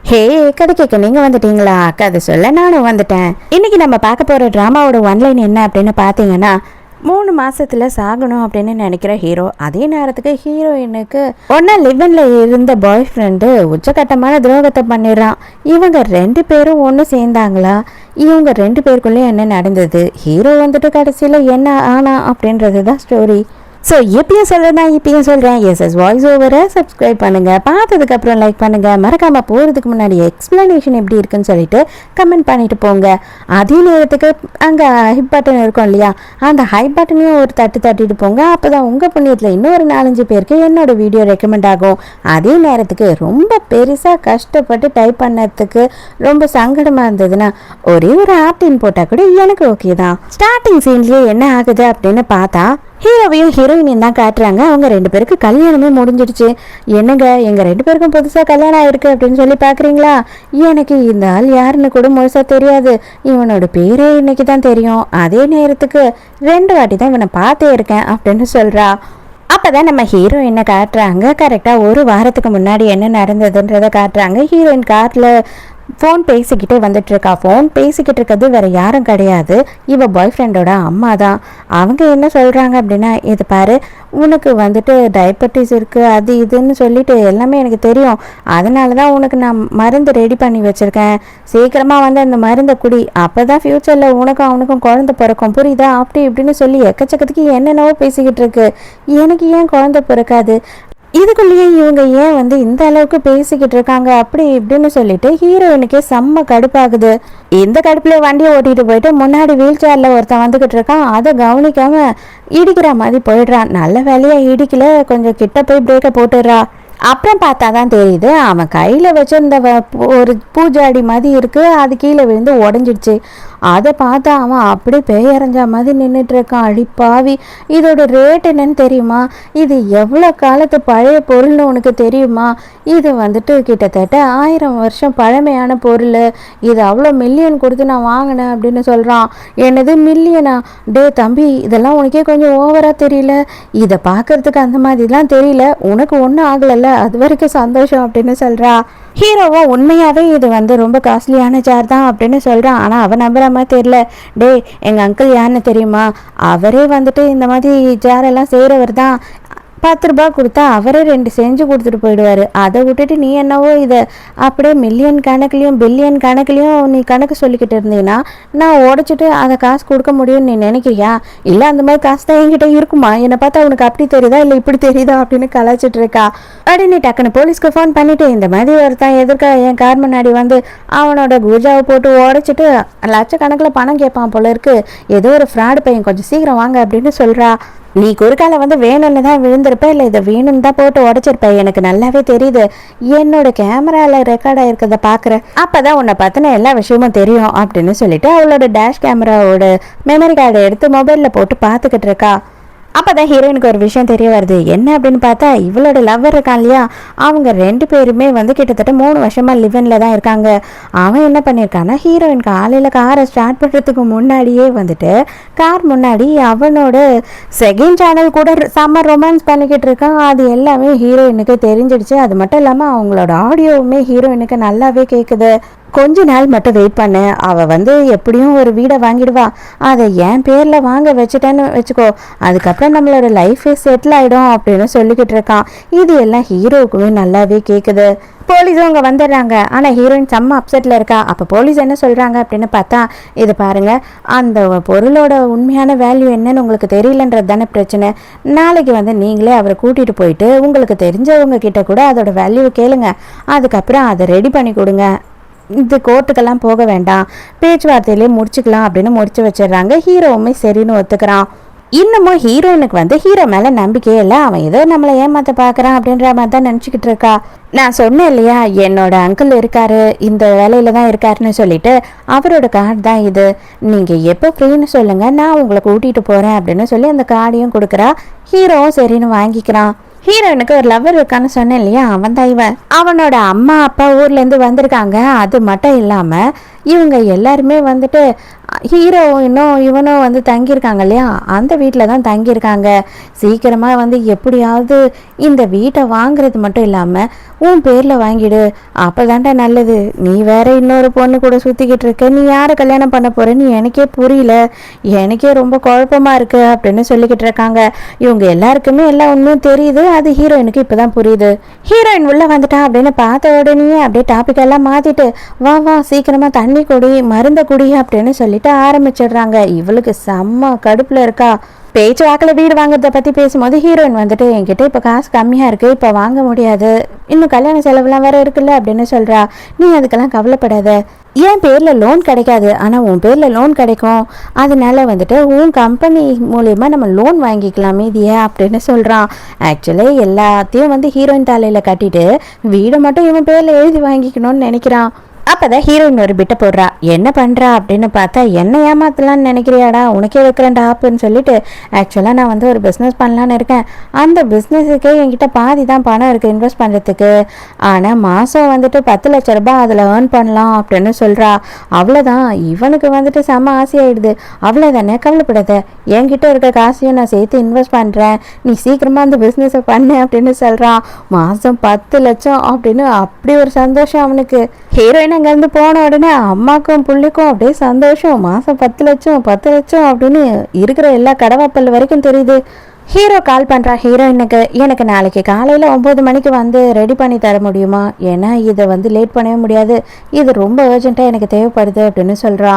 ஹே கதை கேட்க நீங்கள் வந்துட்டீங்களா? கதை சொல்ல நானும் வந்துட்டேன். இன்னைக்கு நம்ம பார்க்க போகிற ட்ராமாவோட ஒன்லைன் என்ன அப்படின்னு பார்த்தீங்கன்னா, 3 மாசத்துல சாகணும் அப்படின்னு நினைக்கிற ஹீரோ, அதே நேரத்துக்கு ஹீரோயினுக்கு ஒன்னா லிவன்ல இருந்த பாய் ஃப்ரெண்டு உச்சகட்டமான துரோகத்தை பண்ணிடுறான். இவங்க 2 பேரும் ஒன்று சேர்ந்தாங்களா? இவங்க 2 பேருக்குள்ளே என்ன நடந்தது? ஹீரோ வந்துட்டு கடைசியில் என்ன ஆனா அப்படின்றது தான் ஸ்டோரி. ஸோ இப்பயும் சொல்கிறேன்னா இப்பயும் சொல்கிறேன், எஸ்எஸ் வாய்ஸ் ஓவரை சப்ஸ்கிரைப் பண்ணுங்கள், பார்த்ததுக்கப்புறம் லைக் பண்ணுங்கள், மறக்காமல் போகிறதுக்கு முன்னாடி எக்ஸ்ப்ளனேஷன் எப்படி இருக்குன்னு சொல்லிட்டு கமெண்ட் பண்ணிட்டு போங்க. அதே நேரத்துக்கு அங்கே ஹைப் பட்டன் இருக்கும் இல்லையா, அந்த ஹைப் பட்டனையும் ஒரு தட்டிட்டு போங்க. அப்போ தான் உங்கள் புண்ணியத்தில் இன்னொரு 4-5 பேருக்கு என்னோடய வீடியோ ரெக்கமெண்ட் ஆகும். அதே நேரத்துக்கு ரொம்ப பெருசாக கஷ்டப்பட்டு டைப் பண்ணதுக்கு ரொம்ப சங்கடமாக இருந்ததுன்னா ஒரே ஒரு ஆப்டின் போட்டால் கூட எனக்கு ஓகே தான். ஸ்டார்டிங் சீன்லேயே என்ன ஆகுது அப்படின்னு பார்த்தா, ஹீரோவையும் ஹீரோயினையும் தான் காட்டுறாங்க. அவங்க 2 பேருக்கு கல்யாணமே முடிஞ்சிடுச்சு. என்னங்க எங்கள் 2 பேருக்கும் புதுசாக கல்யாணம் ஆயிருக்கு அப்படின்னு சொல்லி பார்க்குறீங்களா? எனக்கு இந்த ஆள் யாருன்னு கூட முழுசாக தெரியாது. இவனோட பேரே இன்னைக்கு தான் தெரியும். அதே நேரத்துக்கு 2 வாட்டி தான் இவனை பார்த்தே இருக்கேன் அப்படின்னு சொல்கிறா. அப்போ தான் நம்ம ஹீரோயினை காட்டுறாங்க. கரெக்டாக ஒரு வாரத்துக்கு முன்னாடி என்ன நடந்ததுன்றதை காட்டுறாங்க. ஹீரோயின் காரில் ஃபோன் பேசிக்கிட்டே வந்துட்டுருக்கா. ஃபோன் பேசிக்கிட்டு இருக்கிறது வேறு யாரும் கிடையாது, இவள் பாய் ஃப்ரெண்டோட அம்மா தான். அவங்க என்ன சொல்கிறாங்க அப்படின்னா, இது பாரு, உனக்கு வந்துட்டு டயபெட்டிஸ் இருக்குது, அது இதுன்னு சொல்லிட்டு எல்லாமே எனக்கு தெரியும். அதனால தான் உனக்கு நான் மருந்து ரெடி பண்ணி வச்சுருக்கேன். சீக்கிரமாக வந்து அந்த மருந்தை குடி, அப்போ தான் ஃப்யூச்சரில் உனக்கும் அவனுக்கும் குழந்தை பிறக்கும், புரியுதா? அப்படி இப்படின்னு சொல்லி எக்கச்சக்கத்துக்கு என்னென்னவோ பேசிக்கிட்டு இருக்கு. எனக்கு ஏன் குழந்தை பிறக்காது? இதுக்குள்ளேயே இவங்க ஏன் வந்து இந்த அளவுக்கு பேசிக்கிட்டு இருக்காங்க அப்படி இப்படின்னு சொல்லிட்டு ஹீரோயினுக்கே செம்ம கடுப்பாகுது. இந்த கடுப்புல வண்டியை ஓட்டிட்டு போயிட்டு முன்னாடி வீல் சேர்ல ஒருத்தன் வந்துகிட்டு இருக்கான். அதை கவனிக்காம இடிக்கிற மாதிரி போயிடுறான். நல்ல வேலையா இடிக்கல, கொஞ்சம் கிட்ட போய் பிரேக்கை போட்டுடுறா. அப்புறம் பார்த்தா தான் தெரியுது, அவன் கையில் வச்சிருந்த ஒரு பூஜாடி மாதிரி இருக்குது, அது கீழே விழுந்து உடஞ்சிடுச்சு. அதை பார்த்தா அவன் அப்படியே பேயறைஞ்ச மாதிரி நின்றுட்டு இருக்கான். அடிப்பாவி, இதோட ரேட் என்னன்னு தெரியுமா? இது எவ்வளோ காலத்து பழைய பொருள்னு உனக்கு தெரியுமா? இது வந்துட்டு கிட்டத்தட்ட 1000 வருஷம் பழமையான பொருள். இது அவ்வளோ மில்லியன் கொடுத்து நான் வாங்கினேன் அப்படின்னு சொல்கிறான். என்னது மில்லியனா? டே தம்பி, இதெல்லாம் உனக்கே கொஞ்சம் ஓவராக தெரியல? இதை பார்க்கறதுக்கு அந்த மாதிரிலாம் தெரியல. உனக்கு ஒன்றும் ஆகலைல்ல, அது வரைக்கும் சந்தோஷம் அப்படின்னு சொல்கிறா. ஹீரோவா உண்மையாகவே இது வந்து ரொம்ப காஸ்ட்லியான சேர் தான் அப்படின்னு சொல்கிறான். ஆனால் அவன் நம்புற மாதிரி தெரியல. டே, எங்கள் அங்கிள் யாருன்னு தெரியுமா? அவரே வந்துட்டு இந்த மாதிரி சேரெல்லாம் செய்கிறவர் தான். 10 ரூபா கொடுத்தா அவரே 2 செஞ்சு கொடுத்துட்டு போயிடுவார். அதை விட்டுட்டு நீ என்னவோ இதை அப்படியே மில்லியன் கணக்குலையும் பில்லியன் கணக்குலையும் நீ கணக்கு சொல்லிக்கிட்டு இருந்தீங்கன்னா நான் உடச்சிட்டு அதை காசு கொடுக்க முடியும்னு நீ நினைக்கிறியா? இல்லை அந்த மாதிரி காசு தான் என்கிட்ட இருக்குமா? என்னை பார்த்தா உனக்கு அப்படி தெரியுதா இல்லை இப்படி தெரியுதா அப்படின்னு கலாச்சிட்டு இருக்கா. அப்படி நீ டக்குன்னு போலீஸ்க்கு ஃபோன் பண்ணிவிட்டு இந்த மாதிரி ஒருத்தன் எதிர்க்க என் கார் முன்னாடி வந்து அவனோட குஜாவை போட்டு உடச்சிட்டு லட்சக்கணக்கில் பணம் கேட்பான் போல இருக்கு. ஏதோ ஒரு ஃப்ராடு பையன், கொஞ்சம் சீக்கிரம் வாங்க அப்படின்னு சொல்கிறா. நீ குறுக்கால வந்து வேணும்னு தான் விழுந்திருப்ப, இல்லை இதை வேணும்னு தான் போட்டு உடச்சிருப்ப. எனக்கு நல்லாவே தெரியுது. என்னோட கேமராவில் ரெக்கார்ட் ஆகிருக்கிறத பார்க்குறேன். அப்போ தான் உன்னை பற்றின எல்லா விஷயமும் தெரியும் அப்படின்னு சொல்லிட்டு அவளோட டேஷ் கேமராவோட மெமரி கார்டை எடுத்து மொபைலில் போட்டு பார்த்துக்கிட்டு இருக்கா. அப்போ தான் ஹீரோயினுக்கு ஒரு விஷயம் தெரிய வருது. என்ன அப்படின்னு பார்த்தா, இவளோட லவ்வர் இருக்கான் இல்லையா, அவங்க 2 பேருமே வந்து கிட்டத்தட்ட 3 வருஷமாக லிவனில் தான் இருக்காங்க. அவன் என்ன பண்ணியிருக்கான்னா, ஹீரோயின் காலையில் காரை ஸ்டார்ட் பண்ணுறதுக்கு முன்னாடியே வந்துட்டு கார் முன்னாடி அவனோட செகண்ட் சேனல் கூட செம்ம ரொமான்ஸ் பண்ணிக்கிட்டு இருக்கான். அது எல்லாமே ஹீரோயினுக்கு தெரிஞ்சிடுச்சு. அது மட்டும் இல்லாமல் அவங்களோட ஆடியோவுமே ஹீரோயினுக்கு நல்லாவே கேட்குது. கொஞ்ச நாள் மட்டும் வெயிட் பண்ணு, அவள் வந்து எப்படியும் ஒரு வீடை வாங்கிடுவா. அதை என் பேரில் வாங்க வச்சுட்டேன்னு வச்சுக்கோ, அதுக்கப்புறம் நம்மளோட லைஃபே செட்டில் ஆகிடும் அப்படின்னு சொல்லிக்கிட்டு இருக்கான். இது எல்லாம் ஹீரோவுக்குமே நல்லாவே கேட்குது. போலீஸும் அங்கே வந்துடுறாங்க. ஆனால் ஹீரோயின் செம்ம அப்செட்டில் இருக்கா. அப்போ போலீஸ் என்ன சொல்கிறாங்க அப்படின்னு பார்த்தா, இது பாருங்கள், அந்த பொருளோட உண்மையான வேல்யூ என்னன்னு உங்களுக்கு தெரியலன்றது தானே பிரச்சனை. நாளைக்கு வந்து நீங்களே அவரை கூட்டிகிட்டு போயிட்டு உங்களுக்கு தெரிஞ்சவங்க கிட்ட கூட அதோட வேல்யூ கேளுங்க, அதுக்கப்புறம் அதை ரெடி பண்ணி கொடுங்க. இது கோர்ட்டுக்கெல்லாம் போக வேண்டாம், பேச்சுவார்த்தையிலே முடிச்சுக்கலாம் அப்படின்னு முடிச்சு வச்சிடுறாங்க. ஹீரோவுமே சரின்னு ஒத்துக்கிறான். இன்னமும் ஹீரோயினுக்கு வந்து ஹீரோ மேலே நம்பிக்கையே இல்லை. அவன் ஏதோ நம்மளை ஏமாற்ற பார்க்குறான் அப்படின்ற மாதிரி தான் நினச்சிக்கிட்டு இருக்கா. நான் சொன்னேன் இல்லையா, என்னோட அங்கிள் இருக்காரு, இந்த வேலையில தான் இருக்காருன்னு சொல்லிட்டு, அவரோட கார்டு தான் இது. நீங்கள் எப்போ ஃப்ரீன்னு சொல்லுங்கள், நான் உங்களை கூட்டிகிட்டு போகிறேன் அப்படின்னு சொல்லி அந்த கார்டையும் கொடுக்குறா. ஹீரோவும் சரின்னு வாங்கிக்கிறான். ஹீரோயினுக்கு ஒரு லவ்வர் இருக்கான்னு சொன்னேன் இல்லையா, அவன் தான் இவன். அவனோட அம்மா அப்பா ஊர்லேருந்து வந்திருக்காங்க. அது மட்டும் இல்லாமல் இவங்க எல்லாருமே வந்துட்டு ஹீரோயினும் இவனும் வந்து தங்கியிருக்காங்க இல்லையா, அந்த வீட்டில் தான் தங்கியிருக்காங்க. சீக்கிரமாக வந்து எப்படியாவது இந்த வீட்டை வாங்குறது மட்டும் இல்லாமல் உன் பேரில் வாங்கிடு, அப்போ தான்டா நல்லது. நீ வேற இன்னொரு பொண்ணு கூட சுற்றிக்கிட்டு இருக்க, நீ யாரை கல்யாணம் பண்ண போகிறேன்னு எனக்கே புரியல, எனக்கே ரொம்ப குழப்பமாக இருக்கு அப்படின்னு சொல்லிக்கிட்டு இருக்காங்க. இவங்க எல்லாருக்குமே எல்லா உண்மையும் தெரியுது, அது ஹீரோயினுக்கு இப்போ தான் புரியுது. ஹீரோயின் உள்ளே வந்துட்டா அப்படின்னு பார்த்த உடனே அப்படியே டாபிக் எல்லாம் மாற்றிட்டு, வா வா சீக்கிரமாக தண்ணி குடி, மருந்த குடி அப்படின்னு சொல்லிட்டு ஆரம்பிச்சிடுறாங்க. இவளுக்கு செம்ம கடுப்பில் இருக்கா. பேச்சு வாக்கில் வீடு வாங்குறத பற்றி பேசும்போது ஹீரோயின் வந்துட்டு, என்கிட்ட இப்போ காசு கம்மியாக இருக்குது, இப்போ வாங்க முடியாது, இன்னும் கல்யாண செலவுலாம் வேற இருக்குல்ல அப்படின்னு சொல்கிறா. நீ அதுக்கெல்லாம் கவலைப்படாத, என் பேரில் லோன் கிடைக்காது, ஆனால் உன் பேரில் லோன் கிடைக்கும், அதனால வந்துட்டு உன் கம்பெனி மூலயமா நம்ம லோன் வாங்கிக்கலாம் மீதியே அப்படின்னு சொல்கிறான். ஆக்சுவலி எல்லாத்தையும் வந்து ஹீரோயின் தலையில் கட்டிட்டு வீடை மட்டும் இவன் பேரில் எழுதி வாங்கிக்கணும்னு நினைக்கிறான். அப்போதான் ஹீரோயின் ஒரு பிட்டை போடுறா. என்ன பண்ணுறா அப்படின்னு பார்த்தா, என்ன ஏமாத்தலான்னு நினைக்கிறியாடா, உனக்கே வைக்கிறேன்டா ஆப்புன்னு சொல்லிட்டு, ஆக்சுவலாக நான் வந்து ஒரு பிஸ்னஸ் பண்ணலான்னு இருக்கேன், அந்த பிஸ்னஸுக்கே என்கிட்ட பாதி தான் பணம் இருக்குது இன்வெஸ்ட் பண்ணுறதுக்கு, ஆனால் மாதம் வந்துட்டு 10 லட்ச ரூபாய் அதில் ஏர்ன் பண்ணலாம் அப்படின்னு சொல்கிறா. அவ்வளோதான், இவனுக்கு வந்துட்டு செம்ம ஆசையாயிடுது. அவ்வளோதானே, கவலைப்படாத, என்கிட்ட இருக்க காசையும் நான் சேர்த்து இன்வெஸ்ட் பண்ணுறேன், நீ சீக்கிரமாக அந்த பிஸ்னஸை பண்ணு அப்படின்னு சொல்கிறான். மாதம் 10 லட்சம் அப்படின்னு அப்படி ஒரு சந்தோஷம் அவனுக்கு. ஹீரோயின் அங்கேருந்து போன உடனே அம்மாக்கும் பிள்ளைக்கும் அப்படியே சந்தோஷம். மாதம் 10 லட்சம் 10 லட்சம் அப்படின்னு இருக்கிற எல்லா கடவாப்பல் வரைக்கும் தெரியுது. ஹீரோ கால் பண்ணுறா ஹீரோயினுக்கு, எனக்கு நாளைக்கு காலையில் 9 மணிக்கு வந்து ரெடி பண்ணி தர முடியுமா, ஏன்னா இதை வந்து லேட் பண்ணவே முடியாது, இது ரொம்ப அர்ஜென்ட்டாக எனக்கு தேவைப்படுது அப்படின்னு சொல்கிறா.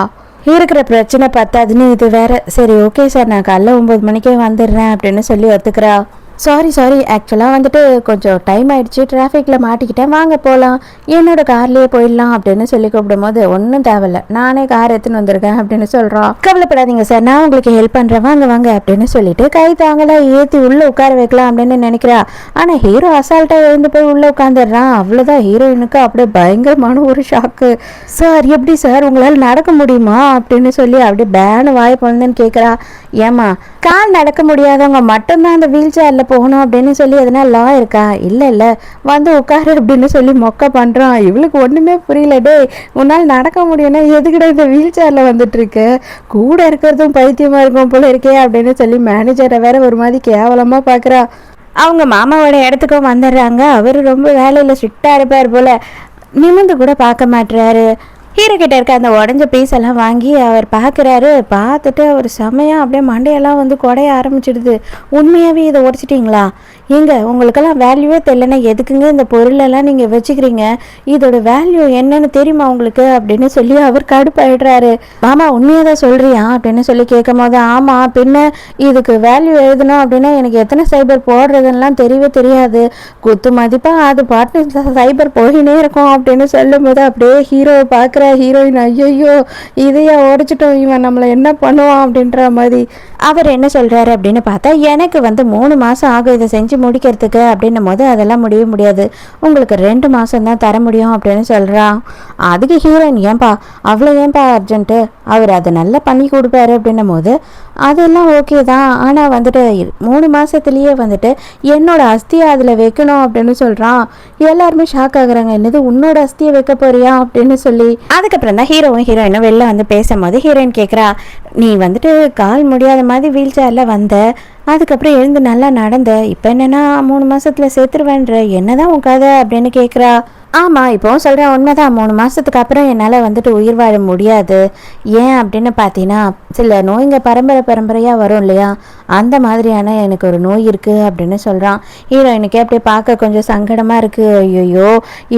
இருக்கிற பிரச்சனை பத்தாதுன்னு இது வேற. சரி ஓகே சார், நான் காலைல 9 மணிக்கே வந்துடுறேன் அப்படின்னு சொல்லி ஒத்துக்கிறா. சாரி ஆக்சுவலாக வந்துட்டு கொஞ்சம் டைம் ஆகிடுச்சு, டிராஃபிக்கில் மாட்டிக்கிட்டேன், வாங்க போகலாம், என்னோட கார்லேயே போயிடலாம் அப்படின்னு சொல்லி கூப்பிடும் போது, ஒன்றும் தேவையில்ல, நானே கார் எடுத்துன்னு வந்திருக்கேன் அப்படின்னு சொல்கிறான். கவலைப்படாதீங்க சார், நான் உங்களுக்கு ஹெல்ப் பண்ணுறேன், வாங்க வாங்க அப்படின்னு சொல்லிட்டு கை தாங்கலை ஏற்றி உள்ளே உட்கார வைக்கலாம் அப்படின்னு நினைக்கிறா. ஆனால் ஹீரோ அசால்ட்டாக எழுந்து போய் உள்ளே உட்காந்துடுறான். அவ்வளோதான், ஹீரோயினுக்கு அப்படியே பயங்கரமான ஒரு ஷாக்கு. சார் எப்படி சார் உங்களால் நடக்க முடியுமா அப்படின்னு சொல்லி அப்படியே பேனு வாய் போனதுன்னு கேட்குறா. ஏமா, கால் நடக்க முடியாதவங்க மட்டும்தான் அந்த வீல் சேரில் போகணும் அப்படின்னு சொல்லி எதனா லா இருக்கா? இல்லை வந்து உட்காரு அப்படின்னு சொல்லி மொக்க பண்ணுறான். இவளுக்கு ஒன்றுமே புரியல. டே, உன்னால் நடக்க முடியும்னா எதுக்கிட்ட இந்த வீல் சேரில் வந்துட்டு இருக்கு, கூட இருக்கிறதும் பைத்தியமாக இருக்கும் போல இருக்கே அப்படின்னு சொல்லி மேனேஜரை வேற ஒரு மாதிரி கேவலமாக பார்க்குறா. அவங்க மாமாவோட இடத்துக்கும் வந்துடுறாங்க. அவர் ரொம்ப வேலையில் ஸ்ட்ரிக்டாக இருப்பார் போல், நிமிந்து கூட பார்க்க மாட்டுறாரு. ஹீரோ கிட்ட இருக்க அந்த உடஞ்ச பீஸ் எல்லாம் வாங்கி அவர் பார்க்குறாரு. பார்த்துட்டு அவர் செமையாக அப்படியே மண்டையெல்லாம் வந்து குடைய ஆரம்பிச்சிடுது. உண்மையாகவே இதை உடச்சிட்டிங்களா? ஏங்க, உங்களுக்கெல்லாம் வேல்யூவே தெரியலன்னா எதுக்குங்க இந்த பொருளெல்லாம் நீங்கள் வச்சுக்கிறீங்க, இதோட வேல்யூ என்னன்னு தெரியுமா உங்களுக்கு அப்படின்னு சொல்லி அவர் கடுப்பாயிடுறாரு. மாமா உண்மையாக தான் சொல்கிறியா அப்படின்னு சொல்லி கேட்கும் போது, ஆமாம் பின்ன இதுக்கு வேல்யூ எழுதணும் அப்படின்னா எனக்கு எத்தனை சைபர் போடுறதுன்னெலாம் தெரியவே தெரியாது, குத்து மதிப்பாக அது பாட்டு சைபர் போயினே இருக்கும் அப்படின்னு சொல்லும் போது அப்படியே ஹீரோவை பார்க்குற ஹீரோயின், ஐயோ இதையா உடைச்சிட்டோம், இவன் நம்மளை என்ன பண்ணுவான் அப்படின்ற மாதிரி. அவர் என்ன சொல்கிறாரு அப்படின்னு பார்த்தா, எனக்கு வந்து 3 மாதம் ஆகும் இதை செஞ்சு முடிக்கிறதுக்கு அப்படின்னும் போது, அதெல்லாம் முடியவே முடியாது, உங்களுக்கு 2 மாதம் தான் தர முடியும் அப்படின்னு சொல்கிறான். அதுக்கு ஹீரோயின், ஏன்பா அவ்வளோ ஏன்பா அர்ஜென்ட்டு, அவர் அதை நல்லா பண்ணி கொடுப்பாரு அப்படின்னும் போது, அதெல்லாம் ஓகே தான், ஆனால் வந்துட்டு 3 மாதத்துலேயே வந்துட்டு என்னோட அஸ்தியை அதில் வைக்கணும் அப்படின்னு சொல்கிறான். எல்லாருமே ஷாக் ஆகுறாங்க, என்னது உன்னோட அஸ்தியை வைக்க போறியா அப்படின்னு சொல்லி. அதுக்கப்புறம் தான் ஹீரோவும் ஹீரோயினும் வெளில வந்து பேசும்போது ஹீரோயின் கேட்குறா, நீ வந்துட்டு கால் முடியாத மாதிரி வீல் சேரில் வந்த, அதுக்கப்புறம் எழுந்து நல்லா நடந்த, இப்போ என்னென்னா 3 மாதத்தில் சேர்த்துருவேன்ற, என்னதான் உன் கதை அப்படின்னு கேட்குறா. ஆமாம், இப்போவும் சொல்கிறேன், உண்மைதான், 3 மாதத்துக்கு அப்புறம் என்னால் வந்துட்டு உயிர் வாழ முடியாது. ஏன் அப்படின்னு பார்த்தீங்கன்னா, சில நோய்ங்க பரம்பரையாக வரும் இல்லையா, அந்த மாதிரியான எனக்கு ஒரு நோய் இருக்குது அப்படின்னு சொல்கிறான். ஹீரோயினுக்கே அப்படியே பார்க்க கொஞ்சம் சங்கடமாக இருக்குது. ஐயோ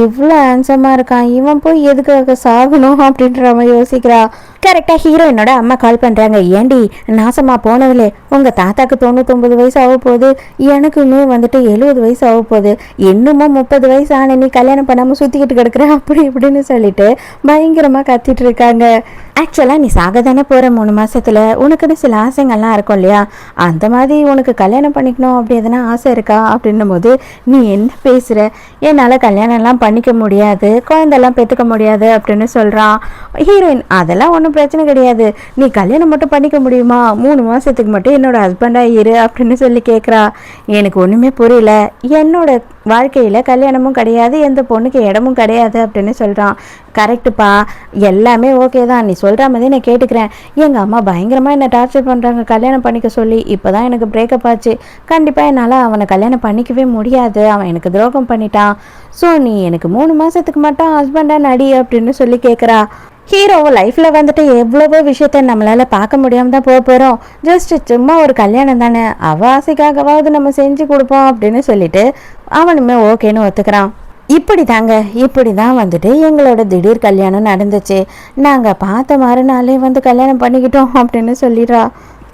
இவ்வளோ ஹேண்ட்ஸமாக இருக்கான், இவன் போய் எதுக்காக சாகணும் அப்படின்ற மாதிரி யோசிக்கிறா. கரெக்டாக ஹீரோயினோட அம்மா கால் பண்ணுறாங்க. ஏண்டி நாசமாக போனவளே, உங்கள் தாத்தாக்கு 99 வயசு ஆக போகுது, எனக்குமே வந்துட்டு 70 வயசு ஆக போகுது, இன்னமும் 30 வயசு ஆன நீ கல்யாணம் பண்ணாமல் சுற்றிக்கிட்டு கிடக்குற அப்படி இப்படின்னு சொல்லிட்டு பயங்கரமாக கத்திட்டு இருக்காங்க. ஆக்சுவலாக நீ சாக தானே போகிற 3 மாதத்தில் உனக்குன்னு சில ஆசைங்கள்லாம் இருக்கும் இல்லையா, அந்த மாதிரி உனக்கு கல்யாணம் பண்ணிக்கணும் அப்படி எதனா ஆசை இருக்கா அப்படின்னும் போது, நீ என்ன பேசுகிற, என்னால் கல்யாணம்லாம் பண்ணிக்க முடியாது, குழந்தெல்லாம் பெற்றுக்க முடியாது அப்படின்னு சொல்கிறான் ஹீரோயின். அதெல்லாம் ஒன்றும் பிரச்சனை கிடையாது, நீ கல்யாணம் மட்டும் பண்ணிக்க முடியுமா, 3 மாதத்துக்கு மட்டும் என்னோட ஹஸ்பண்டாக இரு அப்படின்னு சொல்லி கேட்குறா. எனக்கு ஒன்றுமே புரியல, என்னோட வாழ்க்கையில் கல்யாணமும் கிடையாது, எந்த பொண்ணுக்கு இடமும் கிடையாது அப்படின்னு சொல்கிறான். கரெக்டுப்பா, எல்லாமே ஓகே தான், நீ சொல்கிற மாதிரி நான் கேட்டுக்கிறேன். எங்கள் அம்மா பயங்கரமாக என்னை டார்ச்சர் பண்ணுறாங்க கல்யாணம் பண்ணிக்க சொல்லி. இப்போ தான் எனக்கு பிரேக்கப் ஆச்சு. கண்டிப்பாக என்னால் அவனை கல்யாணம் பண்ணிக்கவே முடியாது, அவன் எனக்கு துரோகம் பண்ணிட்டான். ஸோ நீ எனக்கு 3 மாதத்துக்கு மட்டும் ஹஸ்பண்டாக நடி அப்படின்னு சொல்லி கேட்குறா. ஹீரோ லைஃப்பில் வந்துட்டு எவ்வளவோ விஷயத்த நம்மளால் பார்க்க முடியாமல் தான் போக போகிறோம், ஜஸ்ட் சும்மா ஒரு கல்யாணம் தானே, அவ ஆசைக்காகவாவது நம்ம செஞ்சு கொடுப்போம் அப்படின்னு சொல்லிட்டு அவனுமே ஓகேன்னு ஒத்துக்கிறான். இப்படி தான் வந்துட்டு எங்களோட திடீர் கல்யாணம் நடந்துச்சு, நாங்கள் பார்த்த மறுநாளே வந்து கல்யாணம் பண்ணிக்கிட்டோம் அப்படின்னு சொல்லிடுறா.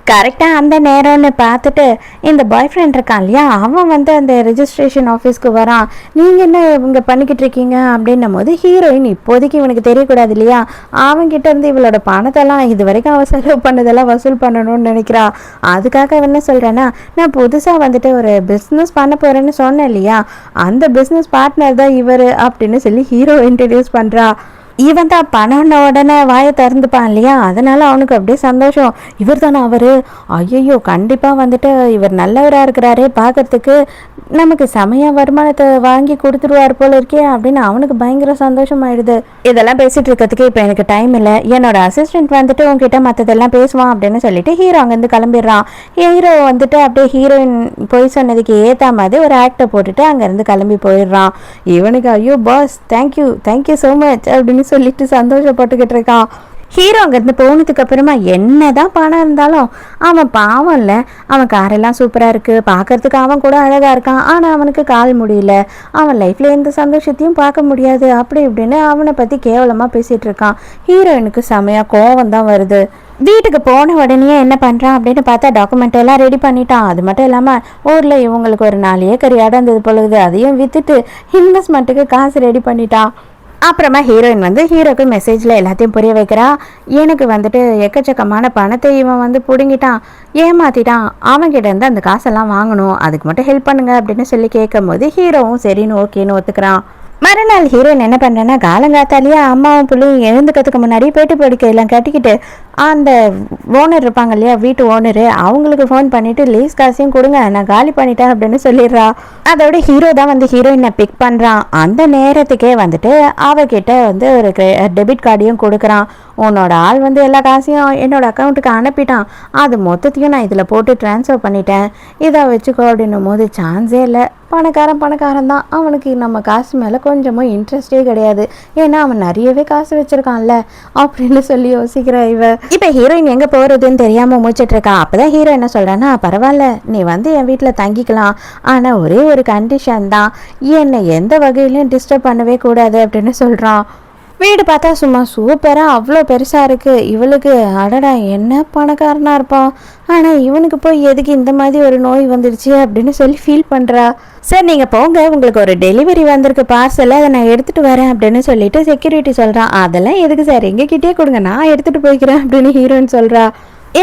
கரெக்டாக அந்த நேரம்னு பார்த்துட்டு இந்த பாய் ஃப்ரெண்ட் இருக்கான் இல்லையா, அவன் வந்து அந்த ரெஜிஸ்ட்ரேஷன் ஆஃபீஸ்க்கு வரான். நீங்கள் என்ன இவங்க பண்ணிக்கிட்டு இருக்கீங்க அப்படின்னும் போது, ஹீரோயின் இப்போதைக்கு இவனுக்கு தெரியக்கூடாது இல்லையா, அவன்கிட்ட இருந்து இவளோட பணத்தெல்லாம் இது வரைக்கும் அவள் செலவு பண்ணதெல்லாம் வசூல் பண்ணணும்னு நினைக்கிறா. அதுக்காக என்ன சொல்கிறேன்னா, நான் புதுசாக வந்துட்டு ஒரு பிஸ்னஸ் பண்ண போகிறேன்னு சொன்னேன் இல்லையா, அந்த பிஸ்னஸ் பார்ட்னர் தான் இவர் அப்படின்னு சொல்லி ஹீரோ இன்ட்ரடியூஸ் பண்ணுறா. இவன் தான் பணம்ன உடனே வாயை திறந்துப்பான் இல்லையா, அதனால அவனுக்கு அப்படியே சந்தோஷம். இவர் தானே அவர், ஐயோ கண்டிப்பாக வந்துட்டு இவர் நல்லவராக இருக்கிறாரே, பார்க்கறதுக்கு நமக்கு சமய வருமானத்தை வாங்கி கொடுத்துருவார் போல இருக்கே அப்படின்னு அவனுக்கு பயங்கர சந்தோஷம் ஆயிடுது. இதெல்லாம் பேசிட்டு இருக்கிறதுக்கு இப்போ எனக்கு டைம் இல்லை, என்னோட அசிஸ்டன்ட் வந்துட்டு உங்ககிட்ட மற்றதெல்லாம் பேசுவான் அப்படின்னு சொல்லிட்டு ஹீரோ அங்கேருந்து கிளம்பிடுறான். ஹீரோ வந்துட்டு அப்படியே ஹீரோயின் போய் சொன்னதுக்கு ஏற்ற மாதிரி ஒரு ஆக்டை போட்டுட்டு அங்கேருந்து கிளம்பி போயிடுறான். இவனுக்கு ஐயோ பாஸ் தேங்க்யூ ஸோ மச் அப்படின்னு சொல்லிட்டு சந்தோஷப்பட்டுக்கிட்டு இருக்கான். ஹீரோ அங்கேருந்து போனதுக்கு அப்புறமா என்னதான் பணம் இருந்தாலும் அவன் பாவம் இல்லை, அவன் காரெல்லாம் சூப்பராக இருக்குது, பார்க்கறதுக்கு அவன் கூட அழகாக இருக்கான், ஆனால் அவனுக்கு கால் முடியல, அவன் லைஃப்பில் எந்த சந்தோஷத்தையும் பார்க்க முடியாது அப்படி இப்படின்னு அவனை பற்றி கேவலமாக பேசிகிட்டு இருக்கான். ஹீரோயினுக்கு செமையாக கோவம் தான் வருது. வீட்டுக்கு போன உடனே என்ன பண்ணுறான் அப்படின்னு பார்த்தா டாக்குமெண்ட் எல்லாம் ரெடி பண்ணிட்டான். அது மட்டும் இல்லாமல் ஊரில் இவங்களுக்கு ஒரு 4 ஏக்கர் இடம் இருந்தது பொழுது, அதையும் விற்றுட்டு இன்வெஸ்ட்மெண்ட்டுக்கு காசு ரெடி பண்ணிட்டான். அப்புறமா ஹீரோயின் வந்து ஹீரோக்கு மெசேஜில் எல்லாத்தையும் புரிய வைக்கிறா. எனக்கு வந்துட்டு எக்கச்சக்கமான பணத்தை இவன் வந்து பிடுங்கிட்டான், ஏமாற்றிட்டான், அவன்கிட்ட இருந்து அந்த காசெல்லாம் வாங்கணும், அதுக்கு மட்டும் ஹெல்ப் பண்ணுங்க அப்படின்னு சொல்லி கேட்கும் போது ஹீரோவும் சரின்னு ஓகேன்னு ஒத்துக்கிறான். மறுநாள் ஹீரோயின் என்ன பண்ணுறேன்னா, காலங்காத்தாலேயே அம்மாவும் பிள்ளையும் எழுந்துக்கிறதுக்கு முன்னாடி பேட்டு படுக்கையெல்லாம் கட்டிக்கிட்டு அந்த ஓனர் இருப்பாங்க இல்லையா, வீட்டு ஓனரு, அவங்களுக்கு ஃபோன் பண்ணிவிட்டு லீஸ் காசையும் கொடுங்க, நான் காலி பண்ணிட்டேன் அப்படின்னு சொல்லிடுறா. அதோட ஹீரோ தான் வந்து ஹீரோயினை பிக் பண்ணுறான். அந்த நேரத்துக்கே வந்துட்டு அவகிட்ட வந்து ஒரு டெபிட் கார்டையும் கொடுக்குறான். உன்னோட ஆள் வந்து எல்லா காசையும் என்னோட அக்கௌண்ட்டுக்கு அனுப்பிட்டான், அது மொத்தத்தையும் நான் இதில் போட்டு ட்ரான்ஸ்ஃபர் பண்ணிட்டேன், இதை வச்சுக்கோ அப்படின்னும் போது சான்ஸே இல்லை, பணக்காரன் தான், அவனுக்கு நம்ம காசு மேலே கொஞ்சமும் இன்ட்ரெஸ்டே கிடையாது, ஏன்னா அவன் நிறையவே காசு வச்சுருக்கான்ல அப்படின்னு சொல்லி யோசிக்கிறா இவ. இப்போ ஹீரோயின் எங்கே போகிறதுன்னு தெரியாமல் மூச்சிட்ருக்கா. அப்போ தான் ஹீரோ என்ன சொல்கிறான்னா, பரவாயில்ல நீ வந்து என் வீட்டில் தங்கிக்கலாம், ஆனால் ஒரே ஒரு கண்டிஷன் தான், என்னை எந்த வகையிலையும் டிஸ்டர்ப் பண்ணவே கூடாது அப்படின்னு சொல்கிறான். வீடு பார்த்தா சும்மா சூப்பராக அவ்வளோ பெருசாக இருக்குது. இவளுக்கு அடடா என்ன பணக்காரனாக இருப்பான், ஆனால் இவனுக்கு போய் எதுக்கு இந்த மாதிரி ஒரு நோய் வந்துடுச்சு அப்படின்னு சொல்லி ஃபீல் பண்ணுறா. சார் நீங்கள் போங்க, உங்களுக்கு ஒரு டெலிவரி வந்திருக்கு பார்சல், அதை நான் எடுத்துகிட்டு வரேன் அப்படின்னு சொல்லிட்டு செக்யூரிட்டி சொல்கிறான். அதெல்லாம் எதுக்கு சார், எங்ககிட்டே கொடுங்க, நான் எடுத்துகிட்டு போய்க்கிறேன் அப்படின்னு ஹீரோயின் சொல்கிறா.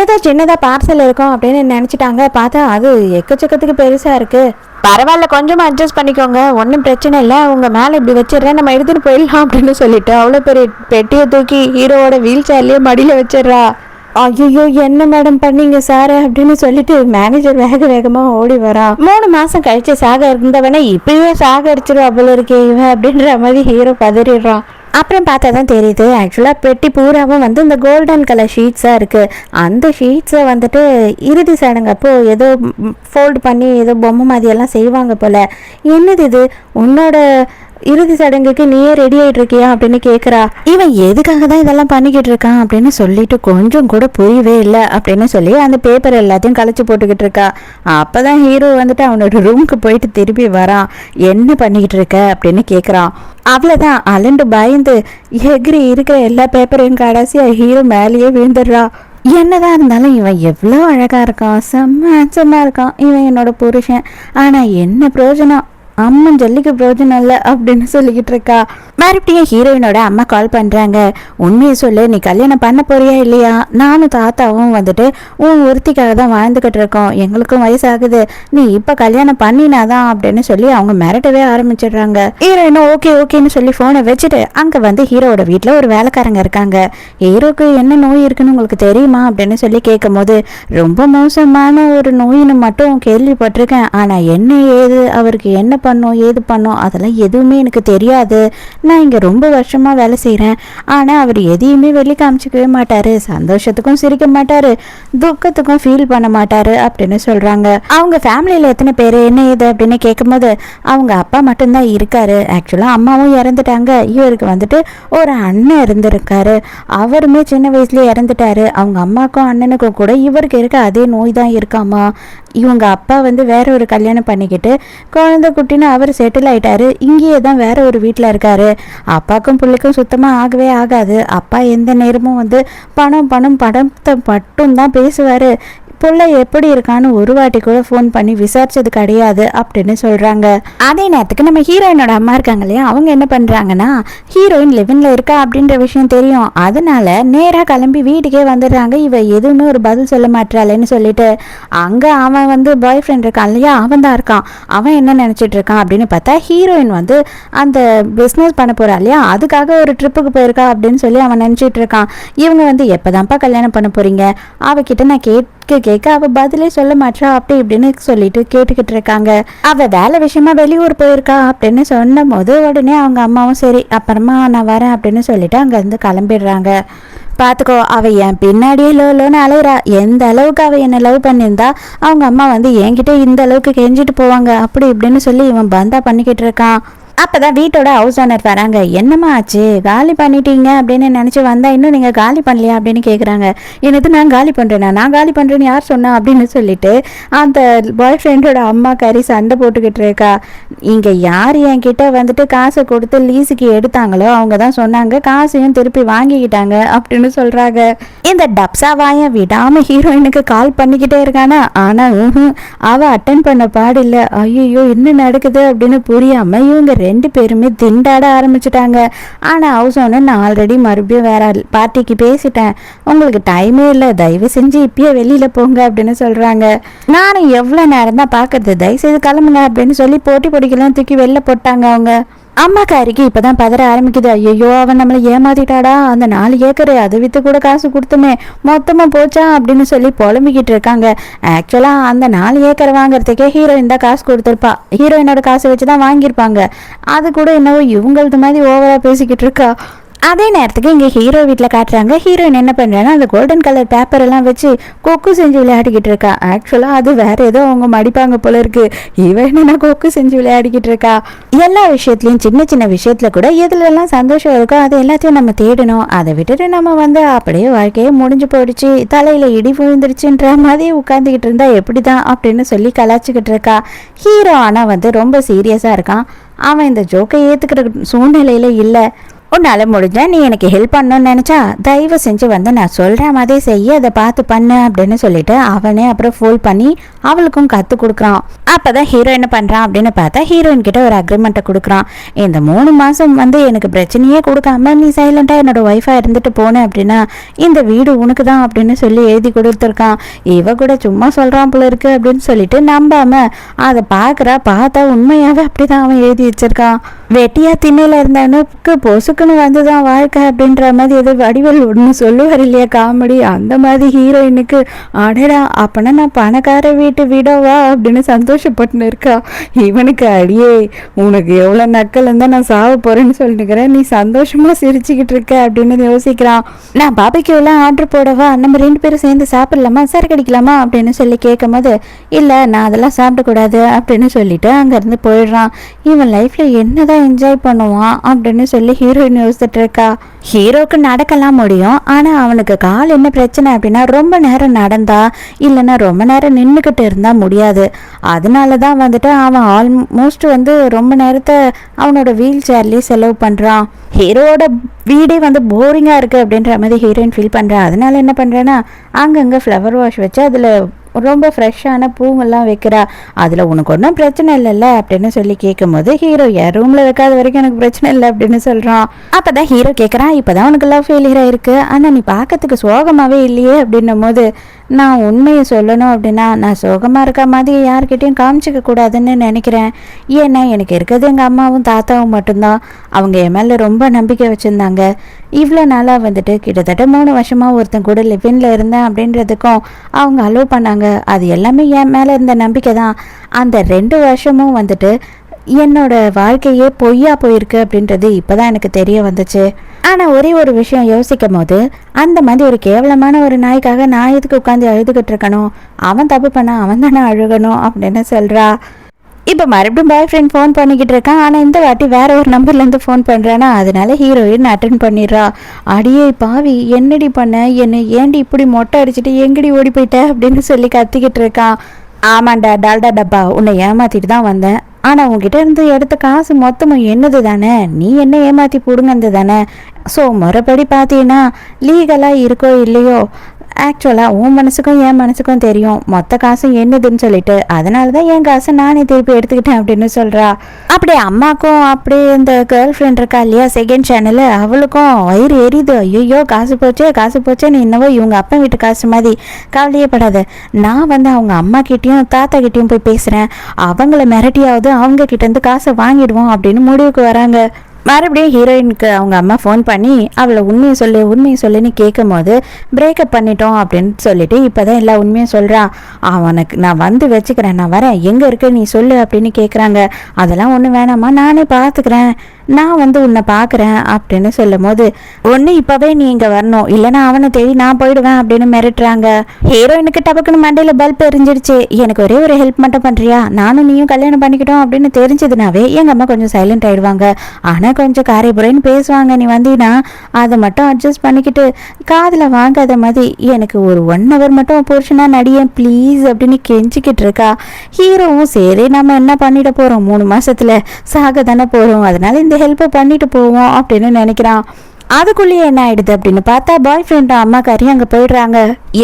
ஏதோ சின்னதாக பார்சல் இருக்கும் அப்படின்னு நினச்சிட்டாங்க, பார்த்தா அது எக்கச்சக்கத்துக்கு பெருசாக இருக்குது. பரவாயில்ல கொஞ்சமாக அட்ஜஸ்ட் பண்ணிக்கோங்க, ஒன்றும் பிரச்சனை இல்லை, உங்கள் மேலே இப்படி வச்சிடுறேன், நம்ம எடுத்துகிட்டு போயிடலாம் அப்படின்னு சொல்லிட்டு அவ்வளோ பெரிய பெட்டியை தூக்கி ஹீரோவோட வீல் சேர்லேயே மடியில் வச்சிடுறா. ஐயோ என்ன மேடம் பண்ணீங்க சார் அப்படின்னு சொல்லிட்டு மேனேஜர் வேகமாக ஓடி வரா. 3 மாதம் கழிச்சு சாக இருந்தவனே இப்பயே சாக அடிச்சிடும் அவ்வளோ இருக்கே இவன் அப்படின்ற மாதிரி ஹீரோ பதறிடுறான். அப்புறம் பார்த்தா தான் தெரியுது, ஆக்சுவலாக பெட்டி பூராவும் வந்து இந்த கோல்டன் கலர் ஷீட்ஸாக இருக்குது. அந்த ஷீட்ஸை வந்துட்டு இறுதி சடங்கப்போ ஏதோ ஃபோல்டு பண்ணி ஏதோ பொம்மை மாதிரியெல்லாம் செய்வாங்க போல். என்னது இது, உன்னோட இறுதி சடங்குக்கு நீயே ரெடி ஆகிட்டு இருக்கியா அப்படின்னு கேட்குறா. இவன் எதுக்காக தான் இதெல்லாம் பண்ணிக்கிட்டு இருக்கான் அப்படின்னு சொல்லிட்டு கொஞ்சம் கூட புரியவே இல்லை அப்படின்னு சொல்லி அந்த பேப்பர் எல்லாத்தையும் கழிச்சு போட்டுக்கிட்டு இருக்கா. அப்போ தான் ஹீரோ வந்துட்டு அவனோட ரூமுக்கு போயிட்டு திருப்பி வரான். என்ன பண்ணிக்கிட்டு இருக்க அப்படின்னு கேட்குறான். அவ்வளோதான் அலண்டு பயந்து எகிரி இருக்கிற எல்லா பேப்பரையும் கடைசியாக ஹீரோ மேலேயே விழுந்துடுறா. என்னதான் இருந்தாலும் இவன் எவ்வளோ அழகாக இருக்கான், செம்ம ஹேண்ட்ஸமாக இருக்கான், இவன் என்னோட புருஷன், ஆனால் என்ன பிரயோஜனம், அம்மன் ஜல்லிக்கு பிரோஜனம் இல்லை அப்படின்னு சொல்லிக்கிட்டு இருக்கா. மறுபடியும் ஹீரோயினோட அம்மா கால் பண்ணுறாங்க. உண்மையை சொல்லு, நீ கல்யாணம் பண்ண போறியா இல்லையா? நானும் தாத்தாவும் வந்துட்டு உன் ஒருத்திக்காக தான் வாழ்ந்துக்கிட்டு இருக்கோம், எங்களுக்கும் வயசாகுது, நீ இப்போ கல்யாணம் பண்ணினாதான் அப்படின்னு சொல்லி அவங்க மிரட்டவே ஆரம்பிச்சிடுறாங்க. ஹீரோயினும் ஓகே ஓகேன்னு சொல்லி ஃபோனை வச்சுட்டு அங்கே வந்து ஹீரோவோட வீட்டில் ஒரு வேலைக்காரங்க இருக்காங்க. ஹீரோக்கு என்ன நோய் இருக்குன்னு உங்களுக்கு தெரியுமா அப்படின்னு சொல்லி கேட்கும் போது, ரொம்ப மோசமான ஒரு நோயின்னு மட்டும் கேள்விப்பட்டிருக்கேன், ஆனால் என்ன ஏது அவருக்கு என்ன பண்ணோம் ஏது பண்ணோம் அதெல்லாம் எதுவுமே எனக்கு தெரியாது. நான் இங்கே ரொம்ப வருஷமாக வேலை செய்கிறேன், ஆனால் அவர் எதையுமே வெளியே காமிச்சிக்கவே மாட்டார், சந்தோஷத்துக்கும் சிரிக்க மாட்டார், துக்கத்துக்கும் ஃபீல் பண்ண மாட்டார் அப்படின்னு சொல்கிறாங்க. அவங்க ஃபேமிலியில் எத்தனை பேர் என்ன ஏது அப்படின்னு கேட்கும்போது, அவங்க அப்பா மட்டும்தான் இருக்காரு, ஆக்சுவலாக அம்மாவும் இறந்துட்டாங்க, இவருக்கு வந்துட்டு ஒரு அண்ணன் இருந்திருக்காரு, அவருமே சின்ன வயசுலேயே இறந்துட்டாரு, அவங்க அம்மாக்கும் அண்ணனுக்கும் கூட இவருக்கு இருக்க அதே நோய் தான் இருக்காமா, இவங்க அப்பா வந்து வேற ஒரு கல்யாணம் பண்ணிக்கிட்டு குழந்தை குட்டின்னு அவர் செட்டில் ஆயிட்டாரு, இங்கேயே தான் வேற ஒரு வீட்டில் இருக்காரு, அப்பாவுக்கும் பிள்ளைக்கும் சுத்தமாக ஆகவே ஆகாது, அப்பா எந்த நேரமும் வந்து பணம் பணம் படத்தை மட்டும்தான் பேசுவார், புள்ள எப்படி இருக்கான்னு ஒரு வாட்டி கூட ஃபோன் பண்ணி விசாரிச்சது கிடையாது அப்படின்னு சொல்கிறாங்க. அதே நேரத்துக்கு நம்ம ஹீரோயினோட அம்மா இருக்காங்க இல்லையா, அவங்க என்ன பண்ணுறாங்கன்னா, ஹீரோயின் லிவின்ல இருக்கா அப்படின்ற விஷயம் தெரியும், அதனால நேராக கிளம்பி வீட்டுக்கே வந்துடுறாங்க. இவ எதுவுமே ஒரு பதில் சொல்ல மாட்டாளேன்னு சொல்லிட்டு அங்கே அவன் வந்து பாய் ஃப்ரெண்ட் இருக்கான் இல்லையா, அவன் தான் இருக்கான். அவன் என்ன நினச்சிட்டு இருக்கான் அப்படின்னு பார்த்தா, ஹீரோயின் வந்து அந்த பிஸ்னஸ் பண்ண போகிறா இல்லையா, அதுக்காக ஒரு ட்ரிப்புக்கு போயிருக்கா அப்படின்னு சொல்லி அவன் நினச்சிட்டு இருக்கான். இவங்க வந்து எப்போதான்ப்பா கல்யாணம் பண்ண போகிறீங்க, அவகிட்ட நான் கேட்க அவ பதிலே சொல்ல மாட்டா அப்படி இப்படின்னு சொல்லிட்டு கேட்டுக்கிட்டு இருக்காங்க. அவ வேலை விஷயமா வெளியூர் போயிருக்கா அப்படின்னு சொன்ன போது உடனே அவங்க அம்மாவும் சரி அப்புறமா நான் வரேன் அப்படின்னு சொல்லிட்டு அங்கேருந்து கிளம்பிடுறாங்க. பார்த்துக்கோ, அவ என் பின்னாடியே லோன்னு அலையிறா, எந்த அளவுக்கு அவ என்னை லவ் பண்ணியிருந்தா அவங்க அம்மா வந்து என்கிட்ட இந்த அளவுக்கு கெஞ்சிட்டு போவாங்க அப்படி இப்படின்னு சொல்லி இவன் பந்தா பண்ணிக்கிட்டு இருக்கான். அப்போதான் வீட்டோட ஹவுஸ் ஓனர் வராங்க. என்னம்மா ஆச்சு, காலி பண்ணிட்டீங்க அப்படின்னு நினச்சி வந்தா இன்னும் நீங்கள் காலி பண்ணலையா அப்படின்னு கேட்குறாங்க. எனக்கு நான் காலி பண்ணுறேன்னா, நான் காலி பண்ணுறேன்னு யார் சொன்னா அப்படின்னு சொல்லிட்டு அந்த பாய் ஃப்ரெண்டோட அம்மா கறி சண்டை போட்டுக்கிட்டு இருக்கா. இங்கே யார் என்கிட்ட வந்துட்டு காசை கொடுத்து லீஸுக்கு எடுத்தாங்களோ அவங்க தான் சொன்னாங்க, காசையும் திருப்பி வாங்கிக்கிட்டாங்க அப்படின்னு சொல்கிறாங்க. இந்த டப்ஸா வாயம் விடாமல் ஹீரோயினுக்கு கால் பண்ணிக்கிட்டே இருக்கானா, ஆனால் அவள் அட்டன் பண்ண பாடில்லை. ஐயோ என்ன நடக்குது அப்படின்னு புரியாமல் இவங்க ரெண்டு பேருமே திண்டாட ஆரம்பிச்சுட்டாங்க. ஆனால் ஹவுஸ் ஓனர், நான் ஆல்ரெடி மறுபடியும் வேற பார்ட்டிக்கு பேசிட்டேன், உங்களுக்கு டைமே இல்லை, தயவு செஞ்சு இப்பயே வெளியில் போங்க அப்படின்னு சொல்கிறாங்க. நானும் எவ்வளோ நேரம் தான் பார்க்கறது, தயவுசெய்து கிளம்புங்க அப்படின்னு சொல்லி போட்டி பொடிக்கெல்லாம் தூக்கி வெளில போட்டாங்க அவங்க. அம்மாக்காரிக்கு இப்போதான் பதற ஆரம்பிக்குது. ஐயோ அவன் நம்மளை ஏமாத்திட்டாடா, அந்த 4 ஏக்கர் அதை விற்று கூட காசு கொடுத்துமே மொத்தமாக போச்சா அப்படின்னு சொல்லி புலம்பிக்கிட்டு இருக்காங்க. ஆக்சுவலாக அந்த 4 ஏக்கர் வாங்குறதுக்கே ஹீரோயின் தான் காசு கொடுத்துருப்பா, ஹீரோயினோட காசை வச்சு தான் வாங்கியிருப்பாங்க, அது கூட என்னவோ இவங்களது மாதிரி ஓவராக பேசிக்கிட்டு இருக்கா. அதே நேரத்துக்கு இங்கே ஹீரோ வீட்டில் காட்டுறாங்க. ஹீரோயின் என்ன பண்ணுறாங்கன்னா, அந்த கோல்டன் கலர் பேப்பர் எல்லாம் வச்சு கொக்கு செஞ்சு விளையாடிக்கிட்டு இருக்கா. ஆக்சுவலாக அது வேற ஏதோ அவங்க மடிப்பாங்க போல இருக்கு, இவன் என்னன்னா கொக்கு செஞ்சு விளையாடிக்கிட்டு இருக்கா. எல்லா விஷயத்துலையும் சின்ன சின்ன விஷயத்துல கூட எதுலெல்லாம் சந்தோஷம் இருக்கோ அது எல்லாத்தையும் நம்ம தேடணும், அதை விட்டுட்டு நம்ம வந்து அப்படியே வாழ்க்கையே முடிஞ்சு போயிடுச்சு, தலையில இடி விழுந்துருச்சுன்ற மாதிரி உட்காந்துக்கிட்டு இருந்தா எப்படிதான் அப்படின்னு சொல்லி கலாச்சிக்கிட்டு இருக்கா. ஹீரோ ஆனால் வந்து ரொம்ப சீரியஸாக இருக்கான். அவன் இந்த ஜோக்கை ஏற்றுக்கிற சூழ்நிலையில இல்லை. உன்னால் முடிஞ்சா நீ எனக்கு ஹெல்ப் பண்ணணும்னு நினச்சா தயவு செஞ்சு வந்து நான் சொல்கிற மாதிரி செய்ய, அதை பார்த்து பண்ணு அப்படின்னு சொல்லிட்டு அவனே அப்புறம் ஃபோல் பண்ணி அவளுக்கும் கற்றுக் கொடுக்குறான். அப்போ தான் ஹீரோ என்ன பண்ணுறான் அப்படின்னு பார்த்தா, ஹீரோயின் கிட்ட ஒரு அக்ரிமெண்ட்டை கொடுக்குறான். இந்த 3 மாதம் வந்து எனக்கு பிரச்சனையே கொடுக்காம நீ சைலண்டாக என்னோட ஒய்ஃபாக இருந்துட்டு போனேன் அப்படின்னா இந்த வீடு உனக்கு தான் அப்படின்னு சொல்லி எழுதி கொடுத்துருக்கான். இவ கூட சும்மா சொல்கிறான் போல இருக்கு அப்படின்னு சொல்லிட்டு நம்பாம அதை பார்த்தா உண்மையாகவே அப்படி தான் அவன் எழுதி வச்சிருக்கான். வெட்டியா திண்ணையில் இருந்தவனுக்கு பொசுக்குன்னு வந்துதான் வாழ்க்கை அப்படின்ற மாதிரி ஏதோ வடிவல் ஒன்று சொல்லுவார் இல்லையா காமெடி, அந்த மாதிரி ஹீரோயினுக்கு அடடா அப்பனா நான் பணக்கார வீட்டு விடவா அப்படின்னு சந்தோஷப்பட்டுன்னு இருக்கா. இவனுக்கு அடியே உனக்கு எவ்வளோ நக்கல் இருந்தால் நான் சாவ போறேன்னு சொல்லிட்டுக்கிறேன், நீ சந்தோஷமா சிரிச்சுக்கிட்டு இருக்க அப்படின்னு யோசிக்கிறான். நான் பாபிக்கு ஆர்டர் போடவா, நம்ம 2 பேரும் சேர்ந்து சாப்பிடலாமா, சரக்கு அடிக்கலாமா அப்படின்னு சொல்லி கேட்கும் போது, இல்லை நான் அதெல்லாம் சாப்பிடக்கூடாது அப்படின்னு சொல்லிட்டு அங்கேருந்து போயிடுறான். இவன் லைஃப்ல என்னதான் என்ஜாய் பண்ணுவான் அப்படின்னு சொல்லி ஹீரோயின் யோசிச்சுட்டு இருக்கா. ஹீரோக்கு நடக்கலாம் முடியும், ஆனால் அவனுக்கு கால் என்ன பிரச்சனை அப்படின்னா, ரொம்ப நேரம் நடந்தா இல்லைன்னா ரொம்ப நேரம் நின்றுக்கிட்டு இருந்தால் முடியாது. அதனால தான் வந்துட்டு அவன் ஆல்மோஸ்ட் வந்து ரொம்ப நேரத்தை அவனோட வீல் சேர்லேயே செலவு பண்ணுறான். ஹீரோவோட வீடே வந்து போரிங்காக இருக்குது அப்படின்ற மாதிரி ஹீரோயின் ஃபீல் பண்ணுறான். அதனால என்ன பண்ணுறேன்னா, அங்கங்கே ஃப்ளவர் வாஷ் வச்சு அதில் ரொம்ப ஃப்ரெஷ்ஷான பூவெல்லாம் வைக்கிறா. அதில் உனக்கு ஒன்றும் பிரச்சனை இல்லைல்ல அப்படின்னு சொல்லி கேட்கும்போது ஹீரோ என் ரூமில் வைக்காத வரைக்கும் எனக்கு பிரச்சனை இல்லை அப்படின்னு சொல்கிறான். அப்போ தான் ஹீரோ கேட்குறான், இப்போ தான் உனக்கு லவ் ஃபெயிலியர் ஆயிருக்கு, ஆனால் நீ பார்க்கறதுக்கு சோகமாகவே இல்லையே அப்படின்னும் போது, நான் உண்மையை சொல்லணும் அப்படின்னா நான் சோகமாக இருக்க மாதிரி யார்கிட்டையும் காமிச்சிக்க கூடாதுன்னு நினைக்கிறேன். ஏன்னா எனக்கு இருக்கிறது எங்கள் அம்மாவும் தாத்தாவும் மட்டும்தான். அவங்க என் மேலே ரொம்ப நம்பிக்கை வச்சுருந்தாங்க. இவ்வளோ நாளாக வந்துட்டு கிட்டத்தட்ட 3 வருஷமாக ஒருத்தன் கூட லிவின்ல இருந்தேன் அப்படின்றதுக்கும் அவங்க அலோவ் பண்ணாங்க. அது எல்லாமே என் மேலே இருந்த நம்பிக்கை தான். அந்த 2 வருஷமும் வந்துட்டு என்னோட வாழ்க்கையே பொய்யா போயிருக்கு அப்படின்றது இப்போதான் எனக்கு தெரிய வந்துச்சு. ஆனால் ஒரே ஒரு விஷயம் யோசிக்கும் போது, அந்த மாதிரி ஒரு கேவலமான ஒரு நாய்க்காக நான் எதுக்கு உட்காந்து அழுதுகிட்டு இருக்கணும்? அவன் தப்பு பண்ணா அவன் தானே அழுகணும் அப்படின்னு சொல்கிறா. இப்போ மறுபடியும் பாய் ஃப்ரெண்ட் ஃபோன் பண்ணிக்கிட்டு இருக்கான். ஆனால் இந்த வாட்டி வேற ஒரு நம்பர்லேருந்து ஃபோன் பண்ணுறானா, அதனால ஹீரோயின் அட்டன் பண்ணிடுறா. அடியே பாவி, என்னடி பண்ண, என்னை ஏண்டி இப்படி மொட்டை அடிச்சுட்டு எங்கடி ஓடி போயிட்ட அப்படின்னு சொல்லி கத்திக்கிட்டு இருக்கான். ஆமாண்டா டால்டா டப்பா, உன்னை ஏமாத்திட்டு தான் வந்தேன். ஆனால் உங்ககிட்ட இருந்து எடுத்த காசு மொத்தமும் என்னது தானே, நீ என்ன ஏமாற்றி பிடுங்கிறது தானே. ஸோ முறைப்படி பார்த்தீங்கன்னா லீகலாக இருக்கோ இல்லையோ, ஆக்சுவலாக உன் மனசுக்கும் என் மனசுக்கும் தெரியும் மொத்த காசும் என்னதுன்னு சொல்லிட்டு, அதனால தான் என் காசை நானே திருப்பி எடுத்துக்கிட்டேன் அப்படின்னு சொல்கிறா. அப்படியே அம்மாக்கும் அப்படியே இந்த கேர்ள் ஃப்ரெண்ட் இருக்கா இல்லையா செகண்ட் சேனலு, அவளுக்கும் வயிறு எரியுது. ஐயோ காசு போச்சே நீ என்னவோ இவங்க அப்பா வீட்டு காசு மாதிரி. கவலையே படாத, நான் வந்து அவங்க அம்மா கிட்டேயும் தாத்தா கிட்டேயும் போய் பேசுகிறேன், அவங்கள மிரட்டியாவது அவங்க கிட்டேருந்து காசை வாங்கிடுவோம் அப்படின்னு முடிவுக்கு வராங்க. மறுபடியும் ஹீரோயினுக்கு அவங்க அம்மா ஃபோன் பண்ணி அவளை உண்மையை சொல்லுன்னு கேட்கும் போது, பிரேக்கப் பண்ணிட்டோம் அப்படின்னு சொல்லிட்டு இப்போ தான் எல்லா உண்மையும் சொல்கிறான். அவனுக்கு நான் வந்து வச்சுக்கிறேன், நான் வரேன், எங்கே இருக்க நீ சொல்லு அப்படின்னு கேட்குறாங்க. அதெல்லாம் ஒன்றும் வேணாமா, நானே பார்த்துக்கிறேன், நான் வந்து உன்னை பார்க்குறேன் அப்படின்னு சொல்லும் போது, ஒன்று இப்போவே நீ இங்கே வரணும், இல்லைனா அவனை தேடி நான் போயிடுவேன் அப்படின்னு மிரட்டுறாங்க. ஹீரோயினுக்கு டபக்குன்னு மண்டையில் பல்ப் எரிஞ்சிடுச்சு. எனக்கு ஒரே ஒரு ஹெல்ப் மட்டும் பண்ணுறியா, நானும் நீயும் கல்யாணம் பண்ணிக்கிட்டோம் அப்படின்னு தெரிஞ்சதுனாவே எங்கள் அம்மா கொஞ்சம் சைலண்ட் ஆகிடுவாங்க. ஆனால் கொஞ்சம் காரைபுரைன்னு பேசுவாங்க, நீ வந்தீங்கன்னா அதை மட்டும் அட்ஜஸ்ட் பண்ணிக்கிட்டு காதில் வாங்காத மாதிரி எனக்கு ஒரு 1 hour மட்டும் புருஷனா நடியேன் ப்ளீஸ் அப்படின்னு கெஞ்சிக்கிட்டு இருக்கா. ஹீரோவும் சரி நம்ம என்ன பண்ணிட போகிறோம், 3 மாசத்துல சாக தானே போகிறோம், அதனால இந்த ஹெல்ப்பை பண்ணிட்டு போவோம் அப்படின்னு நினைக்கிறான். அதுக்குள்ளேயே என்ன ஆயிடுது அப்படின்னு பார்த்தா, பாய் ஃப்ரெண்டும் அம்மாக்காரியும் அங்கே போயிடுறாங்க.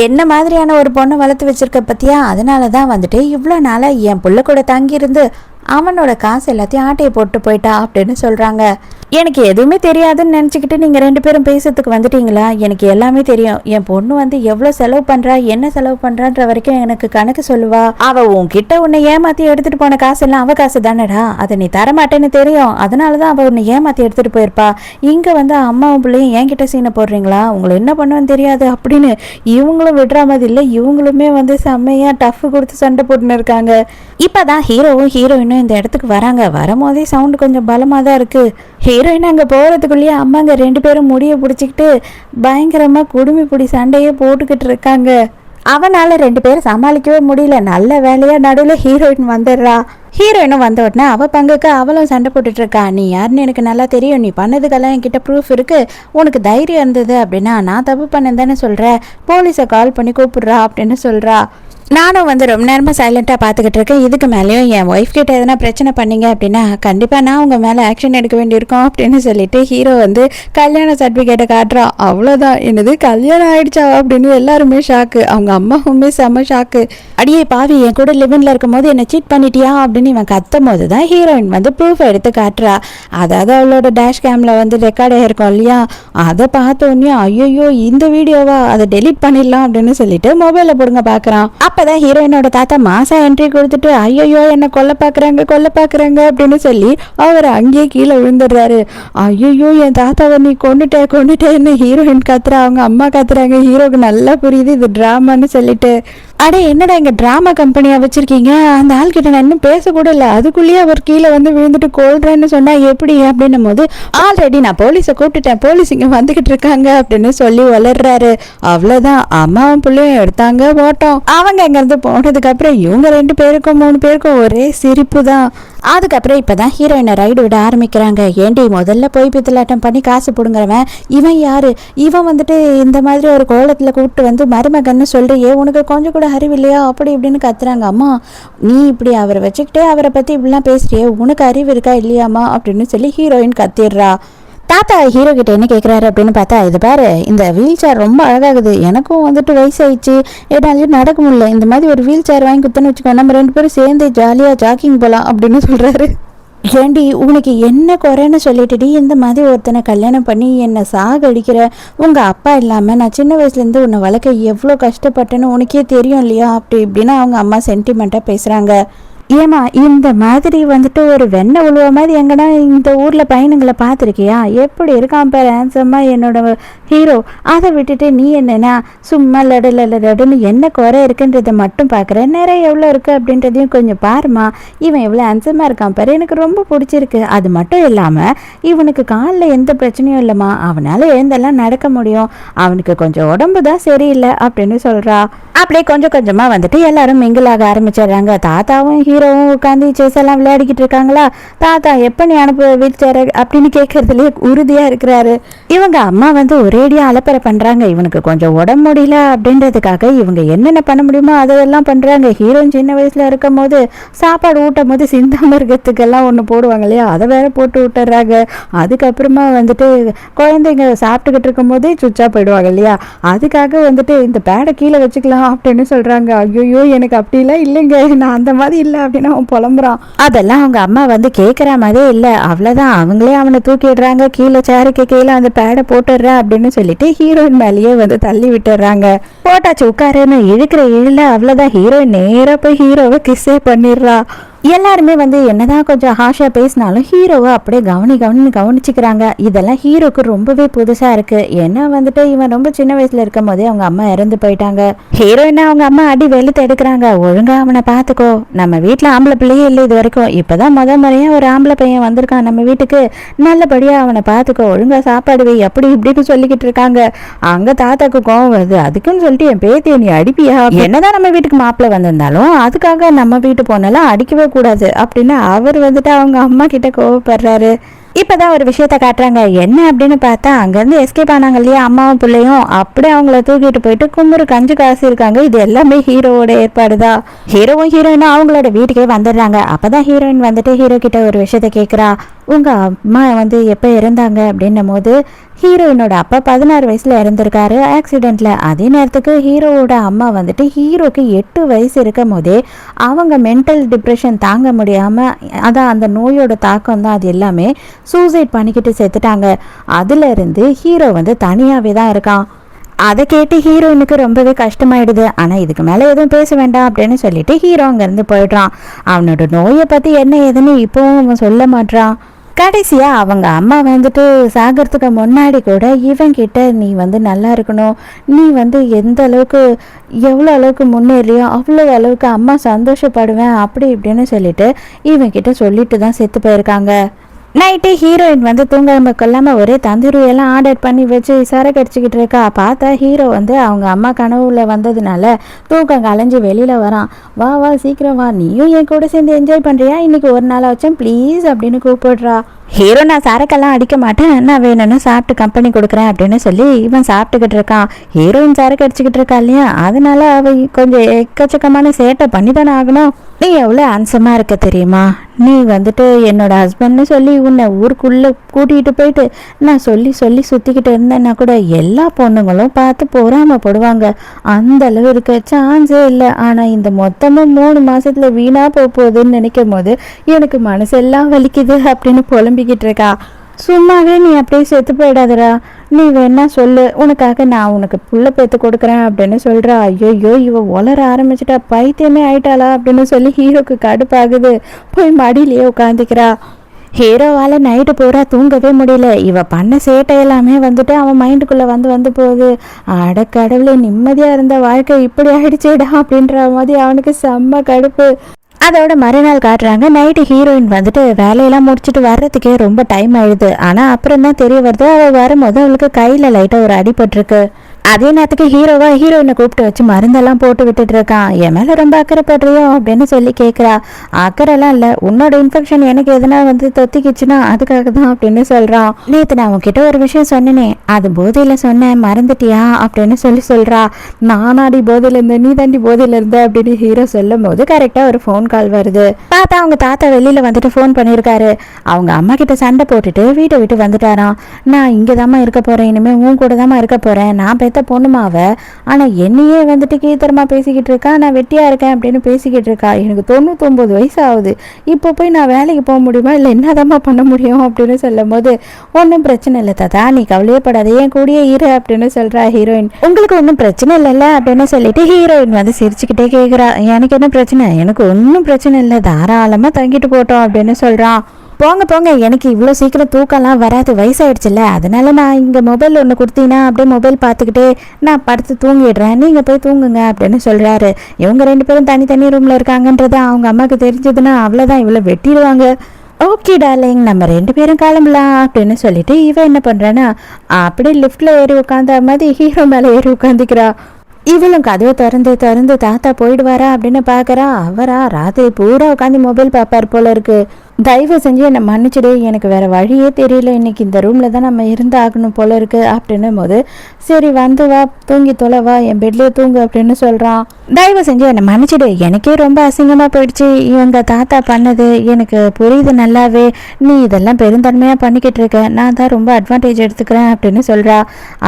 என்ன மாதிரியான ஒரு பொண்ணை வளர்த்து வச்சிருக்க பத்தியா, அதனால தான் வந்துட்டு இவ்வளோ நாளாக என் புள்ள கூட தங்கியிருந்து அவனோட காசு எல்லாத்தையும் ஆட்டையை போட்டு போயிட்டா அப்படின்னு சொல்கிறாங்க. எனக்கு எதுவுமே தெரியாதுன்னு நினச்சிக்கிட்டு நீங்கள் 2 பேரும் பேசுறதுக்கு வந்துட்டீங்களா? எனக்கு எல்லாமே தெரியும். என் பொண்ணு வந்து எவ்வளோ செலவு பண்ணுறா, என்ன செலவு பண்ணுறான்ற வரைக்கும் எனக்கு கணக்கு சொல்லுவா. அவள் உன்கிட்ட உன்னை ஏமாற்றி எடுத்துகிட்டு போன காசு எல்லாம் அவள் காசு தானடா, அதை நீ தரமாட்டேன்னு தெரியும், அதனால தான் அவள் உன்னை ஏமாற்றி எடுத்துகிட்டு போயிருப்பா. இங்கே வந்து அம்மாவும் பிள்ளையும் என்கிட்ட சீனை போடுறீங்களா, உங்களை என்ன பண்ணுவேன்னு தெரியாது அப்படின்னு இவங்களும் விடுற மாதிரி இல்லை, இவங்களுமே வந்து செம்மையாக டஃப் கொடுத்து சண்டை போட்டுன்னு இருக்காங்க. இப்போ தான் ஹீரோவும் ஹீரோயினும் இந்த இடத்துக்கு வராங்க. வரும்போதே சவுண்டு கொஞ்சம் பலமாக தான் இருக்குது. ஹீரோயின் அங்கே போகிறதுக்குள்ளேயே அம்மாங்க 2 பேரும் முடியை பிடிச்சிக்கிட்டு பயங்கரமாக குடுமி பிடி சண்டையே போட்டுக்கிட்டு இருக்காங்க. அவனால் 2 பேரும் சமாளிக்கவே முடியல. நல்ல வேலையாக நடுவில் ஹீரோயின் வந்துடுறா. ஹீரோயினும் வந்த உடனே அவள் பங்குக்கு அவளும் சண்டை போட்டுட்டு இருக்கா. நீ யாருன்னு எனக்கு நல்லா தெரியும், நீ பண்ணதுக்கெல்லாம் என்கிட்ட ப்ரூஃப் இருக்குது, உனக்கு தைரியம் இருந்தது அப்படின்னா நான் தப்பு பண்ணேன் தானே சொல்கிறேன், போலீஸை கால் பண்ணி கூப்பிடுறா அப்படின்னு சொல்கிறா. நானும் வந்து ரொம்ப நேரமாக சைலண்ட்டாக பார்த்துக்கிட்டு இருக்கேன். இதுக்கு மேலேயும் என் ஒய்ஃப் கிட்ட எதனா பிரச்சனை பண்ணீங்க அப்படின்னா கண்டிப்பாக நான் உங்கள் மேலே ஆக்ஷன் எடுக்க வேண்டியிருக்கோம் அப்படின்னு சொல்லிட்டு ஹீரோ வந்து கல்யாண சர்டிஃபிகேட்டை காட்டுறா. அவ்வளோதான், என்னது கல்யாணம் ஆயிடுச்சா அப்படின்னு எல்லாருமே ஷாக்கு. அவங்க அம்மாவுமே செம்ம ஷாக்கு. அடியே பாவி, என் கூட லிவின்ல இருக்கும் போது என்னை சீட் பண்ணிட்டியா அப்படின்னு இவன் கத்தும் போது தான் ஹீரோயின் வந்து ப்ரூஃப் எடுத்து காட்டுறா. அதாவது அவளோட டேஷ் கேமில் வந்து ரெக்கார்ட் ஆகிருக்கும் இல்லையா, அதை பார்த்தோன்னே ஐயோ இந்த வீடியோவா, அதை டெலீட் பண்ணிடலாம் அப்படின்னு சொல்லிட்டு மொபைலில் போடுங்க பார்க்குறான். அப்பதான் ஹீரோயினோட தாத்தா மாசா என்ட்ரி கொடுத்துட்டு ஐயோ என்ன கொல்ல பாக்குறாங்க அப்படின்னு சொல்லி அவர் அங்கேயே கீழே விழுந்துடுறாரு. ஐயோ என் தாத்தாவை நீ கொண்டுட்டேன்னு ஹீரோயின் கத்துறா. அவங்க அம்மா கத்துறாங்க. ஹீரோக்கு நல்லா புரியுது இது டிராமான்னு சொல்லிட்டு, அடே என்னடா இங்க டிராமா கம்பெனியா வச்சிருக்கீங்க, அந்த ஆள் கிட்ட நான் இன்னும் பேசக்கூட இல்லை, அதுக்குள்ளேயே அவர் கீழே வந்து விழுந்துட்டு கொள்றேன்னு சொன்னா எப்படி அப்படின்னும் போது, ஆல்ரெடி நான் போலீஸை கூப்பிட்டுட்டேன், போலீஸ் இங்க வந்துகிட்டு இருக்காங்க அப்படின்னு சொல்லி வளர்றாரு. அவ்வளவுதான், அம்மாவும் பிள்ளையும் எடுத்தாங்க ஓட்டம். அவங்க அங்கிருந்து போனதுக்கு அப்புறம் இவங்க 2 பேருக்கும் 3 பேருக்கும் ஒரே சிரிப்பு தான். அதுக்கப்புறம் இப்பதான் ஹீரோயினை ரைடு விட ஆரம்பிக்கிறாங்க. ஏண்டி முதல்ல போய் பித்தலாட்டம் பண்ணி காசு பிடுங்குறவன் இவன் யாரு, இவன் வந்துட்டு இந்த மாதிரி ஒரு கோலத்துல கூப்பிட்டு வந்து மருமகன்னு சொல்றியே, உனக்கு கொஞ்சம் கூட அறிவு இல்லையா அப்படி இப்படின்னு கத்துறாங்க. அம்மா நீ இப்படி அவரை வச்சுக்கிட்டே அவரை பத்தி இப்படிலாம் பேசுறியே, உனக்கு அறிவு இருக்கா இல்லையாம்மா அப்படின்னு சொல்லி ஹீரோயின் கத்திடுறா. தாத்தா ஹீரோ கிட்ட என்ன கேட்குறாரு அப்படின்னு பார்த்தா, இது பாரு இந்த வீல் சேர் ரொம்ப அழகாகுது, எனக்கும் வந்துட்டு வயசாயிடுச்சு, என்னாலையும் நடக்க முடியல, இந்த மாதிரி ஒரு வீல் சேர் வாங்கி கொடுத்தோன்னு வச்சுக்கோ, நம்ம 2 பேரும் சேர்ந்து ஜாலியாக ஜாக்கிங் போகலாம் அப்படின்னு சொல்கிறாரு. ஏண்டி உனக்கு என்ன குறைன்னு சொல்லிட்டுடி இந்த மாதிரி ஒருத்தனை கல்யாணம் பண்ணி என்னை சாகடிக்கிற? உங்கள் அப்பா இல்லாமல் நான் சின்ன வயசுலேருந்து உன்னை வளர்க்க எவ்வளோ கஷ்டப்பட்டேன்னு உனக்கே தெரியும் இல்லையா? அப்படி இப்படின்னு அவங்க அம்மா சென்டிமெண்ட்டாக பேசுகிறாங்க. ஏமா இந்த மாதிரி வந்துட்டு ஒரு வெண்ணெய் உழுவ மாதிரி எங்கன்னா இந்த ஊரில் பையனுங்களை பார்த்துருக்கியா? எப்படி இருக்கான் பாரு ஹேண்ட்ஸம்மா என்னோட ஹீரோ. அதை விட்டுட்டு நீ என்னன்னா சும்மா லடுன்னு என்ன குறை இருக்குன்றதை மட்டும் பார்க்குறேன், நிறைய எவ்வளோ இருக்குது அப்படின்றதையும் கொஞ்சம் பாருமா. இவன் எவ்வளோ ஹேண்ட்ஸமாக இருக்கான் பாரு, எனக்கு ரொம்ப பிடிச்சிருக்கு. அது மட்டும் இல்லாமல் இவனுக்கு காலில் எந்த பிரச்சனையும் இல்லைம்மா, அவனால் எழுந்தெல்லாம் நடக்க முடியும், அவனுக்கு கொஞ்சம் உடம்பு தான் சரியில்லை அப்படின்னு சொல்கிறா. அப்படியே கொஞ்சம் கொஞ்சமாக வந்துட்டு எல்லாரும் மிங்கிளாக ஆரம்பிச்சிடுறாங்க. தாத்தாவும் ஹீரோவும் உட்காந்து செஸ் எல்லாம் விளையாடிக்கிட்டு இருக்காங்களா. தாத்தா எப்போ நீ அனுப்பு வீல் சேர் அப்படின்னு கேட்கறதுலேயே உறுதியாக இருக்கிறாரு. இவங்க அம்மா வந்து ஒரேடியாக அலப்பறை பண்ணுறாங்க. இவனுக்கு கொஞ்சம் உடம்பு முடியல அப்படின்றதுக்காக இவங்க என்னென்ன பண்ண முடியுமோ அதெல்லாம் பண்ணுறாங்க. ஹீரோயின் சின்ன வயசில் இருக்கும் போது சாப்பாடு ஊட்டும் போது சிந்தாமிருகத்துக்கெல்லாம் ஒன்று போடுவாங்க இல்லையா, அதை வேற போட்டு விட்டுறாங்க. அதுக்கப்புறமா வந்துட்டு குழந்தைங்க சாப்பிட்டுக்கிட்டு இருக்கும் போதே சுச்சா போயிடுவாங்க இல்லையா, அதுக்காக வந்துட்டு இந்த பேடை கீழே வச்சுக்கலாம் அப்படின்னு சொல்கிறாங்க. ஐயோ எனக்கு அப்படிலாம் இல்லைங்க, நான் அந்த மாதிரி இல்லை அப்படின்னு அவன் புலம்புறான். அதெல்லாம் அவங்க அம்மா வந்து கேட்குற மாதிரியே இல்லை. அவ்வளோதான், அவங்களே அவனை தூக்கிடுறாங்க, கீழே சேருக்கு கீழே அந்த பேடை போட்டுடுறா அப்படின்னு சொல்லிட்டு ஹீரோயின் மேலேயே வந்து தள்ளி விட்டுடுறாங்க. போட்டாச்சு உட்காருன்னு இழுக்கிற இழில அவ்வளோதான், ஹீரோயின் நேராக போய் ஹீரோவை கிஸ்ஸே பண்ணிடுறா. எல்லாருமே வந்து என்னதான் கொஞ்சம் ஹாஷாக பேசினாலும் ஹீரோவை அப்படியே கவனிச்சுக்கிறாங்க. இதெல்லாம் ஹீரோக்கு ரொம்பவே புதுசாக இருக்குது. ஏன்னா வந்துட்டு இவன் ரொம்ப சின்ன வயசில் இருக்கும் போதே அவங்க அம்மா இறந்து போயிட்டாங்க. ஹீரோயினா அவங்க அம்மா அடி வெளுத்து எடுக்கிறாங்க. ஒழுங்கா அவனை பார்த்துக்கோ, நம்ம வீட்டில் ஆம்பளை பிள்ளையே இல்லை இது வரைக்கும், இப்போதான் முறையாக ஒரு ஆம்பளை பையன் வந்திருக்கான் நம்ம வீட்டுக்கு, நல்லபடியாக அவனை பார்த்துக்கோ, ஒழுங்கா சாப்பாடு வை அப்படி இப்படின்னு சொல்லிக்கிட்டு இருக்காங்க. அங்கே தாத்தாக்கு கோவம் வருது. அதுக்குன்னு சொல்லிட்டு என் பேத்தியை நீ அடிப்பியா? என்னதான் நம்ம வீட்டுக்கு மாப்பிள்ளை வந்திருந்தாலும் அதுக்காக நம்ம வீட்டு போனாலும் அடிக்கவே கூடாது அப்படின்னு அவர் வந்துட்டு அவங்க அம்மா கிட்ட கோவப்படுறாரு. இப்பதான் ஒரு விஷயத்த காட்டுறாங்க. என்ன அப்படின்னு பார்த்தா, அங்கேருந்து எஸ்கேப் ஆனாங்க இல்லையா அம்மாவும் பிள்ளையும், அப்படியே அவங்கள தூக்கிட்டு போயிட்டு கும்புறு கஞ்சி காசு இருக்காங்க. இது எல்லாமே ஹீரோவோட ஏற்பாடுதான். ஹீரோவும் ஹீரோயினும் அவங்களோட வீட்டுக்கே வந்துடுறாங்க. அப்பதான் ஹீரோயின் வந்துட்டு ஹீரோ கிட்ட ஒரு விஷயத்த கேட்குறா. உங்க அம்மா வந்து எப்போ இறந்தாங்க அப்படின்னும் போது, ஹீரோயினோட அப்பா 16 வயசுல இறந்துருக்காரு ஆக்சிடென்ட்ல. அதே நேரத்துக்கு ஹீரோவோட அம்மா வந்துட்டு ஹீரோக்கு 8 வயசு இருக்கும் போதே அவங்க மென்டல் டிப்ரெஷன் தாங்க முடியாம, அதான் அந்த நோயோட தாக்கம் தான் அது எல்லாமே, சூசைட் பண்ணிக்கிட்டு செத்துட்டாங்க. அதுல இருந்து ஹீரோ வந்து தனியாவே தான் இருக்கான். அதை கேட்டு ஹீரோயினுக்கு ரொம்பவே கஷ்டமாயிடுது. ஆனால் இதுக்கு மேலே எதுவும் பேச வேண்டாம் அப்படின்னு சொல்லிட்டு ஹீரோ அங்கேருந்து போயிடுறான். அவனோட நோயை பற்றி என்ன ஏதுன்னு இப்போவும் அவன் சொல்ல மாட்டான். கடைசியாக அவங்க அம்மா வந்துட்டு சாகிறதுக்கு முன்னாடி கூட இவன்கிட்ட நீ வந்து நல்லா இருக்கணும், நீ வந்து எந்த அளவுக்கு எவ்வளோ அளவுக்கு முன்னேறியோ அவ்வளோ அளவுக்கு அம்மா சந்தோஷப்படுவேன் அப்படி இப்படின்னு சொல்லிட்டு இவன்கிட்ட சொல்லிட்டு தான் செத்து போயிருக்காங்க. நைட்டு ஹீரோயின் வந்து தூங்காம கொள்ளாமல் ஒரே தந்தூரி எல்லாம் ஆர்டர் பண்ணி வச்சு சரக்கு அடிச்சுக்கிட்டு இருக்கா. பார்த்தா ஹீரோ வந்து அவங்க அம்மா கனவுல வந்ததுனால தூக்கம் கலைஞ்சி வெளியில் வரான். வா வா சீக்கிரம் வா, நீயும் என் கூட சேர்ந்து என்ஜாய் பண்ணுறியா, இன்னைக்கு ஒரு நாள் வச்சேன் ப்ளீஸ் அப்படின்னு கூப்பிடுறா. ஹீரோ நான் சரக்கெல்லாம் அடிக்க மாட்டேன், நான் வேணும்னு சாப்பிட்டு கம்பெனி கொடுக்குறேன் அப்படின்னு சொல்லி இவன் சாப்பிட்டுக்கிட்டு இருக்கான். ஹீரோயின் சரக்கு அடிச்சுக்கிட்டு இருக்கா இல்லையா, அதனால அவ கொஞ்சம் எக்கச்சக்கமான சேட்டை பண்ணி தானே ஆகணும். நீ எவ்வளோ ஹேண்ட்ஸமாக இருக்க தெரியுமா, நீ வந்துட்டு என்னோட ஹஸ்பண்ட்னு சொல்லி உன்னை ஊருக்குள்ளே கூட்டிகிட்டு போயிட்டு நான் சொல்லி சுற்றிக்கிட்டு இருந்தேன்னா கூட எல்லா பொண்ணுங்களும் பார்த்து பொறாமப்படுவாங்க, அந்த அளவு இருக்க சான்ஸே இல்லை. ஆனால் இந்த மொத்தமும் 3 மாதத்தில் வீணாக போகுதுன்னு நினைக்கும் போது எனக்கு மனசெல்லாம் வலிக்குது அப்படின்னு புலம்பிக்கிட்டு இருக்கா. சும்மாவே நீ அப்படியே செத்து போயிடாதரா, நீ வேணா சொல்லு, உனக்காக நான் உனக்கு புள்ள பேத்து கொடுக்குறேன் அப்படின்னு சொல்கிறா. ஐயோ இவ உளர ஆரம்பிச்சிட்டா, பைத்தியமே ஆயிட்டாளா அப்படின்னு சொல்லி ஹீரோக்கு கடுப்பாகுது. போய் மடியிலேயே உட்காந்துக்கிறா. ஹீரோவால் நைட்டு பூரா தூங்கவே முடியல. இவ பண்ண சேட்டை எல்லாமே வந்துட்டு அவன் மைண்டுக்குள்ளே வந்து போகுது. அடக்கடவுளே, நிம்மதியாக இருந்த வாழ்க்கை இப்படி ஆயிடுச்சேடா அப்படின்ற மாதிரி அவனுக்கு செம்ம கடுப்பு. அதோட மறுநாள் காட்டுறாங்க. நைட்டு ஹீரோயின் வந்துட்டு வேலையெல்லாம் முடிச்சுட்டு வர்றதுக்கே ரொம்ப டைம் ஆயிடுது. ஆனால் அப்புறம் தான் தெரிய வருது, அவள் வரும்போது அவளுக்கு கையில் லைட்டாக ஒரு அடிபட்டிருக்கு. அதே நேரத்துக்கு ஹீரோயினை கூப்பிட்டு வச்சு மருந்தெல்லாம் போட்டு விட்டுட்டு இருக்கான். என் மேல ரொம்ப அக்கறைப்படுறியோ அப்படின்னு சொல்லி கேட்குறா. அக்கறைலாம் இல்லை, உன்னோட இன்ஃபெக்ஷன் எனக்கு எதனா வந்து தொத்திக்கிச்சுன்னா அதுக்காக தான் அப்படின்னு சொல்றான். நேற்று நான் உன்கிட்ட ஒரு விஷயம் சொன்னேனே, அது போதையில சொன்னேன் மறந்துட்டியா அப்படின்னு சொல்றா. நானாடி போதையில இருந்தேன், நீ தாண்டி போதையில இருந்த அப்படின்னு ஹீரோ சொல்லும் போது கரெக்டா ஒரு ஃபோன் கால் வருது. பார்த்தா அவங்க தாத்தா வெளியில வந்துட்டு ஃபோன் பண்ணியிருக்காரு. அவங்க அம்மா கிட்ட சண்டை போட்டுட்டு வீட்டை விட்டு வந்துட்டாராம். நான் இங்கே தாம்மா இருக்க போறேன், இனிமே உன் கூட தாம்மா இருக்க போறேன், நான் பெத்த பொண்ணுமாவ, ஆனா என்னையே வந்துட்டு கீத்தரமா பேசிக்கிட்டு இருக்கா, நான் வெட்டியா இருக்கேன் அப்படின்னு பேசிக்கிட்டு இருக்கா. எனக்கு 99 வயசு ஆகுது, இப்போ போய் நான் வேலைக்கு போக முடியுமா, இல்லை என்னதாம்மா பண்ண முடியும் அப்படின்னு சொல்லும் போது ஒன்றும் பிரச்சனை இல்லை தாத்தா, நீ கவலையப்படாத, ஏன் கூடயே இரு அப்படின்னு சொல்றா ஹீரோயின். உங்களுக்கு ஒன்றும் பிரச்சனை இல்லைல்ல அப்படின்னு சொல்லிட்டு ஹீரோயின் வந்து சிரிச்சுக்கிட்டே கேட்குறா. எனக்கு என்ன பிரச்சனை, எனக்கு ஒன்றும் பிரச்சனை இல்லை, தாராளமாக தங்கிட்டு போட்டோம் அப்படின்னு சொல்றான். போங்க போங்க, எனக்கு இவ்வளோ சீக்கிரம் தூக்கம்லாம் வராது, வயசாயிடுச்சுல்ல, அதனால நான் இங்கே மொபைல் ஒன்று கொடுத்தீங்கன்னா அப்படியே மொபைல் பார்த்துக்கிட்டே நான் படுத்து தூங்கிடுறேன், நீங்கள் போய் தூங்குங்க அப்படின்னு சொல்கிறாரு. இவங்க 2 பேரும் தனி ரூமில் இருக்காங்கன்றது அவங்க அம்மாவுக்கு தெரிஞ்சதுன்னா அவ்வளோதான், இவ்வளோ வெட்டிடுவாங்க. ஓகே டார்லிங், நம்ம 2 பேரும் கிளம்பலாம் அப்படின்னு சொல்லிட்டு இவன் என்ன பண்ணுறான்னா அப்படியே லிஃப்ட்டில் ஏறி உட்காந்த மாதிரி ஹீரோ மேலே ஏறி உட்காந்துக்கிறா. இவளும் கதவை திறந்து தாத்தா போயிடுவாரா அப்படின்னு பார்க்குறா. அவரா ராத்திரி பூரா உட்காந்து மொபைல் பார்ப்பார் போல இருக்கு. தயவு செஞ்சு என்னை மன்னிச்சிடு, எனக்கு வேறு வழியே தெரியல, இன்னைக்கு இந்த ரூமில் தான் நம்ம இருந்து ஆகணும் போல இருக்கு அப்படின்னும் போது சரி வந்து வா, தூங்கி தொலைவா, என் பெட்லேயே தூங்கு அப்படின்னு சொல்கிறான். தயவு செஞ்சு என்னை மன்னிச்சிடு, எனக்கே ரொம்ப அசிங்கமாக போயிடுச்சு இவங்க தாத்தா பண்ணது, எனக்கு புரியுது நல்லாவே, நீ இதெல்லாம் பெருந்தன்மையாக பண்ணிக்கிட்டு இருக்க, நான் தான் ரொம்ப அட்வான்டேஜ் எடுத்துக்கிறேன் அப்படின்னு சொல்கிறா.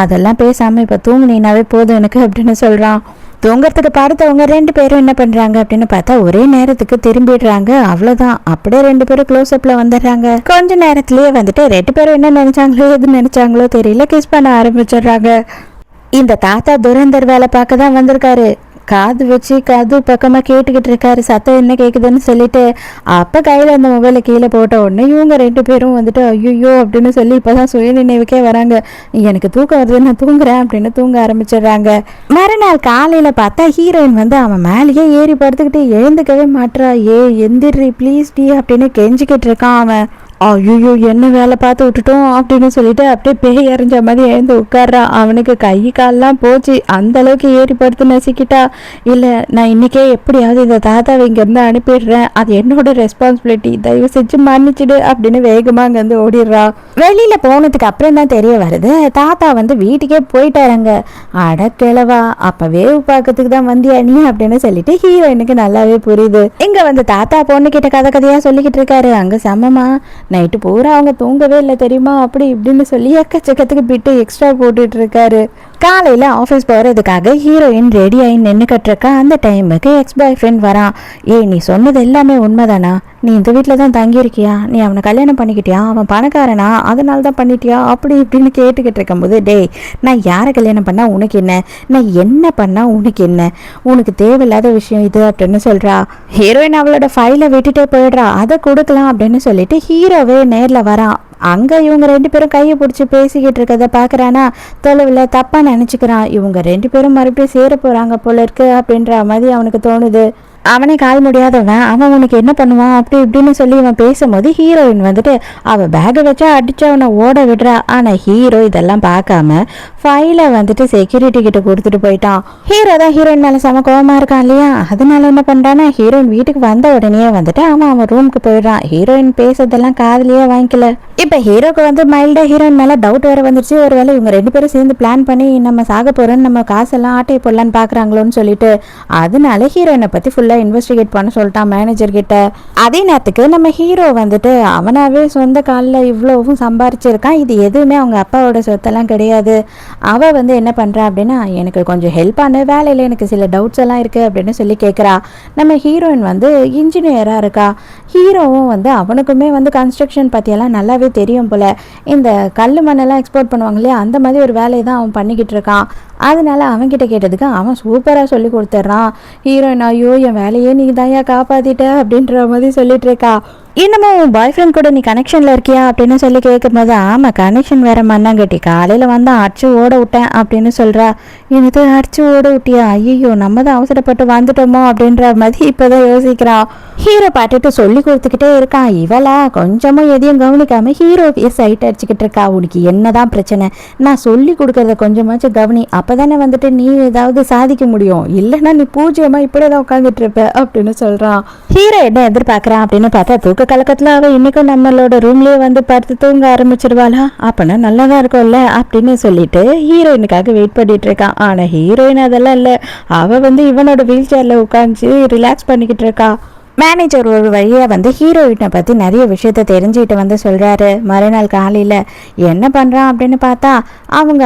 அதெல்லாம் பேசாமல் இப்போ தூங்குனீனாவே போதும் எனக்கு அப்படின்னு சொல்கிறான். தூங்கறதுக்கு பார்த்தவங்க 2 பேரும் என்ன பண்ணுறாங்க அப்படின்னு பார்த்தா ஒரே நேரத்துக்கு திரும்பிடுறாங்க. அவ்வளோதான், அப்படியே 2 பேரும் க்ளோஸ்அப்பில் வந்துடுறாங்க. கொஞ்ச நேரத்துலேயே வந்துட்டு 2 பேரும் என்ன நினச்சாங்களோ எது நினச்சாங்களோ தெரியல, கிஸ் பண்ண ஆரம்பிச்சிடுறாங்க. இந்த தாத்தா துரந்தர் வேலை பார்க்க தான் வந்திருக்காரு. காது வச்சு கது பக்கமாக கேட்டுக்கிட்டு இருக்காரு, சத்தம் என்ன கேட்குதுன்னு சொல்லிட்டு. அப்போ கையில் அந்த மொபைலை கீழே போட்ட உடனே இவங்க 2 பேரும் வந்துட்டு ஐயோ அப்படின்னு சொல்லி இப்போ தான் சுய நினைவுக்கே வராங்க. எனக்கு தூக்கம் வருது, நான் தூங்குறேன் அப்படின்னு தூங்க ஆரம்பிச்சிடுறாங்க. மறுநாள் காலையில் பார்த்தா ஹீரோயின் வந்து அவன் மேலேயே ஏறி படுத்துக்கிட்டு எழுந்துக்கவே மாட்றா. எந்திரி ப்ளீஸ் டி அப்படின்னு கெஞ்சிக்கிட்டு இருக்கான் அவன். ஐயோ என்ன வேலை பார்த்து விட்டுட்டோம் அப்படின்னு சொல்லிட்டு அப்படியே பேய் அறிஞ்ச மாதிரி எழுந்து உட்கார்றான். அவனுக்கு கை கால்லாம் போச்சு, அந்த அளவுக்கு ஏறி படுத்து நசிக்கிட்டா. இல்லை, நான் இன்னைக்கே எப்படியாவது இந்த தாத்தாவை இங்கேருந்து அனுப்பிடுறேன், அது என்னோட ரெஸ்பான்சிபிலிட்டி, தயவு செஞ்சு மன்னிச்சிடு அப்படின்னு வேகமாக அங்கேருந்து ஓடிடுறா. வெளியில் போனதுக்கு அப்புறம் தான் தெரிய வருது தாத்தா வந்து வீட்டுக்கே போயிட்டாருங்க. அட கிழவா, அப்போ வேவு பார்க்கறதுக்கு தான் வந்தியா நீ அப்படின்னு சொல்லிட்டு ஹீரோயினுக்கு நல்லாவே புரியுது. இங்கே வந்து தாத்தா பொண்ணுக்கிட்ட கதையாக சொல்லிக்கிட்டு இருக்காரு. அங்கே சமமா நைட்டு பூரா அவங்க தூங்கவே இல்லை தெரியுமா, அப்படி இப்படின்னு சொல்லி எக்கச்சக்கத்துக்கு பிட்டு எக்ஸ்ட்ரா போட்டுட்டு இருக்காரு. காலையில் ஆஃபீஸ் போகிறதுக்காக ஹீரோயின் ரெடி ஆகி நின்றுக்கிட்டு இருக்கா. அந்த டைமுக்கு எக்ஸ் பாய் ஃப்ரெண்ட் வரான். நீ சொன்னது எல்லாமே உண்மைதானா, நீ இந்த வீட்டில் தான் தங்கியிருக்கியா, நீ அவனை கல்யாணம் பண்ணிக்கிட்டியா, அவன் பணக்காரனா அதனால தான் பண்ணிட்டியா அப்படி இப்படின்னு கேட்டுக்கிட்டு இருக்கும்போது, டேய் நான் யாரை கல்யாணம் பண்ணால் உனக்கு என்ன, நான் என்ன பண்ணால் உனக்கு என்ன, உனக்கு தேவையில்லாத விஷயம் இது அப்படின்னு சொல்கிறா. ஹீரோயின் அவளோட ஃபைலை விட்டுட்டே போயிடுறா. அதை கொடுக்கலாம் அப்படின்னு சொல்லிட்டு ஹீரோவே நேரில் வரான். அங்கே இவங்க 2 பேரும் கையை பிடிச்சி பேசிக்கிட்டு இருக்கதை பார்க்குறானா, தொலைவில் தப்பாக நினச்சிக்கிறான். இவங்க 2 பேரும் மறுபடியும் சேர போகிறாங்க போல இருக்கு அப்படின்ற மாதிரி அவனுக்கு தோணுது. அவனே கால் முடியாதவன், அவன் உனக்கு என்ன பண்ணுவான் அப்படி இப்படின்னு சொல்லி இவன் பேசும்போது ஹீரோயின் வந்துட்டு அவள் பேக்கை வச்சா அடிச்சு அவனை ஓட விடுறா. ஆனால் ஹீரோ இதெல்லாம் பார்க்காம ஃபைலை வந்துட்டு செக்யூரிட்டி கிட்ட கொடுத்துட்டு போயிட்டான். ஹீரோ தான் ஹீரோயின் மேலே செம கோவமாக இருக்கான் இல்லையா, அதனால என்ன பண்ணுறான்னா ஹீரோயின் வீட்டுக்கு வந்த உடனே வந்துட்டு அவன் ரூமுக்கு போயிடுறான். ஹீரோயின் பேசுறதெல்லாம் காதலியே வாங்கிக்கல. இப்போ ஹீரோக்கு வந்து மைல்டாக ஹீரோயின் மேலே டவுட் வேறு வந்துருச்சு. ஒருவேளை இவங்க 2 பேரும் சேர்ந்து பிளான் பண்ணி நம்ம சாக போகிறோன்னு நம்ம காசெல்லாம் ஆட்டை போடலான்னு பார்க்குறாங்களோன்னு சொல்லிட்டு அதனால ஹீரோயினை பற்றி ஃபுல்லாக இன்வெஸ்டிகேட் பண்ண சொல்லிட்டான் மேனேஜர் கிட்ட. அதே நேரத்துக்கு நம்ம ஹீரோ வந்துட்டு அவனாவே சொந்த காலில் இவ்வளவும் சம்பாரிச்சிருக்கான். இது எதுவுமே அவங்க அப்பாவோட சொத்தெல்லாம் கிடையாது. அவள் வந்து என்ன பண்ணுறா அப்படின்னா, எனக்கு கொஞ்சம் ஹெல்ப் பண்ணு, வேலையில் எனக்கு சில டவுட்ஸ் எல்லாம் இருக்குது அப்படின்னு சொல்லி கேட்குறா. நம்ம ஹீரோயின் வந்து இன்ஜினியராக இருக்கா. ஹீரோவும் வந்து அவனுக்குமே வந்து கன்ஸ்ட்ரக்ஷன் பற்றியெல்லாம் நல்லாவே தெரியும் போல். இந்த கல் மண்ணெல்லாம் எக்ஸ்போர்ட் பண்ணுவாங்க இல்லையா, அந்த மாதிரி ஒரு வேலையை தான் அவன் பண்ணிக்கிட்டு இருக்கான். அதனால அவன்கிட்ட கேட்டதுக்கு அவன் சூப்பராக சொல்லி கொடுத்துட்றான். ஹீரோயின் ஐயோ என் வேலையே நீ தாயா காப்பாற்றிட்ட அப்படின்ற மாதிரி சொல்லிட்டு இருக்கா. இன்னமும் உன் பாய் ஃப்ரெண்ட் கூட நீ கனெக்ஷனில் இருக்கியா அப்படின்னு சொல்லி கேட்கும்போது ஆமாம் கனெக்ஷன் வேற மண்ணாங்கட்டி காலையில் வந்தால் அடிச்சு ஓட விட்டேன் அப்படின்னு சொல்கிறா. எனக்கு அடிச்சு ஓட விட்டியா, ஐயோ நம்ம தான் அவசரப்பட்டு வந்துட்டோமோ அப்படின்ற மாதிரி இப்போதான் யோசிக்கிறான். ஹீரோ பாட்டுட்டு சொல்லி கொடுத்துக்கிட்டே இருக்கான். இவளா கொஞ்சமும் எதையும் கவனிக்காம ஹீரோக்கு சைட் அடிச்சுக்கிட்டு இருக்கா. உனக்கு என்னதான் பிரச்சனை, நான் சொல்லி கொடுக்கறத கொஞ்சமாச்சும் கவனி, அப்போதானே வந்துட்டு நீ ஏதாவது சாதிக்க முடியும், இல்லைன்னா நீ பூஜ்யமாக இப்படியே தான் உட்காந்துட்டு இருப்ப அப்படின்னு சொல்கிறான். ஹீரோ என்ன எதிர்பார்க்குறான் அப்படின்னு பார்த்தா தூக்க கலக்கத்தில் அவள் இன்னைக்கும் நம்மளோட ரூம்லேயே வந்து படுத்து தூங்க ஆரம்பிச்சிருவாளா, அப்போனா நல்லா தான் இருக்கும்ல அப்படின்னு சொல்லிட்டு ஹீரோயினுக்காக வெயிட் பண்ணிட்டு இருக்கான். ஆனால் ஹீரோயின் அதெல்லாம் இல்லை, அவள் வந்து இவனோட வீல் சேரில் உட்காந்து ரிலாக்ஸ் பண்ணிக்கிட்டு இருக்கா. மேனேஜர் ஒரு வழியாக வந்து ஹீரோயினை பற்றி நிறைய விஷயத்த தெரிஞ்சுக்கிட்டு வந்து சொல்கிறாரு. மறுநாள் காலையில் என்ன பண்ணுறான் அப்படின்னு பார்த்தா அவங்க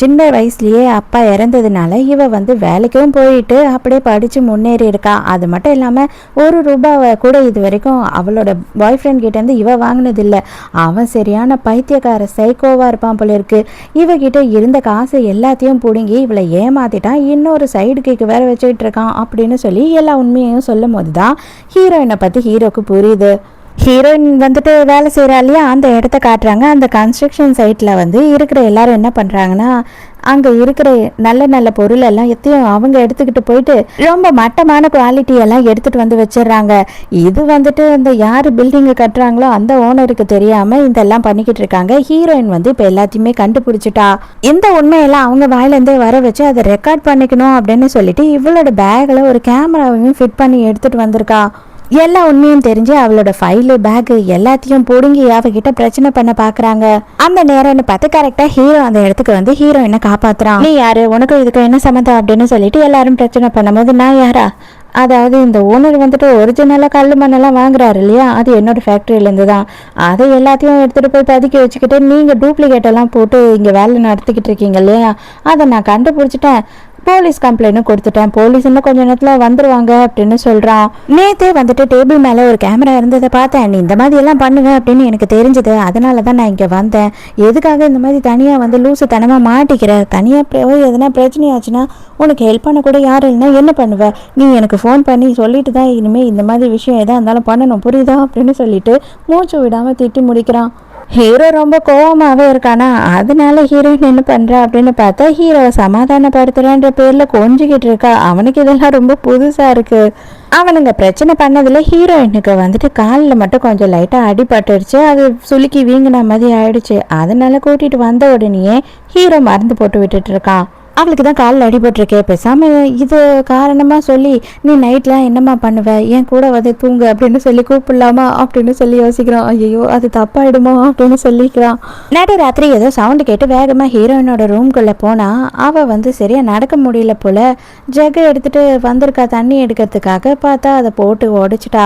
சின்ன வயசுலேயே அப்பா இறந்ததுனால இவ வந்து வேலைக்கும் போயிட்டு அப்படியே படித்து முன்னேறி இருக்கா. அது மட்டும் இல்லாமல் ₹1 கூட இது வரைக்கும் அவளோட பாய் ஃப்ரெண்ட் கிட்டேருந்து இவ வாங்கினதில்லை. அவன் சரியான பைத்தியக்கார சைக்கோவாக இருப்பான் போல இருக்கு. இவகிட்ட இருந்த காசு எல்லாத்தையும் பிடுங்கி இவளை ஏமாத்திட்டான், இன்னொரு சைடு கேக்கு வேற வச்சுக்கிட்டு இருக்கான் அப்படின்னு சொல்லி எல்லா உண்மையையும் சொல்லும் போது தான் ஹீரோயினை பற்றி ஹீரோக்கு புரியுது. ஹீரோயின் வந்துட்டு வேலை செய்கிறா இல்லையா, அந்த இடத்த காட்டுறாங்க. அந்த கன்ஸ்ட்ரக்ஷன் சைட்டில் வந்து இருக்கிற எல்லாரும் என்ன பண்ணுறாங்கன்னா அங்கே இருக்கிற நல்ல நல்ல பொருள் எல்லாம் எத்தையும் அவங்க எடுத்துக்கிட்டு போயிட்டு ரொம்ப மட்டமான குவாலிட்டி எல்லாம் எடுத்துகிட்டு வந்து வச்சிடுறாங்க. இது வந்துட்டு இந்த யார் பில்டிங்கை கட்டுறாங்களோ அந்த ஓனருக்கு தெரியாமல் இதெல்லாம் பண்ணிக்கிட்டு இருக்காங்க. ஹீரோயின் வந்து இப்போ எல்லாத்தையுமே கண்டுபிடிச்சிட்டா. இந்த உண்மையெல்லாம் அவங்க வாயிலேருந்தே வர வச்சு அதை ரெக்கார்ட் பண்ணிக்கணும் அப்படின்னு சொல்லிட்டு இவளோட பேக்கில் ஒரு கேமராவையும் ஃபிட் பண்ணி எடுத்துகிட்டு வந்திருக்கா. எல்லா உண்மையும் தெரிஞ்சு அவளோட ஃபைலு பேக்கு எல்லாத்தையும் பிடுங்கி அவகிட்ட பிரச்சனை பண்ண பாக்குறாங்க. அந்த நேரம்னு பார்த்து கரெக்டா ஹீரோ அந்த இடத்துக்கு வந்து ஹீரோயினை காப்பாத்துறான். நீ யாரு, உனக்கு இதுக்கு என்ன சம்மந்தம் அப்படின்னு சொல்லிட்டு எல்லாரும் பிரச்சனை பண்ணும்போது நான் யாரா, அதாவது இந்த ஓனர் வந்துட்டு ஒரிஜினலாக கல் மண்ணெல்லாம் வாங்குறாரு இல்லையா, அது என்னோட ஃபேக்ட்ரியிலேருந்து தான். அதை எல்லாத்தையும் எடுத்துகிட்டு போய் பதுக்கி வச்சுக்கிட்டு நீங்கள் டூப்ளிகேட் எல்லாம் போட்டு இங்கே வேலை நடத்திக்கிட்டு இருக்கீங்க இல்லையா, அதை நான் கண்டுபிடிச்சிட்டேன், போலீஸ் கம்ப்ளைண்ட்டும் கொடுத்துட்டேன், போலீஸ் இன்னும் கொஞ்ச நேரத்தில் வந்துருவாங்க அப்படின்னு சொல்கிறான். நேற்றே வந்துட்டு டேபிள் மேலே ஒரு கேமரா இருந்ததை பார்த்தேன், நீ இந்த மாதிரி எல்லாம் பண்ணுங்க அப்படின்னு எனக்கு தெரிஞ்சது, அதனால தான் நான் இங்கே வந்தேன். எதுக்காக இந்த மாதிரி தனியாக வந்து லூசு தனமாக மாட்டிக்கிற, தனியாக போய் எதனா பிரச்சனை ஆச்சுன்னா உனக்கு ஹெல்ப் பண்ண கூட யாரும் இல்லைன்னா என்ன பண்ணுவேன், நீ எனக்கு ஃபோன் பண்ணி சொல்லிட்டு தான் இனிமேல் இந்த மாதிரி விஷயம் எதாக இருந்தாலும் பண்ணணும் புரியுதா அப்படின்னு சொல்லிட்டு மூச்சு விடாமல் திட்டி முடிக்கிறான். ஹீரோ ரொம்ப கோவமாகவே இருக்கானா, அதனால ஹீரோயின் என்ன பண்ணுறா அப்படின்னு பார்த்தா ஹீரோவை சமாதானப்படுத்துகிறான்ற பேரில் கொஞ்சிக்கிட்டு இருக்கா. அவனுக்கு இதெல்லாம் ரொம்ப புதுசாக இருக்குது. அவனுங்க பிரச்சனை பண்ணதில் ஹீரோயினுக்கு வந்துட்டு காலில் மட்டும் கொஞ்சம் லைட்டாக அடிபட்டுருச்சு, அது சுளுக்கி வீங்கின மாதிரி ஆயிடுச்சு. அதனால கூட்டிகிட்டு வந்த உடனேயே ஹீரோ மருந்து போட்டு விட்டுட்டு இருக்கான். அவளுக்கு தான் காலில் அடிபட்டிருக்கே, பேசாமல் இது காரணமாக சொல்லி நீ நைட்லாம் என்னம்மா பண்ணுவ, என் கூட வந்து தூங்கு அப்படின்னு சொல்லி கூப்பிடலாமா அப்படின்னு சொல்லி யோசிக்கிறான். ஐயோ அது தப்பாயிடுமோ அப்படின்னு சொல்லிக்கிறான். நடு ராத்திரி ஏதோ சவுண்டு கேட்டு வேகமாக ஹீரோயினோட ரூம்குள்ளே போனால் அவள் வந்து சரியாக நடக்க முடியல போல். ஜெகை எடுத்துகிட்டு வந்திருக்கா தண்ணி எடுக்கிறதுக்காக, பார்த்தா அதை போட்டு உடைச்சிட்டா.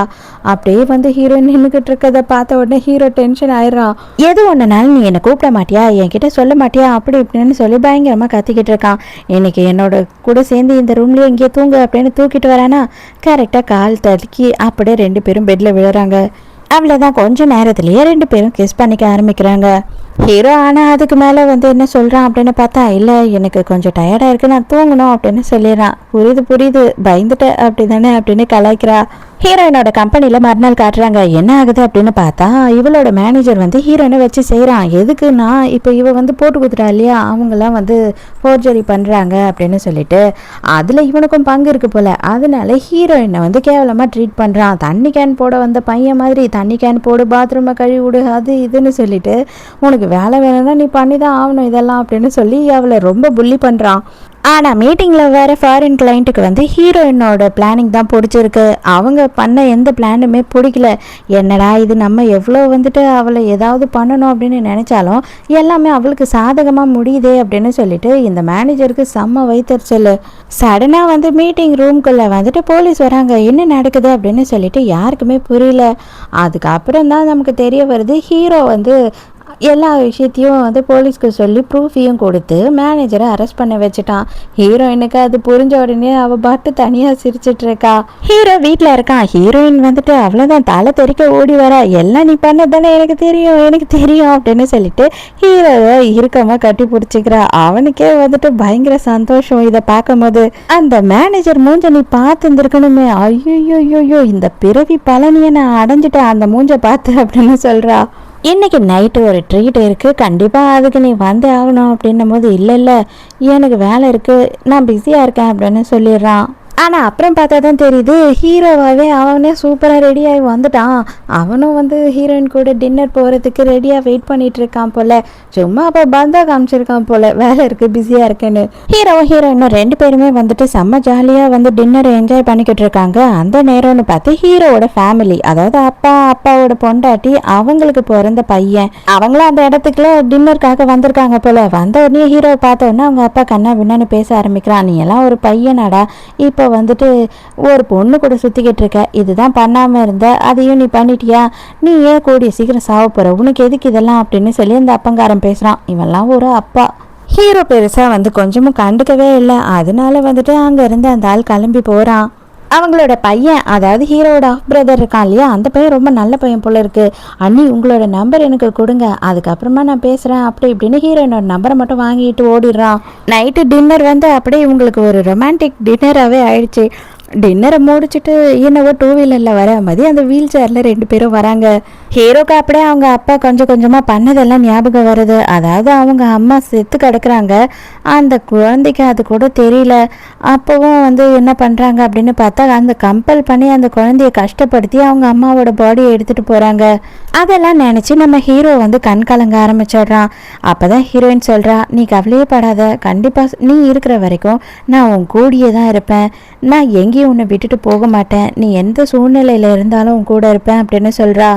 அப்படியே வந்து ஹீரோயின் நின்றுக்கிட்டு இருக்கிறத பார்த்த உடனே ஹீரோ டென்ஷன் ஆயிடுறான். எது ஒன்றுனாலும் நீ என்னை கூப்பிட மாட்டியா, என்கிட்ட சொல்ல மாட்டியா அப்படி இப்படின்னு சொல்லி பயங்கரமாக கத்திக்கிட்டு இருக்கான். இன்னைக்கு என்னோட கூட சேர்ந்து இந்த ரூம்லயே இங்கே தூங்கு அப்படின்னு தூக்கிட்டு வரானா, கரெக்டாக கால் தடுக்கி அப்படியே 2 பேரும் பெட்டில் விழுறாங்க. அவ்வளோதான், கொஞ்ச நேரத்துலேயே 2 பேரும் கிஸ் பண்ணிக்க ஆரம்பிக்கிறாங்க. ஹீரோ ஆனால் அதுக்கு மேலே வந்து என்ன சொல்கிறான் அப்படின்னு பார்த்தா, இல்லை எனக்கு கொஞ்சம் டயர்டாக இருக்குது, நான் தூங்கணும் அப்படின்னு சொல்லிடுறான். புரியுது பயந்துட்டேன் அப்படி தானே அப்படின்னு கலாய்க்கிறா. ஹீரோயினோட கம்பெனியில் மறுநாள் காட்டுறாங்க. என்ன ஆகுது அப்படின்னு பார்த்தா இவளோட மேனேஜர் வந்து ஹீரோயினை வச்சு செய்கிறான். எதுக்குன்னா இப்போ இவ வந்து போட்டு கொடுத்துட்டா இல்லையா, அவங்களாம் வந்து ஃபோர்ஜரி பண்ணுறாங்க அப்படின்னு சொல்லிட்டு அதில் இவனுக்கும் பங்கு இருக்குது போல். அதனால ஹீரோயினை வந்து கேவலமாக ட்ரீட் பண்ணுறான். தண்ணி கேன் போட வந்த பையன் மாதிரி தண்ணி கேன் போடு, பாத்ரூமை கழுவி விடு, அது இதுன்னு சொல்லிட்டு உனக்கு வேலை வேணும்னா நீ பண்ணி தான் ஆகணும் இதெல்லாம் அப்படின்னு சொல்லி அவளை ரொம்ப புள்ளி பண்ணுறான். ஆனால் மீட்டிங்கில் வேறு ஃபாரின் கிளைண்ட்டுக்கு வந்து ஹீரோயினோட பிளானிங் தான் பிடிச்சிருக்கு. அவங்க பண்ண எந்த பிளானுமே பிடிக்கல. என்னடா இது, நம்ம எவ்வளோ வந்துட்டு அவளை ஏதாவது பண்ணணும் அப்படின்னு நினச்சாலும் எல்லாமே அவளுக்கு சாதகமாக முடியுதே அப்படின்னு சொல்லிட்டு இந்த மேனேஜருக்கு செம்ம வைத்தறிச்சல். சடனாக வந்து மீட்டிங் ரூம்குள்ளே வந்துட்டு போலீஸ் வராங்க. என்ன நடக்குது அப்படின்னு சொல்லிட்டு யாருக்குமே புரியல. அதுக்கப்புறம் தான் நமக்கு தெரிய வருது, ஹீரோ வந்து எல்லா விஷயத்தையும் வந்து போலீஸ்க்கு சொல்லி ப்ரூஃபையும் கொடுத்து மேனேஜரை அரெஸ்ட் பண்ண வச்சுட்டான். ஹீரோயினுக்கு அது புரிஞ்ச உடனே அவள் பாட்டு தனியாக சிரிச்சிட்டு இருக்கா. ஹீரோ வீட்டில் இருக்கான். ஹீரோயின் வந்துட்டு அவ்வளோதான் தலை தெறிக்க ஓடி வர, எல்லாம் நீ பண்ணதானே எனக்கு தெரியும் அப்படின்னு சொல்லிட்டு ஹீரோவை இறுக்கமாக கட்டி பிடிச்சிக்கிறா. அவனுக்கே வந்துட்டு பயங்கர சந்தோஷம் இதை பார்க்கும்போது. அந்த மேனேஜர் மூஞ்ச நீ பார்த்து இருந்திருக்கணுமே, ஐயோ இந்த பிறவி பழனியை நான் அடைஞ்சிட்டேன் அந்த மூஞ்ச பார்த்து அப்படின்னு சொல்றா. இன்னைக்கு நைட்டு ஒரு ட்ரீட் இருக்குது, கண்டிப்பாக அதுக்கு நீ வந்து ஆகணும் அப்படின்னும் போது இல்லை எனக்கு வேலை இருக்குது நான் பிஸியாக இருக்கேன் அப்படின்னு சொல்லிடுறான். ஆனால் அப்புறம் பார்த்தா தான் தெரியுது ஹீரோவாகவே அவனே சூப்பராக ரெடியாகி வந்துட்டான். அவனும் வந்து ஹீரோயின் கூட டின்னர் போகிறதுக்கு ரெடியாக வெயிட் பண்ணிட்டு இருக்கான் போல். சும்மா அப்போ பந்தா காமிச்சிருக்கான் போல் வேலை இருக்குது பிஸியாக இருக்குன்னு. ஹீரோயினும் 2 பேருமே வந்துட்டு செம்ம ஜாலியாக வந்து டின்னரை என்ஜாய் பண்ணிக்கிட்டு இருக்காங்க. அந்த நேரம்னு பார்த்து ஹீரோவோட ஃபேமிலி, அதாவது அப்பாவோட பொண்டாட்டி, அவங்களுக்கு பிறந்த பையன், அவங்களும் அந்த இடத்துக்குள்ள டின்னருக்காக வந்திருக்காங்க போல். வந்த உடனே ஹீரோவை பார்த்தோன்னா அவங்க அப்பா கண்ணா பின்னான்னு பேச ஆரம்பிக்கிறான். நீ எல்லாம் ஒரு பையனாடா, இப்போ வந்துட்டு ஒரு பொண்ணு கூட சுற்றிக்கிட்டு இருக்க, இதுதான் பண்ணாமல் இருந்த, அதையும் நீ பண்ணிட்டியா, நீ ஏன் கூடிய சீக்கிரம் சாவ போகிற, உனக்கு எதுக்கு இதெல்லாம் அப்படின்னு சொல்லி அந்த அப்பங்காரன் பேசுகிறான். இவெல்லாம் ஒரு அப்பா. ஹீரோ பெருசாக வந்து கொஞ்சமும் கண்டுக்கவே இல்லை. அதனால வந்துட்டு அங்கே இருந்து அந்த ஆள் கிளம்பி போகிறான். அவங்களோட பையன், அதாவது ஹீரோட ஆஃப் பிரதர் இருக்கான் இல்லையா, அந்த பையன் ரொம்ப நல்ல பையன் போல இருக்கு. அண்ணி உங்களோட நம்பர் எனக்கு கொடுங்க, அதுக்கப்புறமா நான் பேசுகிறேன் அப்படி இப்படின்னு ஹீரோயினோட நம்பரை மட்டும் வாங்கிட்டு ஓடிடுறான். நைட்டு டின்னர் வந்து அப்படியே இவங்களுக்கு ஒரு ரொமான்டிக் டின்னராகவே ஆயிடுச்சு. டின்னரை முடிச்சுட்டு என்னவோ 2 வீலரில் வர மாதிரி அந்த வீல் சேரில் 2 பேரும் வராங்க. ஹீரோக்கு அப்படியே அவங்க அப்பா கொஞ்சம் கொஞ்சமாக பண்ணதெல்லாம் ஞாபகம் வருது. அதாவது அவங்க அம்மா செத்து கிடக்குறாங்க, அந்த குழந்தைக்கு அது கூட தெரியல. அப்போவும் வந்து என்ன பண்ணுறாங்க அப்படின்னு பார்த்தா அந்த கம்பல் பண்ணி அந்த குழந்தைய கஷ்டப்படுத்தி அவங்க அம்மாவோட பாடியை எடுத்துகிட்டு போகிறாங்க. அதெல்லாம் நினச்சி நம்ம ஹீரோ வந்து கண் கலங்க ஆரம்பிச்சிடுறான். அப்போ தான் ஹீரோயின் சொல்கிறா, நீ கவலையே படாத, கண்டிப்பாக நீ இருக்கிற வரைக்கும் நான் உன் கூடியே தான் இருப்பேன், நான் எங்கேயும் உன்னை விட்டுட்டு போக மாட்டேன், நீ எந்த சூழ்நிலையில் இருந்தாலும் உன் கூட இருப்பேன் அப்படின்னு சொல்கிறா.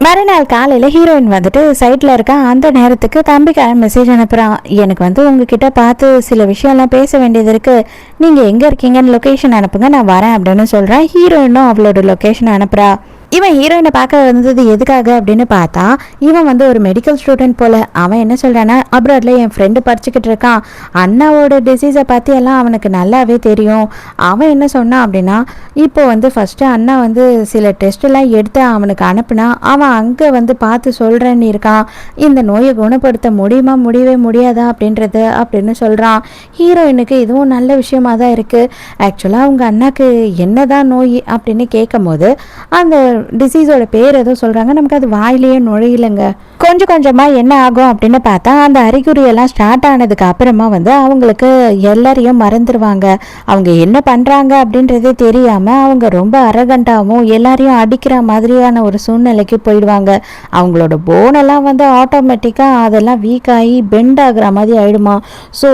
மறுநாள் காலையில் ஹீரோயின் வந்துட்டு சைட்டில் இருக்கா. அந்த நேரத்துக்கு தம்பிக்கு மெசேஜ் அனுப்புகிறான். எனக்கு வந்து உங்ககிட்ட பார்த்து சில விஷயம்லாம் பேச வேண்டியது இருக்குது, நீங்கள் எங்கே இருக்கீங்கன்னு லொக்கேஷன் அனுப்புங்க, நான் வரேன் அப்படின்னு சொல்கிறேன். ஹீரோயினும் அவளோட லொக்கேஷன் அனுப்புகிறா. இவன் ஹீரோயினை பார்க்க வந்தது எதுக்காக அப்படின்னு பார்த்தா, இவன் வந்து ஒரு மெடிக்கல் ஸ்டூடெண்ட் போல். அவன் என்ன சொல்கிறான்னா, அப்ராட்ல என் ஃப்ரெண்டு படிச்சுக்கிட்டு இருக்கான், அண்ணாவோட டிசீஸை பற்றி எல்லாம் அவனுக்கு நல்லாவே தெரியும். அவன் என்ன சொன்னான் அப்படின்னா, இப்போ வந்து ஃபஸ்ட்டு அண்ணா வந்து சில டெஸ்ட்டெல்லாம் எடுத்து அவனுக்கு அனுப்புனா, அவன் அங்கே வந்து பார்த்து சொல்கிறேன்னு இருக்கான், இந்த நோயை குணப்படுத்த முடியவே முடியாதா அப்படின்றது அப்படின்னு சொல்கிறான். ஹீரோயினுக்கு இதுவும் நல்ல விஷயமா தான் இருக்குது. ஆக்சுவலாக அவங்க அண்ணாக்கு என்னதான் நோய் அப்படின்னு கேட்கும் போது அந்த டிசீஸோட பேர் ஏதோ சொல்கிறாங்க, நமக்கு அது வாயிலேயே நுழையிலங்க. கொஞ்சம் கொஞ்சமாக என்ன ஆகும் அப்படின்னு பார்த்தா, அந்த அறிகுறியெல்லாம் ஸ்டார்ட் ஆனதுக்கு அப்புறமா வந்து அவங்களுக்கு எல்லாரையும் மறந்துடுவாங்க. அவங்க என்ன பண்ணுறாங்க அப்படின்றதே தெரியாமல் அவங்க ரொம்ப அரகண்டாகவும் எல்லாரையும் அடிக்கிற மாதிரியான ஒரு சூழ்நிலைக்கு போயிடுவாங்க. அவங்களோட போனெல்லாம் வந்து ஆட்டோமேட்டிக்காக அதெல்லாம் வீக் ஆகி பெண்ட் ஆகுற மாதிரி ஆயிடுமா. ஸோ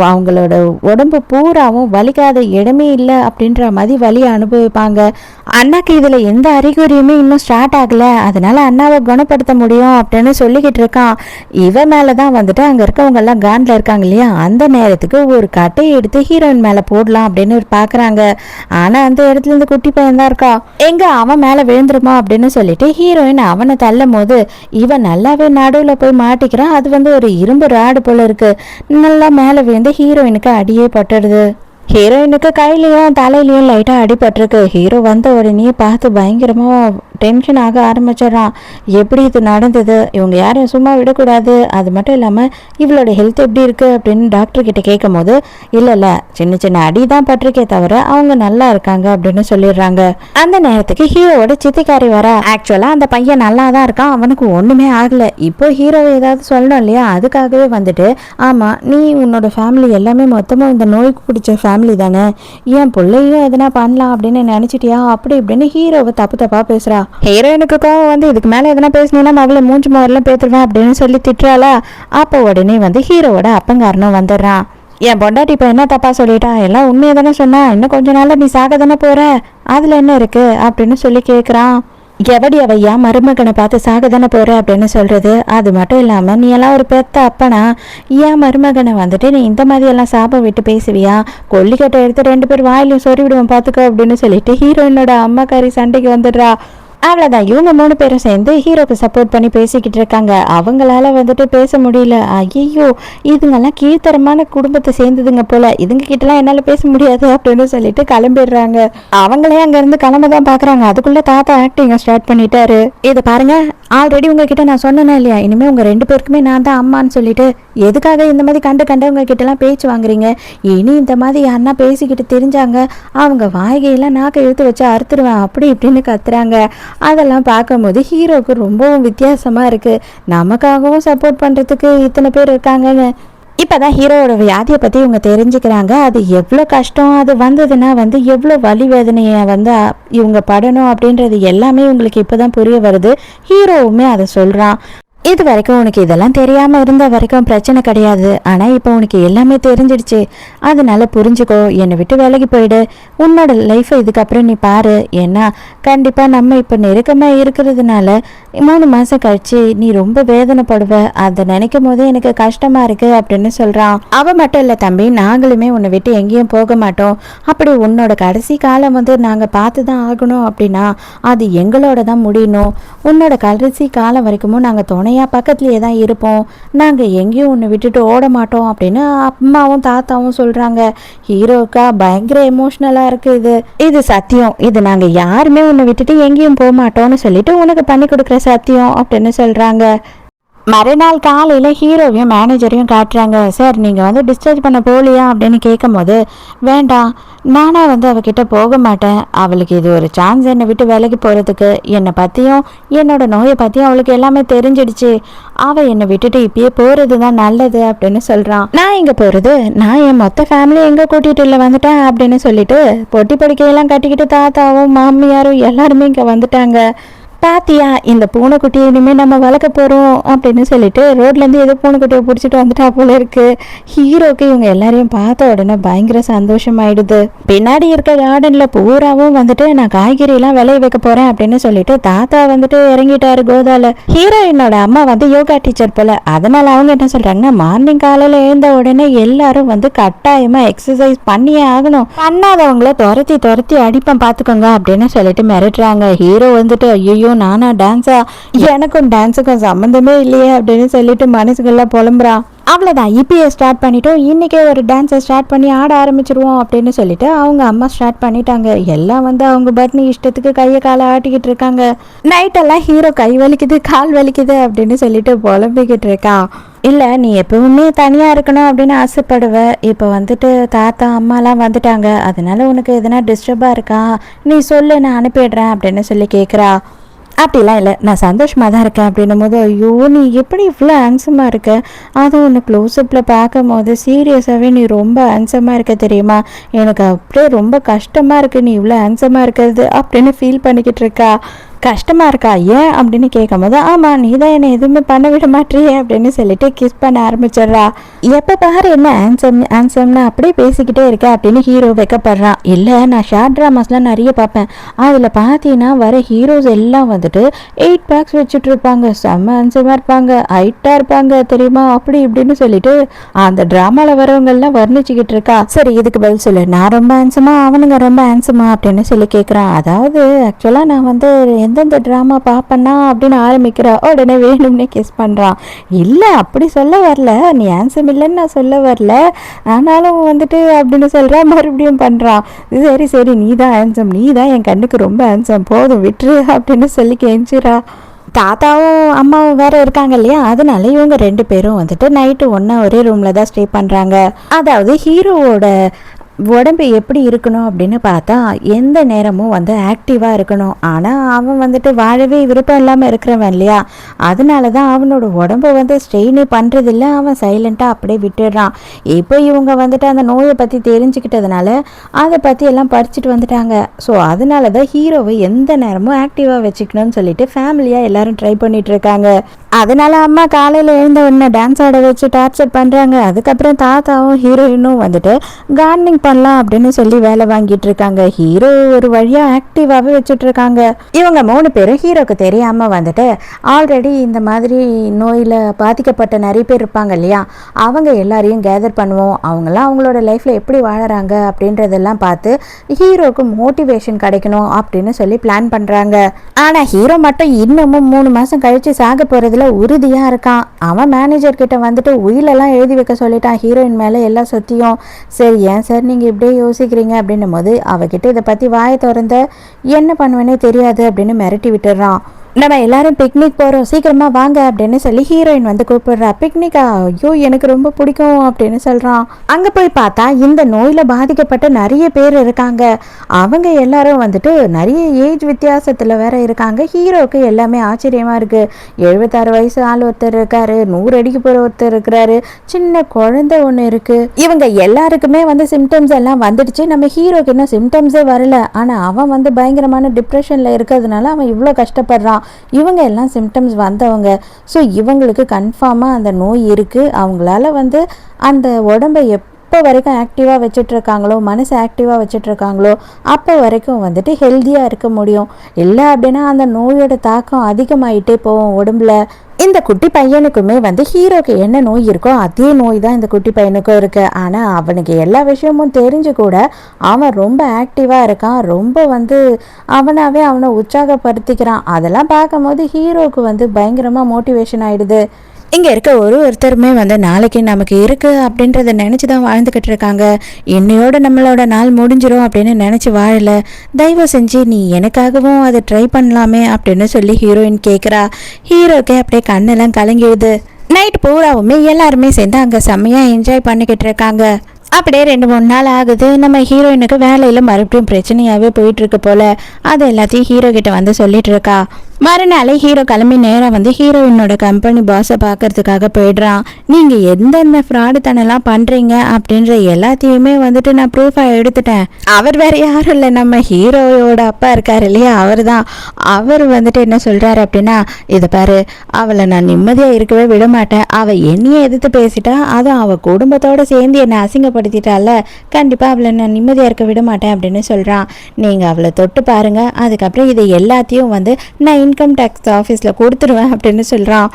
அவங்களோட உடம்பு பூராவும் வலிக்காத இடமே இல்லை அப்படின்ற மாதிரி வலியை அனுபவிப்பாங்க. அண்ணாக்கு இதில் எந்த அறிகுறியுமே இன்னும் ஸ்டார்ட் ஆகலை, அதனால அண்ணாவை குணப்படுத்த முடியும் அப்படின்னு சொல்லிக்கிட்டு இருக்கான். இவன் மேலே தான் வந்துட்டு அங்கே இருக்கவங்க எல்லாம் காண்டில் இருக்காங்க இல்லையா, அந்த நேரத்துக்கு ஒரு கட்டையை எடுத்து ஹீரோயின் மேலே போடலாம் அப்படின்னு பார்க்குறாங்க. ஆனால் அந்த இடத்துல இருந்து குட்டி பையன் தான் இருக்கா, எங்கே அவன் மேலே விழுந்துருமா அப்படின்னு சொல்லிட்டு ஹீரோயின் அவனை தள்ளும் போது இவன் நல்லாவே நடுவில் போய் மாட்டிக்கிறான். அது வந்து ஒரு இரும்பு ராடு போல இருக்கு, நல்லா மேலே விழுந்து ஹீரோயினுக்கு அடியே பட்டுடுது. ஹீரோயினுக்கு கையிலையும் தலையிலையும் லைட்டாக அடிபட்டிருக்கு. ஹீரோ வந்த உடனே பார்த்து பயங்கரமாக டென்ஷன் ஆக ஆரம்பிச்சிடறான். எப்படி இது நடந்தது, இவங்க யாரையும் சும்மா விடக்கூடாது, அது மட்டும் இல்லாமல் இவளோட ஹெல்த் எப்படி இருக்குது அப்படின்னு டாக்டர்கிட்ட கேட்கும் போது இல்லை சின்ன சின்ன அடி தான் பட்டிருக்கே தவிர அவங்க நல்லா இருக்காங்க அப்படின்னு சொல்லிடுறாங்க. அந்த நேரத்துக்கு ஹீரோவோட சித்திக்காரி வர, ஆக்சுவலாக அந்த பையன் நல்லா தான் இருக்கான், அவனுக்கு ஒன்றுமே ஆகலை. இப்போ ஹீரோவை ஏதாவது சொல்லணும் இல்லையா, அதுக்காகவே வந்துட்டு ஆமாம் நீ உன்னோட ஃபேமிலி எல்லாமே மொத்தமாக இந்த நோய்க்கு பிடிச்ச ஃபேமிலி தானே, என் பிள்ளையும் எதனா பண்ணலாம் அப்படின்னு நினச்சிட்டியா அப்படி இப்படின்னு ஹீரோவை தப்பாக பேசுகிறா. ஹீரோயினுக்கு கோவம் வந்து இதுக்கு மேலே எதனா பேசினீங்கன்னா மகளை மூஞ்சி மோரெல்லாம் பேத்துருவேன் அப்படின்னு சொல்லி திட்டுறாளா. அப்போ உடனே வந்து ஹீரோவோட அப்பங்காரனும் வந்துடுறான். என் பொண்டாட்டி இப்போ என்ன தப்பா சொல்லிட்டா, எல்லாம் உண்மையை தானே சொன்னா, இன்னும் கொஞ்ச நாள்ல நீ சாக தானே போற, அதில் என்ன இருக்கு அப்படின்னு சொல்லி கேட்குறான். எவடி அவையா மருமகனை பார்த்து சாக தானே போற அப்படின்னு சொல்றது, அது மட்டும் இல்லாமல் நீ எல்லாம் ஒரு பெத்த அப்பனா, ஏன் மருமகனை வந்துட்டு நீ இந்த மாதிரி எல்லாம் சாபம் விட்டு பேசுவியா, கொல்லிக்கட்டை எடுத்து 2 பேர் வாயிலையும் சொறி விடுவோம் பார்த்துக்கோ அப்படின்னு சொல்லிட்டு ஹீரோயினோட அம்மாக்காரி சண்டைக்கு வந்துடுறா. அவ்வளோதான். இவங்க 3 பேரும் சேர்ந்து ஹீரோக்கு சப்போர்ட் பண்ணி பேசிக்கிட்டு இருக்காங்க. அவங்களால வந்துட்டு பேச முடியல. ஐயோ, இதுங்கெல்லாம் கீழ்த்தரமான குடும்பத்தை சேர்ந்ததுங்க போல, இதுங்க கிட்டலாம் என்னால் பேச முடியாது அப்படின்னு சொல்லிட்டு கிளம்பிடுறாங்க. அவங்களே அங்கேருந்து கிளம்ப தான் பார்க்குறாங்க. அதுக்குள்ளே தாத்தா ஆக்டிங்கை ஸ்டார்ட் பண்ணிட்டாரு. இதை பாருங்க, ஆல்ரெடி உங்ககிட்ட நான் சொன்னேன் இல்லையா, இனிமேல் உங்கள் 2 பேருக்குமே நான் தான் அம்மான்னு சொல்லிட்டு, எதுக்காக இந்த மாதிரி கண்டவங்க கிட்டலாம் பேச்சு வாங்குறீங்க? இனி இந்த மாதிரி யாருன்னா பேசிக்கிட்டு தெரிஞ்சாங்க, அவங்க வாய்கையெல்லாம் நாக்கை இழுத்து வச்சு அறுத்துருவேன் அப்படி இப்படின்னு கத்துறாங்க. அதெல்லாம் பார்க்கும்போது ஹீரோவுக்கு ரொம்பவும் வித்தியாசமாக இருக்குது. நமக்காகவும் சப்போர்ட் பண்ணுறதுக்கு இத்தனை பேர் இருக்காங்கன்னு. இப்போ தான் ஹீரோவோட வியாதியை பற்றி இவங்க தெரிஞ்சுக்கிறாங்க. அது எவ்வளோ கஷ்டம், அது வந்ததுன்னா எவ்வளோ வலி வேதனையை இவங்க படணும் அப்படின்றது எல்லாமே இவங்களுக்கு இப்போ தான் புரிய வருது. ஹீரோவுமே அதை சொல்கிறான். இது வரைக்கும் உனக்கு இதெல்லாம் தெரியாமல் இருந்த வரைக்கும் பிரச்சனை கிடையாது, ஆனால் இப்போ உனக்கு எல்லாமே தெரிஞ்சிடுச்சு. அதனால புரிஞ்சுக்கோ, என்னை விட்டு வேலைக்கு போயிடு, உன்னோட லைஃப்பை இதுக்கப்புறம் நீ பாரு. ஏன்னா கண்டிப்பாக நம்ம இப்போ நெருக்கமாக இருக்கிறதுனால 3 மாதம் கழிச்சு நீ ரொம்ப வேதனைப்படுவ. அதை நினைக்கும் போதே எனக்கு கஷ்டமாக இருக்குது அப்படின்னு சொல்கிறான். அவன் மட்டும் இல்லை தம்பி, நாங்களுமே உன்னை விட்டு எங்கேயும் போக மாட்டோம். அப்படி உன்னோட கடைசி காலம் நாங்கள் பார்த்து தான் ஆகணும் அப்படின்னா அது எங்களோட தான் முடியணும். உன்னோட கடைசி காலம் வரைக்கும் நாங்கள் துணையாக பக்கத்துலேயே தான் இருப்போம். நாங்கள் எங்கேயும் உன்னை விட்டுட்டு ஓட மாட்டோம் அப்படின்னு அம்மாவும் தாத்தாவும் சொல்கிறாங்க. ஹீரோக்கா பயங்கர எமோஷ்னலாக இருக்குது. இது சத்தியம், இது நாங்கள் யாருமே உன்னை விட்டுட்டு எங்கேயும் போக மாட்டோம்னு சொல்லிட்டு உனக்கு பண்ணி கொடுக்குற சத்தியம் அப்படின்னு சொல்கிறாங்க. மறுநாள் காலையில் ஹீரோவையும் மேனேஜரையும் காட்டுறாங்க. சார், நீங்கள் டிஸ்சார்ஜ் பண்ண போகலையா அப்படின்னு கேட்கும் போது, வேண்டாம், நானாக அவகிட்ட போக மாட்டேன். அவளுக்கு இது ஒரு சான்ஸ் என்னை விட்டு வேலைக்கு போகிறதுக்கு. என்னை பற்றியும் என்னோட நோயை பற்றியும் அவளுக்கு எல்லாமே தெரிஞ்சிடுச்சு. அவள் என்னை விட்டுட்டு இப்பயே போகிறது தான் நல்லது அப்படின்னு சொல்கிறான். நான் இங்கே போகிறது, நான் என் மொத்த ஃபேமிலி எங்கே கூட்டிகிட்டு இல்லை வந்துட்டேன் அப்படின்னு சொல்லிட்டு பொட்டி படிக்கையெல்லாம் கட்டிக்கிட்டு தாத்தாவும் மாமியாரும் எல்லாருமே இங்கே வந்துட்டாங்க. பாத்தியா, இந்த பூனைக்குட்டியை இனிமேல் நம்ம வளர்க்க போகிறோம் அப்படின்னு சொல்லிட்டு ரோட்லேருந்து ஏதோ பூனைக்குட்டியை பிடிச்சிட்டு வந்துட்டா போல இருக்கு. ஹீரோக்கு இவங்க எல்லாரையும் பார்த்த உடனே பயங்கர சந்தோஷமாயிடுது. பின்னாடி இருக்க கார்டனில் பூராவும் நான் காய்கறியெல்லாம் விளைய வைக்க போகிறேன் அப்படின்னு சொல்லிட்டு தாத்தா இறங்கிட்டாரு கோதால. ஹீரோயினோட அம்மா யோகா டீச்சர் போல. அதனால அவங்க என்ன சொல்கிறாங்கன்னா, மார்னிங் காலையில் எழுந்த உடனே எல்லாரும் கட்டாயமாக எக்ஸசைஸ் பண்ணியே ஆகணும், பண்ணாதவங்கள துரத்தி அடிப்பேன் பார்த்துக்கோங்க அப்படின்னு சொல்லிட்டு மிரட்டுறாங்க. ஹீரோ ஐயோ நானா டான்ஸா, எனக்கும் டான்ஸுக்கும் சம்மந்தமே இல்லையே அப்படின்னு சொல்லிட்டு மனசுக்கெல்லாம் புலம்புறான். அவ்வளோதான், இப்பயே ஸ்டார்ட் பண்ணிட்டோம், இன்றைக்கே ஒரு டான்ஸை ஸ்டார்ட் பண்ணி ஆட ஆரம்பிச்சிருவோம் அப்படின்னு சொல்லிட்டு அவங்க அம்மா ஸ்டார்ட் பண்ணிட்டாங்க. எல்லாம் அவங்க பட்னி இஷ்டத்துக்கு கையை காலை ஆட்டிக்கிட்டு இருக்காங்க. நைட்டெல்லாம் ஹீரோ கை வலிக்குது கால் வலிக்குது அப்படின்னு சொல்லிட்டு புலம்பிக்கிட்டு இருக்கான். இல்லை, நீ எப்பவுமே தனியாக இருக்கணும் அப்படின்னு ஆசைப்படுவ. இப்போ தாத்தா அம்மாலாம் வந்துட்டாங்க, அதனால உனக்கு எதனா டிஸ்டர்பாக இருக்கா, நீ சொல்லு, நான் அனுப்பிடுறேன் அப்படின்னு சொல்லி கேட்குறா. அப்படிலாம் இல்லை, நான் சந்தோஷமாக தான் இருக்கேன் அப்படின்னும் போது, ஐயோ நீ எப்படி இவ்வளோ ஹேண்ட்ஸமாக இருக்க, அதுவும் ஒன்று க்ளோஸ்அப்பில் பார்க்கும் போது சீரியஸாகவே நீ ரொம்ப ஹேண்ட்ஸமாக இருக்க தெரியுமா, எனக்கு அப்படியே ரொம்ப கஷ்டமாக இருக்குது நீ இவ்வளோ ஹேண்ட்ஸமாக இருக்கிறது அப்படின்னு ஃபீல் பண்ணிக்கிட்டு இருக்கா. கஷ்டமாக இருக்கா, ஏன் அப்படின்னு கேட்கும் போது, ஆமாம் நீ தான் என்னை எதுவுமே பண்ண விட மாட்டியே அப்படின்னு சொல்லிட்டு கிஸ் பண்ண ஆரம்பிச்சிடுறா. எப்போ பாரு என்ன ஹேண்ட்ஸம்னு அப்படியே பேசிக்கிட்டே இருக்க அப்படின்னு ஹீரோ வைக்கப்படுறான். இல்லை, நான் ஷார்ட் ட்ராமாஸ்லாம் நிறைய பார்ப்பேன், அதில் பார்த்தீங்கன்னா வர ஹீரோஸ் எல்லாம் 8 பேக்ஸ் வச்சுட்டு இருப்பாங்க, செம்ம ஹேண்ட்ஸமாக இருப்பாங்க, ஹைட்டாக இருப்பாங்க தெரியுமா அப்படி இப்படின்னு சொல்லிட்டு அந்த ட்ராமாவில் வரவங்கெல்லாம் வர்ணிச்சுக்கிட்டு இருக்கா. சரி, இதுக்கு பதில் சொல்லு, நான் ரொம்ப ஹேண்ட்ஸமா அவனுங்க ரொம்ப ஹேண்ட்ஸமா அப்படின்னு சொல்லி கேட்குறான். அதாவது ஆக்சுவலாக நான் எந்தெந்த ட்ராமா பார்ப்பேன்னா அப்படின்னு ஆரம்பிக்கிறா. உடனே வேணும்னே கிஸ் பண்ணுறான். இல்லை, அப்படி சொல்ல வரல, நீ ஹேண்ட்ஸம் இல்லைன்னு நான் சொல்ல வரல, ஆனாலும் அப்படின்னு சொல்கிறா. மறுபடியும் பண்ணுறான். சரி சரி, நீ தான் ஹேண்ட்ஸம், நீ தான் என் கண்ணுக்கு ரொம்ப ஹேண்ட்ஸம், போதும் விட்டுரு அப்படின்னு சொல்லி கெஞ்சிரா. தாத்தாவும் அம்மாவும் வேற இருக்காங்க இல்லையா, அதனால இவங்க 2 பேரும் நைட்டு ஒன்றா ஒரே ரூமில் தான் ஸ்டே பண்ணுறாங்க. அதாவது ஹீரோவோட உடம்பு எப்படி இருக்கணும் அப்படின்னு பார்த்தா எந்த நேரமும் ஆக்டிவாக இருக்கணும். ஆனால் அவன் வாழவே விருப்பம் இல்லாமல் இருக்கிறவன் இல்லையா, அதனால தான் அவனோட உடம்பை ஸ்ட்ரெயினே பண்ணுறதில்ல, அவன் சைலண்ட்டாக அப்படியே விட்டுடுறான். இப்போ இவங்க அந்த நோயை பற்றி தெரிஞ்சுக்கிட்டதுனால அதை பற்றி எல்லாம் படிச்சுட்டு வந்துட்டாங்க. ஸோ அதனால தான் ஹீரோவை எந்த நேரமும் ஆக்டிவாக வச்சுக்கணும்னு சொல்லிட்டு ஃபேமிலியாக எல்லாரும் ட்ரை பண்ணிட்டு இருக்காங்க. அதனால அம்மா காலையில் எழுந்த உடனே டான்ஸ் ஆட வச்சு டார்ச்சர் பண்ணுறாங்க. அதுக்கப்புறம் தாத்தாவும் ஹீரோயினும் வந்துட்டு கார்டனிங் பண்ணலாம் அப்படின்னு சொல்லி வேலை வாங்கிட்டு இருக்காங்க. ஹீரோ ஒரு வழியாக ஆக்டிவாகவே வச்சுட்டு இருக்காங்க. இவங்க 3 பேரும் ஹீரோக்கு தெரியாமல் வந்துட்டு ஆல்ரெடி இந்த மாதிரி நோயில் பாதிக்கப்பட்ட நிறைய பேர் இருப்பாங்க இல்லையா, அவங்க எல்லாரையும் கேதர் பண்ணுவோம், அவங்களாம் அவங்களோட லைஃப்பில் எப்படி வாழறாங்க அப்படின்றதெல்லாம் பார்த்து ஹீரோக்கு மோட்டிவேஷன் கிடைக்கணும் அப்படின்னு சொல்லி பிளான் பண்ணுறாங்க. ஆனால் ஹீரோ மட்டும் இன்னமும் 3 மாதம் கழித்து சாக போகிறதுல உறுதியாக இருக்கான். அவன் மேனேஜர் கிட்ட வந்துட்டு உயிலெல்லாம் எழுதி வைக்க சொல்லிட்டான் ஹீரோயின் மேலே எல்லா சொத்தியும். சரி, ஏன் சார் நீங்கள் இப்படியே யோசிக்கிறீங்க அப்படின்னும் போது அவகிட்ட இதை பற்றி வாயை திறந்த என்ன பண்ணுவேனே தெரியாது அப்படின்னு மிரட்டி விட்டுறான். நம்ம எல்லாரும் பிக்னிக் போகிறோம், சீக்கிரமா வாங்க அப்படின்னு சொல்லி ஹீரோயின் வந்து கூப்பிடுறா. பிக்னிக்கா? ஐயோ எனக்கு ரொம்ப பிடிக்கும் அப்படின்னு சொல்கிறான். அங்கே போய் பார்த்தா இந்த நோயில் பாதிக்கப்பட்ட நிறைய பேர் இருக்காங்க. அவங்க எல்லாரும் வந்துட்டு நிறைய ஏஜ் வித்தியாசத்தில் வேற இருக்காங்க. ஹீரோவுக்கு எல்லாமே ஆச்சரியமாக இருக்குது. 76 வயசு ஆள் ஒருத்தர் இருக்காரு, 100 அடிக்கு போகிற ஒருத்தர் இருக்கிறாரு, சின்ன குழந்தை ஒன்று இருக்குது. இவங்க எல்லாருக்குமே வந்து சிம்டம்ஸ் எல்லாம் வந்துடுச்சு. நம்ம ஹீரோக்கு இன்னும் சிம்டம்ஸே வரல, ஆனால் அவன் வந்து பயங்கரமான டிப்ரெஷனில் இருக்கிறதுனால அவன் இவ்வளோ கஷ்டப்படுறான். இவங்க எல்லாம் சிம்டம்ஸ் வந்தவங்க. ஸோ இவங்களுக்கு கன்ஃபார்மாக அந்த நோய் இருக்குது. அவங்களால வந்து அந்த உடம்பை எப்போ வரைக்கும் ஆக்டிவாக வச்சிட்ருக்காங்களோ, மனசை ஆக்டிவாக வச்சிட்ருக்காங்களோ அப்போ வரைக்கும் வந்துட்டு ஹெல்த்தியாக இருக்க முடியும். இல்லை அப்படின்னா அந்த நோயோட தாக்கம் அதிகமாகிட்டே போகும் உடம்புல. இந்த குட்டி பையனுக்குமே வந்து ஹீரோக்கு என்ன நோய் இருக்கோ அதே நோய் தான் இந்த குட்டி பையனுக்கும் இருக்கு. ஆனால் அவனுக்கு எல்லா விஷயமும் தெரிஞ்சு கூட அவன் ரொம்ப ஆக்டிவாக இருக்கான். ரொம்ப வந்து அவனாவே அவனை உற்சாகப்படுத்திக்கிறான். அதெல்லாம் பார்க்கும்போது ஹீரோவுக்கு வந்து பயங்கரமாக மோட்டிவேஷன் ஆயிடுது. இங்கே இருக்க ஒருத்தருமே வந்து நாளைக்கு நமக்கு இருக்குது அப்படின்றத நினச்சி தான் வாழ்ந்துக்கிட்டு இருக்காங்க. என்னையோட நம்மளோட நாள் முடிஞ்சிடும் அப்படின்னு நினச்சி வாழலை. தயவு செஞ்சு நீ எனக்காகவும் அதை ட்ரை பண்ணலாமே அப்படின்னு சொல்லி ஹீரோயின் கேட்குறா. ஹீரோக்கே அப்படியே கண்ணெல்லாம் கலங்கிடுது. நைட் பூராவுமே எல்லாருமே சேர்ந்து அங்கே செம்மையாக என்ஜாய் பண்ணிக்கிட்டு இருக்காங்க. அப்படியே 2-3 நாள் ஆகுது. நம்ம ஹீரோயினுக்கு வேலையில் மறுபடியும் பிரச்சனையாகவே போயிட்டுருக்கு போல். அது எல்லாத்தையும் ஹீரோ கிட்ட வந்து சொல்லிட்டு இருக்கா. மறுநாளே ஹீரோ கிளம்பி நேராக வந்து ஹீரோயினோட கம்பெனி பாஸை பார்க்கறதுக்காக போயிடுறான். நீங்கள் எந்தெந்த ஃப்ராடுத்தனெல்லாம் பண்ணுறீங்க அப்படின்ற எல்லாத்தையுமே வந்துட்டு நான் ப்ரூஃபாக எடுத்துட்டேன். அவர் வேறு யாரும் இல்லை, நம்ம ஹீரோயோட அப்பா இருக்கார் இல்லையா, அவர் தான். அவர் வந்துட்டு என்ன சொல்கிறாரு அப்படின்னா, இதை பாரு, அவளை நான் நிம்மதியாக இருக்கவே விட மாட்டேன். அவள் என்னையே எதிர்த்து பேசிட்டா, அதுவும் அவள் குடும்பத்தோடு சேர்ந்து என்னை அசிங்கப்படுத்திட்டால, கண்டிப்பாக அவளை நான் நிம்மதியாக இருக்க விட மாட்டேன் அப்படின்னு சொல்கிறான். நீங்கள் அவளை தொட்டு பாருங்கள், அதுக்கப்புறம் இதை எல்லாத்தையும் வந்து நான் இன்கம் டேக்ஸ் ஆஃபீஸில் கொடுத்துருவேன் அப்படின்னு சொல்கிறான்.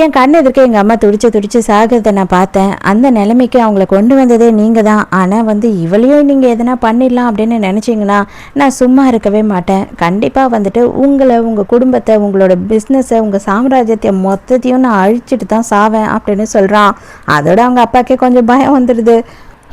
என் கண் எதிர்க்க எங்கள் அம்மா துடிச்சு சாகிறத நான் பார்த்தேன். அந்த நிலைமைக்கு அவங்கள கொண்டு வந்ததே நீங்கள் தான். ஆனால் வந்து இவளையும் நீங்கள் எதனா பண்ணிடலாம் அப்படின்னு நினச்சிங்கன்னா நான் சும்மா இருக்கவே மாட்டேன். கண்டிப்பாக வந்துட்டு உங்களை, உங்கள் குடும்பத்தை, உங்களோட பிஸ்னஸை, உங்கள் சாம்ராஜ்யத்தை மொத்தத்தையும் நான் அழிச்சிட்டு தான் சாவேன் அப்படின்னு சொல்கிறான். அதோட அவங்க அப்பாக்கே கொஞ்சம் பயம் வந்துடுது.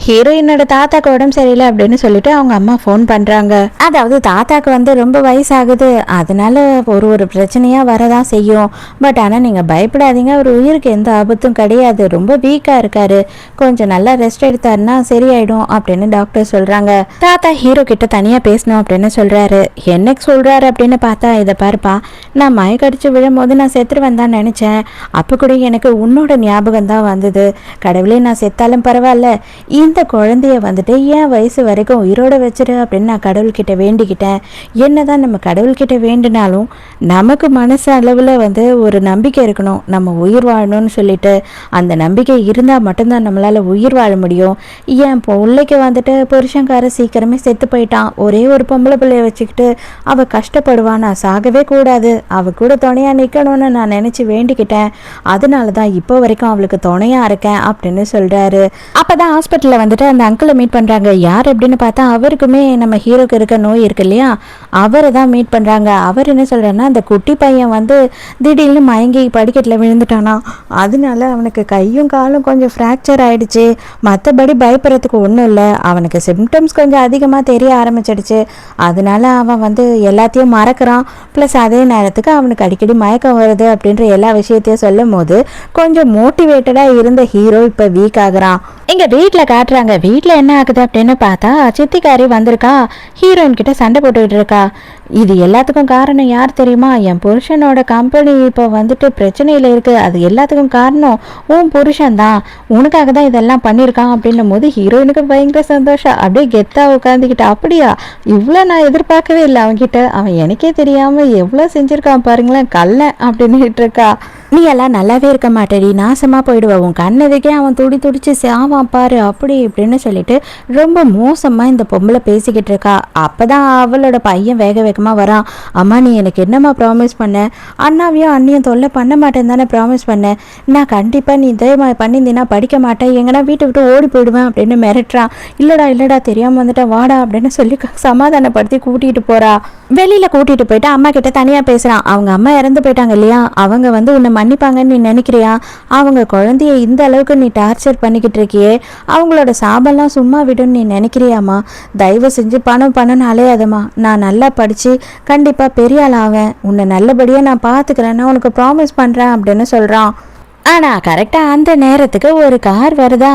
ஹீரோயினோட தாத்தாக்கு உடம்பு சரியில்லை அப்படின்னு சொல்லிட்டு அவங்க அம்மா ஃபோன் பண்ணுறாங்க. அதாவது தாத்தாக்கு வந்து ரொம்ப வயசாகுது, அதனால ஒரு பிரச்சனையாக வரதான் செய்யும். பட் ஆனால் நீங்கள் பயப்படாதீங்க, அவர் உயிருக்கு எந்த ஆபத்தும் கிடையாது, ரொம்ப வீக்காக இருக்காரு, கொஞ்சம் நல்லா ரெஸ்ட் எடுத்தாருன்னா சரியாயிடும் அப்படின்னு டாக்டர் சொல்கிறாங்க. தாத்தா ஹீரோ கிட்ட தனியாக பேசணும் அப்படின்னு சொல்கிறாரு. என்னைக்கு சொல்கிறாரு அப்படின்னு பார்த்தா, இதை பாருப்பா, நான் மயக்கடிச்சு விழும்போது நான் செத்துருவேன் தான் நினச்சேன். அப்போ கூட எனக்கு உன்னோட ஞாபகம் தான் வந்தது. கடவுளே, நான் செத்தாலும் பரவாயில்ல, இந்த குழந்தைய வந்துட்டு என் வயசு வரைக்கும் உயிரோட வச்சிரு அப்படின்னு நான் கடவுள்கிட்ட வேண்டிக்கிட்டேன். என்னதான் நம்ம கடவுள்கிட்ட வேண்டினாலும் நமக்கு மனசு அளவில் வந்து ஒரு நம்பிக்கை இருக்கணும், நம்ம உயிர் வாழணும்னு சொல்லிட்டு. அந்த நம்பிக்கை இருந்தால் மட்டும்தான் நம்மளால் உயிர் வாழ முடியும். என் பிள்ளைக்கு வந்துட்டு புருஷங்கார சீக்கிரமே செத்து போயிட்டான். ஒரே ஒரு பொம்பளை பிள்ளைய வச்சுக்கிட்டு அவள் கஷ்டப்படுவான், நான் சாகவே கூடாது, அவள் கூட துணையாக நிற்கணும்னு நான் நினச்சி வேண்டிக்கிட்டேன். அதனால தான் இப்போ வரைக்கும் அவளுக்கு துணையாக இருக்கேன் அப்படின்னு சொல்கிறாரு. அப்போ தான் ஹாஸ்பிட்டலில் வந்துட்டு அந்த அங்கிளை மீட் பண்ணுறாங்க. யார் அப்படின்னு பார்த்தா, அவருக்குமே நம்ம ஹீரோக்கு இருக்க நோய் இருக்கு இல்லையா, அவரை தான் மீட் பண்ணுறாங்க. அவர் என்ன சொல்கிறாருன்னா, அந்த குட்டி பையன் வந்து திடீர்னு மயங்கி படிக்கட்டில் விழுந்துட்டானா, அதனால அவனுக்கு கையும் காலும் கொஞ்சம் ஃப்ராக்சர் ஆகிடுச்சு. மற்றபடி பயப்படுறதுக்கு ஒன்றும் இல்லை, அவனுக்கு சிம்டம்ஸ் கொஞ்சம் அதிகமாக தெரிய ஆரம்பிச்சிடுச்சு. அதனால அவன் வந்து எல்லாத்தையும் மறக்கிறான். ப்ளஸ் அதே நேரத்துக்கு அவனுக்கு அடிக்கடி மயக்கம் வருது அப்படின்ற எல்லா விஷயத்தையும் சொல்லும் போது கொஞ்சம் மோட்டிவேட்டடாக இருந்த ஹீரோ இப்போ வீக் ஆகுறான். இங்கே வீட்டில் காட்டுறாங்க. வீட்டில் என்ன ஆகுது அப்படின்னு பார்த்தா, சித்திக்காரி வந்திருக்கா, ஹீரோயின் கிட்ட சண்டை போட்டுக்கிட்டு இருக்கா. இது எல்லாத்துக்கும் காரணம் யார் தெரியுமா, என் புருஷனோட கம்பெனி இப்போ வந்துட்டு பிரச்சனையில் இருக்குது, அது எல்லாத்துக்கும் காரணம் உன் புருஷன் தான், உனக்காக தான் இதெல்லாம் பண்ணியிருக்கான் அப்படின்னும் போது ஹீரோயினுக்கு பயங்கர சந்தோஷம். அப்படியே கெத்தா உட்காந்துக்கிட்ட, அப்படியா, இவ்வளோ நான் எதிர்பார்க்கவே இல்லை அவன்கிட்ட, அவன் எனக்கே தெரியாமல் எவ்வளோ செஞ்சுருக்கான் பாருங்களேன், கல்ல அப்படின்னுட்டு இருக்கா. நீ எல்லாம் நல்லாவே இருக்க மாட்டேடி, நாசமாக போயிடுவ, உன் கண்ணதுக்கே அவன் துடிச்சு சாவான் பாரு அப்படி இப்படின்னு சொல்லிட்டு ரொம்ப மோசமாக இந்த பொம்பளை பேசிக்கிட்டு இருக்கா. அப்போ தான் அவளோட பையன் வேக வேகமாக வரான். அம்மா நீ எனக்கு என்னம்மா ப்ராமிஸ் பண்ண? அண்ணாவையும் அண்ணியும் தொல்லை பண்ண மாட்டேன்னு தானே ப்ராமிஸ் பண்ணேன். நான் கண்டிப்பாக நீ இதே மாதிரி பண்ணியிருந்தீங்கன்னா படிக்க மாட்டேன், எங்கன்னா வீட்டை விட்டு ஓடி போயிடுவேன் அப்படின்னு மிரட்டுறான். இல்லடா தெரியாமல் வந்துட்டேன் வாடா அப்படின்னு சொல்லி சமாதானப்படுத்தி கூட்டிகிட்டு போகிறா. வெளியில் கூட்டிகிட்டு போயிட்டு அம்மா கிட்ட தனியாக பேசுகிறான். அவங்க அம்மா இறந்து போயிட்டாங்க இல்லையா, அவங்க வந்து உன்னை மன்னிப்பாங்கன்னு நீ நினைக்கிறியா? அவங்க குழந்தைய இந்த அளவுக்கு நீ டார்ச்சர் பண்ணிக்கிட்டு இருக்கியே, அவங்களோட சாபெல்லாம் சும்மா விடுன்னு நீ நினைக்கிறியாம்மா? தயவு செஞ்சு பணம் அலையாதம்மா, நான் நல்லா படித்து கண்டிப்பாக பெரிய ஆள் ஆவேன், உன்னை நல்லபடியாக நான் பார்த்துக்கிறேன், நான் உனக்கு ப்ராமிஸ் பண்ணுறேன் அப்படின்னு சொல்கிறான். ஆனால் கரெக்டாக அந்த நேரத்துக்கு ஒரு கார் வருதா.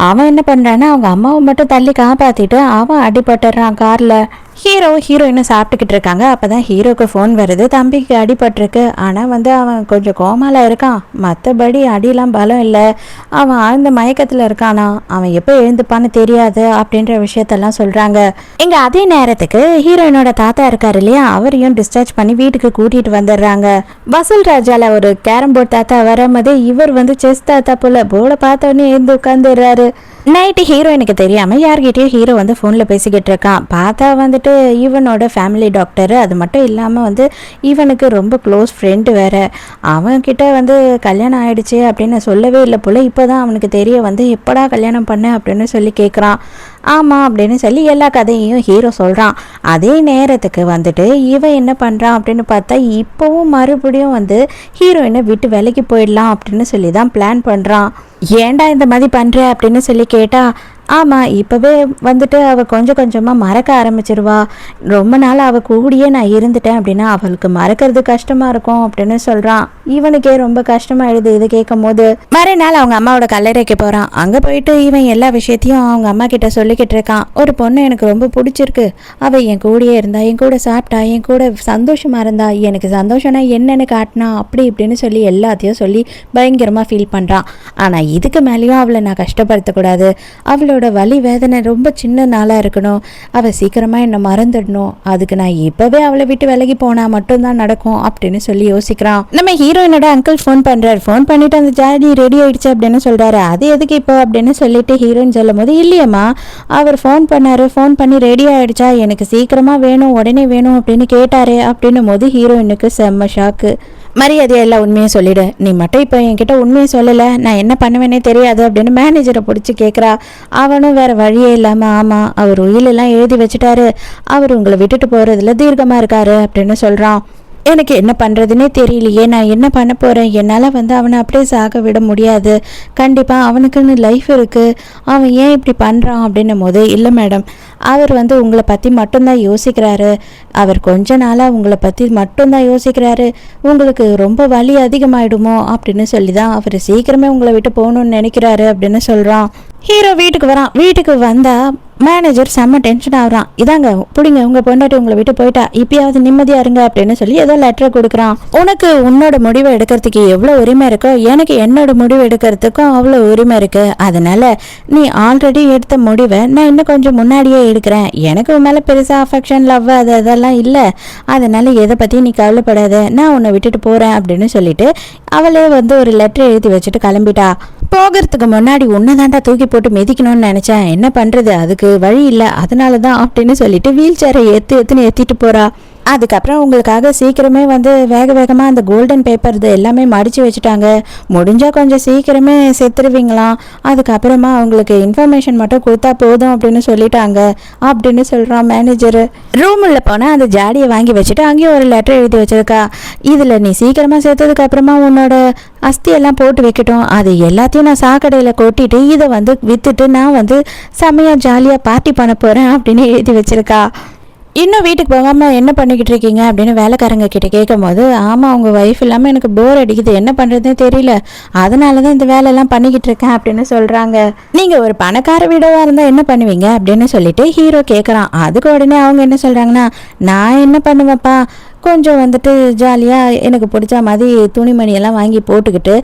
அவன் என்ன பண்ணுறான்னா அவங்க அம்மாவை மட்டும் தள்ளி காப்பாற்றிட்டு அவன் அடிபட்டுறான் காரில். ஹீரோயினும் சாப்பிட்டுக்கிட்டு இருக்காங்க. அப்போ தான் ஹீரோக்கு ஃபோன் வருது, தம்பிக்கு அடிபட்டிருக்கு, ஆனால் வந்து அவன் கொஞ்சம் கோமால இருக்கான், மற்றபடி அடியெல்லாம் பலம் இல்லை, அவன் ஆழ்ந்த மயக்கத்தில் இருக்கானா, அவன் எப்போ எழுந்துப்பான்னு தெரியாது அப்படின்ற விஷயத்தெல்லாம் சொல்கிறாங்க. இங்கே அதே நேரத்துக்கு ஹீரோயினோட தாத்தா இருக்காரு இல்லையா, அவரையும் டிஸ்சார்ஜ் பண்ணி வீட்டுக்கு கூட்டிகிட்டு வந்துடுறாங்க. வசூல் ராஜால ஒரு கேரம் போர்ட் தாத்தா வரும்போது இவர் வந்து செஸ் தாத்தா போல போர்டை பார்த்தோன்னே எழுந்து உட்காந்துடுறாரு. நைட்டு ஹீரோயினுக்கு தெரியாமல் யார்கிட்டயும் ஹீரோ வந்து ஃபோனில் பேசிக்கிட்டு இருக்கான். பார்த்தா வந்துட்டு இவனோட ஃபேமிலி டாக்டர், அது மட்டும் இல்லாமல் வந்து இவனுக்கு ரொம்ப க்ளோஸ் ஃப்ரெண்டு வேறு. அவன்கிட்ட வந்து கல்யாணம் ஆகிடுச்சு அப்படின்னு சொல்லவே இல்லை போல். இப்போ தான் அவனுக்கு தெரிய வந்து எப்படா கல்யாணம் பண்ண அப்படின்னு சொல்லி கேட்குறான். ஆமாம் அப்படின்னு சொல்லி எல்லா கதையையும் ஹீரோ சொல்கிறான். அதே நேரத்துக்கு வந்துட்டு இவன் என்ன பண்ணுறான் அப்படின்னு பார்த்தா இப்போவும் மறுபடியும் வந்து ஹீரோயினை விட்டு விலைக்கு போயிடலாம் அப்படின்னு சொல்லி தான் பிளான் பண்ணுறான். ஏன்டா இந்த மாதிரி பண்ணுற அப்படின்னு சொல்லி கேட்டால், ஆமாம் இப்போவே வந்துட்டு அவள் கொஞ்சம் கொஞ்சமாக மறக்க ஆரம்பிச்சிருவா, ரொம்ப நாள் அவள் கூடியே நான் இருந்துட்டேன் அப்படின்னா அவளுக்கு மறக்கிறது கஷ்டமாக இருக்கும் அப்படின்னு சொல்கிறான். இவனுக்கே ரொம்ப கஷ்டமாயிடுது இது கேட்கும் போது. மறுநாள் அவங்க அம்மாவோட கல்லறைக்கு போகிறான். அங்கே போயிட்டு இவன் எல்லா விஷயத்தையும் அவங்க அம்மா கிட்ட சொல்லிக்கிட்டு இருக்கான். ஒரு பொண்ணு எனக்கு ரொம்ப பிடிச்சிருக்கு, அவள் என் கூடயே இருந்தா, என் கூட சாப்பிட்டா, என் கூட சந்தோஷமாக இருந்தா, எனக்கு சந்தோஷம்னா என்னன்னு காட்டினா அப்படி இப்படின்னு சொல்லி எல்லாத்தையும் சொல்லி பயங்கரமாக ஃபீல் பண்ணுறான். ஆனால் இதுக்கு மேலேயும் அவளை நான் கஷ்டப்படுத்தக்கூடாது, அவளோட வலி வேதனை ரொம்ப சின்ன நாளாக இருக்கணும், அவள் சீக்கிரமாக என்னை மறந்துடணும், அதுக்கு நான் இப்போவே அவளை விட்டு விலகி போனால் மட்டும்தான் நடக்கும் அப்படின்னு சொல்லி யோசிக்கிறான். நம்ம ஹீரோயினோட அங்கிள் ஃபோன் பண்ணுறாரு. ஃபோன் பண்ணிவிட்டு அந்த ஜாடி ரெடி ஆகிடுச்சு அப்படின்னு சொல்கிறாரு. அது எதுக்கு இப்போ அப்படின்னு சொல்லிட்டு ஹீரோயின் சொல்லும் போது, இல்லையம்மா அவர் ஃபோன் பண்ணார், ஃபோன் பண்ணி ரெடி ஆகிடுச்சா, எனக்கு சீக்கிரமாக வேணும் உடனே வேணும் அப்படின்னு கேட்டாரு அப்படின்னும் போது ஹீரோயினுக்கு செம்ம ஷாக்கு. மரியாதையை எல்லாம் உண்மையை சொல்லிடு, நீ மட்டும் இப்போ என்கிட்ட உண்மையை சொல்லலை, நான் என்ன பண்ணுவேனே தெரியாது அப்படின்னு மேனேஜரை பிடிச்சி கேட்குறா. அவனும் வேறு வழியே இல்லாமல், ஆமாம் அவர் உயிலெல்லாம் எழுதி வச்சுட்டாரு, அவர் உங்களை விட்டுட்டு போகிறதுல தீர்க்கமாக இருக்காரு அப்படின்னு சொல்கிறான். எனக்கு என்ன பண்ணுறதுனே தெரியலையே, நான் என்ன பண்ண போகிறேன், என்னால் வந்து அவனை அப்படியே சாக விட முடியாது, கண்டிப்பாக அவனுக்குன்னு லைஃப் இருக்குது, அவன் ஏன் இப்படி பண்ணுறான் அப்படின்னும் போது, இல்லை மேடம் அவர் வந்து உங்களை பற்றி மட்டும்தான் யோசிக்கிறாரு, அவர் கொஞ்ச நாளாக உங்களை பற்றி மட்டும்தான் யோசிக்கிறாரு, உங்களுக்கு ரொம்ப வலி அதிகமாகிடுமோ அப்படின்னு சொல்லி தான் அவர் சீக்கிரமே உங்களை விட்டு போகணுன்னு நினைக்கிறாரு அப்படின்னு சொல்கிறான். ஹீரோ வீட்டுக்கு வரான். வீட்டுக்கு வந்தால் மேனேஜர் செம்ம டென்ஷன் ஆகுறான். இதாங்க பிடிங்க, உங்கள் பொண்டாட்டி உங்களை விட்டு போயிட்டா, இப்பயாவது நிம்மதியாக இருங்க அப்படின்னு சொல்லி ஏதோ லெட்டரை கொடுக்குறான். உனக்கு உன்னோட முடிவை எடுக்கிறதுக்கு எவ்வளோ உரிமை இருக்கோ எனக்கு என்னோட முடிவு எடுக்கிறதுக்கும் அவ்வளோ உரிமை இருக்குது, அதனால் நீ ஆல்ரெடி எடுத்த முடிவை நான் இன்னும் கொஞ்சம் முன்னாடியே எடுக்கிறேன், எனக்கு உன் மேலே பெருசாக அஃபெக்ஷன் லவ் அதெல்லாம் இல்லை, அதனால் எதை பற்றி நீ கவலைப்படாத, நான் உன்னை விட்டுட்டு போகிறேன் அப்படின்னு சொல்லிட்டு அவளே வந்து ஒரு லெட்டர் எழுதி வச்சுட்டு கிளம்பிட்டா. போகிறதுக்கு முன்னாடி உன்னை தாண்டா தூக்கி போட்டு மிதிக்கணும்னு நினச்சேன், என்ன பண்ணுறது, அதுக்கு வழி இல்லை, அதனால தான் அப்படின்னு சொல்லிட்டு வீல் சேரை ஏற்றிட்டு போகிறா. அதுக்கப்புறம் உங்களுக்காக சீக்கிரமே வந்து வேகமாக அந்த கோல்டன் பேப்பர் இது எல்லாமே மடித்து வச்சுட்டாங்க, முடிஞ்சால் கொஞ்சம் சீக்கிரமே செத்துருவீங்களாம், அதுக்கப்புறமா அவங்களுக்கு இன்ஃபர்மேஷன் மட்டும் கொடுத்தா போதும் அப்படின்னு சொல்லிட்டாங்க அப்படின்னு சொல்கிறான் மேனேஜரு. ரூமில் போனால் அந்த ஜாடியை வாங்கி வச்சுட்டு அங்கேயும் ஒரு லெட்டர் எழுதி வச்சிருக்கா. இதில் நீ சீக்கிரமாக சேர்த்ததுக்கப்புறமா உன்னோட அஸ்தியெல்லாம் போட்டு வைக்கட்டும், அது எல்லாத்தையும் நான் சாக்கடையில் கொட்டிட்டு இதை வந்து விற்றுட்டு நான் வந்து செம்மையாக ஜாலியாக பார்ட்டி பண்ண போகிறேன் அப்படின்னு எழுதி வச்சிருக்கா. இன்னும் வீட்டுக்கு போகாமல் என்ன பண்ணிக்கிட்டு இருக்கீங்க அப்படின்னு வேலைக்காரங்க கிட்ட கேட்கும் போது, ஆமாம் அவங்க ஒய்ஃப் இல்லாமல் எனக்கு போர் அடிக்குது, என்ன பண்ணுறதுன்னு தெரியல, அதனால தான் இந்த வேலையெல்லாம் பண்ணிக்கிட்டு இருக்கேன் அப்படின்னு சொல்கிறாங்க. நீங்கள் ஒரு பணக்கார வீடாக இருந்தால் என்ன பண்ணுவீங்க அப்படின்னு சொல்லிட்டு ஹீரோ கேட்குறான். அதுக்கு உடனே அவங்க என்ன சொல்கிறாங்கன்னா, நான் என்ன பண்ணுவேப்பா, கொஞ்சம் வந்துட்டு ஜாலியாக எனக்கு பிடிச்ச மாதிரி துணிமணியெல்லாம் வாங்கி போட்டுக்கிட்டு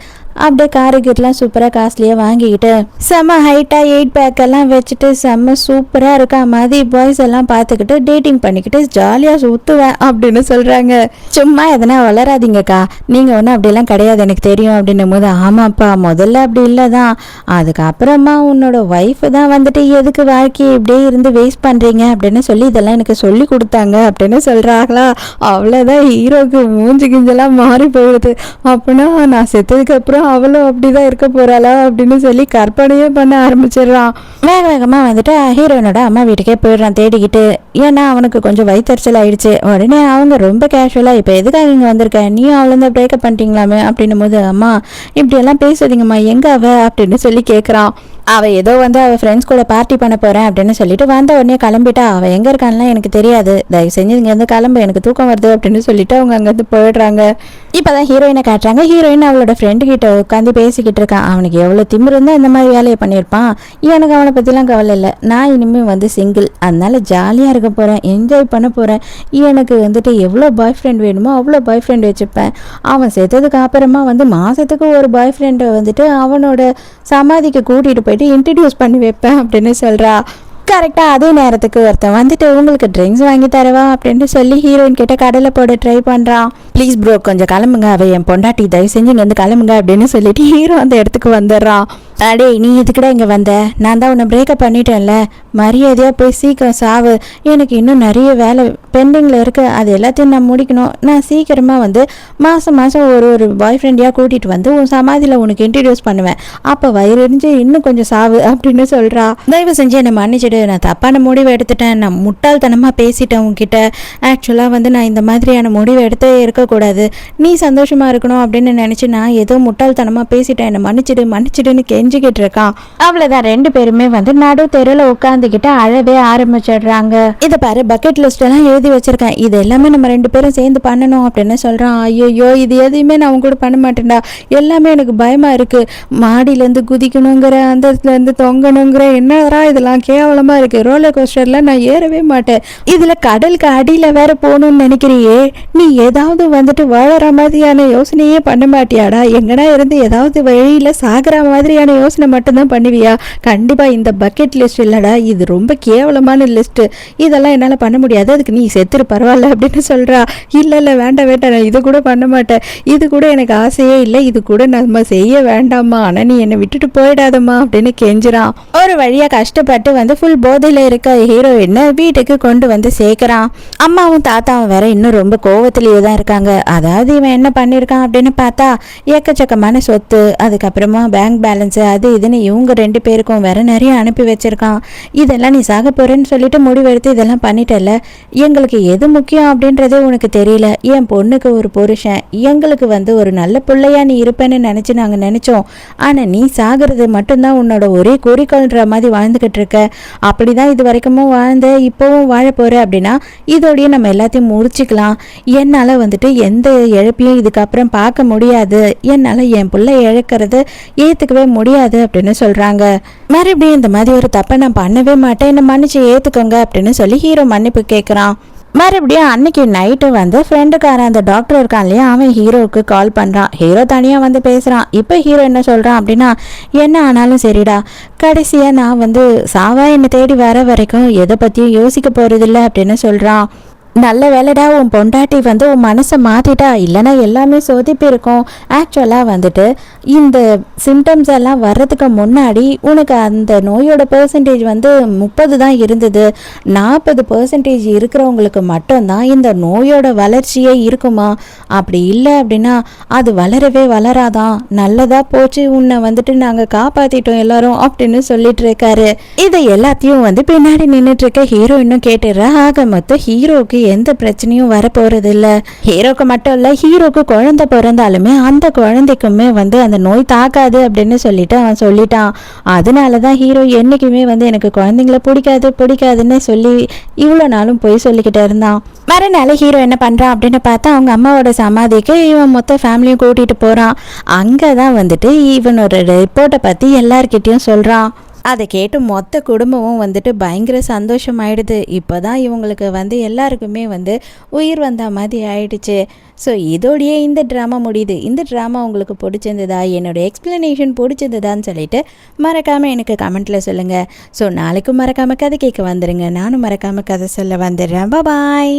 அப்படியே காருக்கிட்டலாம் சூப்பராக காஸ்ட்லியாக வாங்கிக்கிட்டு செம்ம ஹைட்டாக 8 பேக்கெல்லாம் வச்சுட்டு செம்ம சூப்பராக இருக்கா மாதிரி பாய்ஸ் எல்லாம் பார்த்துக்கிட்டு டேட்டிங் பண்ணிக்கிட்டு ஜாலியாக சுற்றுவேன் அப்படின்னு சொல்கிறாங்க. சும்மா எதனா வளராதிங்கக்கா, நீங்கள் ஒன்றும் அப்படிலாம் கிடையாது எனக்கு தெரியும் அப்படின்னும் போது, ஆமாப்பா முதல்ல அப்படி இல்லை தான், அதுக்கப்புறமா உன்னோட ஒய்ஃபு தான் வந்துட்டு எதுக்கு வாழ்க்கையை இப்படியே இருந்து வேஸ்ட் பண்ணுறீங்க அப்படின்னு சொல்லி இதெல்லாம் எனக்கு சொல்லி கொடுத்தாங்க அப்படின்னு சொல்கிறாங்களா. அவ்வளோதான் ஹீரோக்கு மூஞ்சி கிஞ்செல்லாம் மாறி போயிடுது. அப்படின்னா நான் செத்ததுக்கப்புறம் அவளும் அப்படிதான் இருக்க போறாளா அப்படின்னு சொல்லி கற்பனையே பண்ண ஆரம்பிச்சிடுறான். வேக வேகமாக வந்துட்டு ஹீரோயினோட அம்மா வீட்டுக்கே போயிடுறான் தேடிக்கிட்டு. ஏன்னா அவனுக்கு கொஞ்சம் வயிற்றுச்சல் ஆயிடுச்சு. உடனே அவங்க ரொம்ப கேஷுவலாக இப்போ எதுக்காக இங்கே வந்திருக்க, நீயும் அவளை வந்து பிரேக்கப் பண்ணிட்டீங்களாமே அப்படின்னும் போது, அம்மா இப்படியெல்லாம் பேசுறீங்கம்மா எங்க அவ அப்படின்னு சொல்லி கேட்குறான். அவள் ஏதோ வந்து அவள் ஃப்ரெண்ட்ஸ் கூட பார்ட்டி பண்ண போகிறேன் அப்படின்னு சொல்லிட்டு வந்த உடனே கிளம்பிட்டா. அவள் எங்கே இருக்கான்லாம் எனக்கு தெரியாது, தயவு செஞ்சு இங்கேருந்து கிளம்பு, எனக்கு தூக்கம் வருது அப்படின்னு சொல்லிட்டு அவங்க அங்கேருந்து போயிடுறாங்க. இப்போ தான் ஹீரோயினை காட்டுறாங்க. ஹீரோயின் அவளோட ஃப்ரெண்டு கிட்ட உட்காந்து பேசிக்கிட்டு இருக்கான். அவனுக்கு எவ்வளோ திமிரு இருந்தால் இந்த மாதிரி வேலையை பண்ணியிருப்பான். எனக்கு அவனை பற்றிலாம் கவலை இல்லை, நான் இனிமேல் வந்து சிங்கிள், அதனால ஜாலியாக இருக்க போகிறேன், என்ஜாய் பண்ண போகிறேன். எனக்கு வந்துட்டு எவ்வளோ பாய் ஃப்ரெண்ட் வேணுமோ அவ்வளோ பாய் ஃப்ரெண்ட் வச்சுப்பேன். அவன் செத்ததுக்கு அப்புறமா வந்து மாதத்துக்கு ஒரு பாய் ஃப்ரெண்டை வந்துட்டு அவனோட சமாதிக்கு கூட்டிகிட்டு போயிட்டு இன்ட்ரடியூஸ் பண்ணி வைப்பேன் அப்படின்னு சொல்கிறா. கரெக்டாக அதே நேரத்துக்கு ஒருத்தன் வந்துட்டு உங்களுக்கு ட்ரிங்க்ஸ் வாங்கி தரவா அப்படின்னு சொல்லி ஹீரோயின் கிட்ட கடலை போட ட்ரை பண்ணுறான். ப்ளீஸ் ப்ரோ கொஞ்சம் கிளம்புங்க, அவ என் பொண்டாட்டி, தயவு செஞ்சு இங்கே வந்து கிளம்புங்க அப்படின்னு சொல்லிட்டு ஹீரோ அந்த இடத்துக்கு வந்துடுறான். அடே நீ இதுக்கிட்ட இங்கே வந்த, நான் தான் உன்னை பிரேக்கப் பண்ணிட்டேன்ல, மரியாதையாக போய் சீக்கிரம் சாவு, எனக்கு இன்னும் நிறைய வேலை பெண்டிங்கில் இருக்குது, அது எல்லாத்தையும் நான் முடிக்கணும், நான் சீக்கிரமாக வந்து மாதம் மாதம் ஒரு பாய் ஃப்ரெண்டையாக கூட்டிகிட்டு வந்து உன் சமாதியில் உனக்கு இன்ட்ரடியூஸ் பண்ணுவேன், அப்போ வயிறறிஞ்சு இன்னும் கொஞ்சம் சாவு அப்படின்னு சொல்கிறா. தயவு செஞ்சு என்னை மன்னிச்சிடு, நான் தப்பான முடிவு எடுத்துட்டேன், நான் முட்டாள்தனமாக பேசிட்டேன் உன்கிட்ட, ஆக்சுவலாக வந்து நான் இந்த மாதிரியான முடிவு எடுத்தே இருக்கக்கூடாது, நீ சந்தோஷமாக இருக்கணும் அப்படின்னு நினச்சி நான் ஏதோ முட்டாள்தனமாக பேசிட்டேன், என்னை மன்னிச்சிடுன்னு கெஞ்சிக்கிட்டு இருக்கான். அவ்வளோதான், ரெண்டு பேருமே வந்து நடு தெருவில் உட்காந்துக்கிட்டு அழவே ஆரம்பிச்சிடுறாங்க. இதை பாரு, பக்கெட் லிஸ்ட் எல்லாம் எழுதி வச்சிருக்கேன், இது எல்லாமே நம்ம ரெண்டு பேரும் சேர்ந்து பண்ணணும் அப்படின்னு சொல்கிறான். ஐயோ இது எதையுமே நான் அவங்க கூட பண்ண மாட்டேன்டா, எல்லாமே எனக்கு பயமாக இருக்குது, மாடியிலேருந்து குதிக்கணுங்கிற, அந்த இடத்துலேருந்து தொங்கணுங்கிற, என்னடா இதெல்லாம் கேவலமாக இருக்குது, ரோலர் கோஸ்டரில் நான் ஏறவே மாட்டேன், இதில் கடலுக்கு அடியில் வேற போகணும்னு நினைக்கிறியே, நீ ஏதாவது வந்துட்டு வாழற மாதிரியான யோசனையே பண்ண மாட்டியாடா, எங்கடா இருந்து ஏதாவது வழியில் சாகிற மாதிரியான யோசனை மட்டும்தான் பண்ணுவியா, கண்டிப்பாக இந்த பக்கெட் லிஸ்ட் இல்லைடா, இது ரொம்ப கேவலமான லிஸ்ட்டு, இதெல்லாம் என்னால் பண்ண முடியாது, அதுக்கு நீ செத்துரு பரவாயில்ல அப்படின்னு சொல்கிறா. இல்லை வேண்டாம் நான் இது கூட பண்ண மாட்டேன், இது கூட எனக்கு ஆசையே இல்லை, இது கூட நம்ம செய்ய வேண்டாமா, ஆனால் நீ என்னை விட்டுட்டு போயிடாதம்மா அப்படின்னு கெஞ்சுறான். ஒரு வழியாக கஷ்டப்பட்டு வந்து ஃபுல் போதையில் இருக்க ஹீரோயினை வீட்டுக்கு கொண்டு வந்து சேர்க்குறான். அம்மாவும் தாத்தாவும் வேற இன்னும் ரொம்ப கோவத்திலேயே தான் இருக்காங்க. அதாவது இவன் என்ன பண்ணியிருக்கான் அப்படின்னு பார்த்தா, எக்கச்சக்கமான சொத்து, அதுக்கப்புறமா பேங்க் பேலன்ஸு, அது இதுன்னு இவங்க ரெண்டு பேருக்கும் வேற நிறைய அனுப்பி வச்சிருக்கான். இதெல்லாம் நீ சாக போறேன்னு சொல்லிட்டு முடிவெடுத்து இதெல்லாம் பண்ணிட்டல, எங்களுக்கு எது முக்கியம் அப்படின்றதே உனக்கு தெரியல, என் பொண்ணுக்கு ஒரு புருஷன், எங்களுக்கு வந்து ஒரு நல்ல பிள்ளையா நீ இருப்பேன்னு நினச்சி நாங்கள் நினச்சோம், ஆனால் நீ சாகிறது மட்டும்தான் உன்னோட ஒரே குறிக்கோள்ன்ற மாதிரி வாழ்ந்துக்கிட்டு இருக்க, அப்படிதான் இது வரைக்கும் வாழ்ந்த, இப்போவும் வாழ போற அப்படின்னா இதோடய நம்ம எல்லாத்தையும் முடிச்சுக்கலாம், என்னால் வந்துட்டு எந்த இழப்பையும் இதுக்கப்புறம் பார்க்க முடியாது, என்னால் என் பிள்ளை இழக்கிறது ஏற்றுக்கவே முடியாது அப்படின்னு சொல்கிறாங்க. மறுபடியும் இந்த மாதிரி ஒரு தப்பை நான் பண்ணவே மாட்டேன், என்னை மன்னிச்சு ஏற்றுக்கோங்க அப்படின்னு சொல்லி ஹீரோ மன்னிப்பு கேட்குறான். மறுபடியும் அன்னைக்கு நைட்டு வந்து ஃப்ரெண்டுக்காரன் அந்த டாக்டர் இருக்கான் இல்லையா, அவன் ஹீரோவுக்கு கால் பண்ணுறான். ஹீரோ தனியாக வந்து பேசுகிறான். இப்போ ஹீரோ என்ன சொல்கிறான் அப்படின்னா, என்ன ஆனாலும் சரிடா, கடைசியாக நான் வந்து சாவா என்னை தேடி வர வரைக்கும் எதை பற்றியும் யோசிக்க போகிறதில்ல அப்படின்னு சொல்கிறான். நல்ல வேலைடா, உன் பொண்டாட்டி வந்து உன் மனசை மாற்றிட்டா, இல்லைனா எல்லாமே சொதிப்பி இருக்கும். ஆக்சுவலாக வந்துட்டு இந்த சிம்டம்ஸ் எல்லாம் வர்றதுக்கு முன்னாடி உனக்கு அந்த நோயோட பெர்சன்டேஜ் வந்து 30 தான் இருந்தது, 40% இருக்கிறவங்களுக்கு மட்டும்தான் இந்த நோயோட வளர்ச்சியே இருக்குமா, அப்படி இல்லை அப்படின்னா அது வளரவே வளராதான், நல்லதாக போச்சு, உன்னை வந்துட்டு நாங்கள் காப்பாற்றிட்டோம் எல்லாரும் அப்படின்னு சொல்லிட்டு இருக்காரு. இதை எல்லாத்தையும் வந்து பின்னாடி நின்றுட்டு இருக்க ஹீரோ இன்னும் கேட்டுடுற. ஆக மொத்தம் ஹீரோக்கு எந்த பிரச்சனையும் வரப்போறது இல்ல. ஹீரோக்கு மட்டும் இல்ல, ஹீரோக்கு குழந்தை பிறந்தாலுமே அந்த குழந்தைக்குமே வந்து அந்த நோய் தாக்காது அப்படின்னு சொல்லிட்டு அவன் சொல்லிட்டான். அதனாலதான் ஹீரோ என்னைக்குமே வந்து எனக்கு குழந்தைங்கள பிடிக்காதுன்னு சொல்லி இவ்வளோ நாளும் போய் சொல்லிக்கிட்டு இருந்தான். மறுநாள் ஹீரோ என்ன பண்றான் அப்படின்னு பார்த்தா, அவங்க அம்மாவோட சமாதிக்கு இவன் மொத்த ஃபேமிலியும் கூட்டிட்டு போறான். அங்கதான் வந்துட்டு இவனோட ரிப்போர்ட்டை பத்தி எல்லார்கிட்டையும் சொல்றான். அதை கேட்டு மொத்த குடும்பமும் வந்துட்டு பயங்கர சந்தோஷமாயிடுது. இப்போ தான் இவங்களுக்கு வந்து எல்லாருக்குமே வந்து உயிர் வந்த மாதிரி ஆயிடுச்சு. ஸோ இதோடையே இந்த ட்ராமா முடியுது. இந்த ட்ராமா உங்களுக்கு பிடிச்சிருந்ததா, என்னோடய எக்ஸ்ப்ளனேஷன் பிடிச்சிருந்ததான்னு சொல்லிட்டு மறக்காமல் எனக்கு கமெண்ட்டில் சொல்லுங்கள். ஸோ நாளைக்கும் மறக்காமல் கதை கேட்க வந்துடுங்க. நானும் மறக்காமல் கதை சொல்ல வந்துடுறேன். பாய்.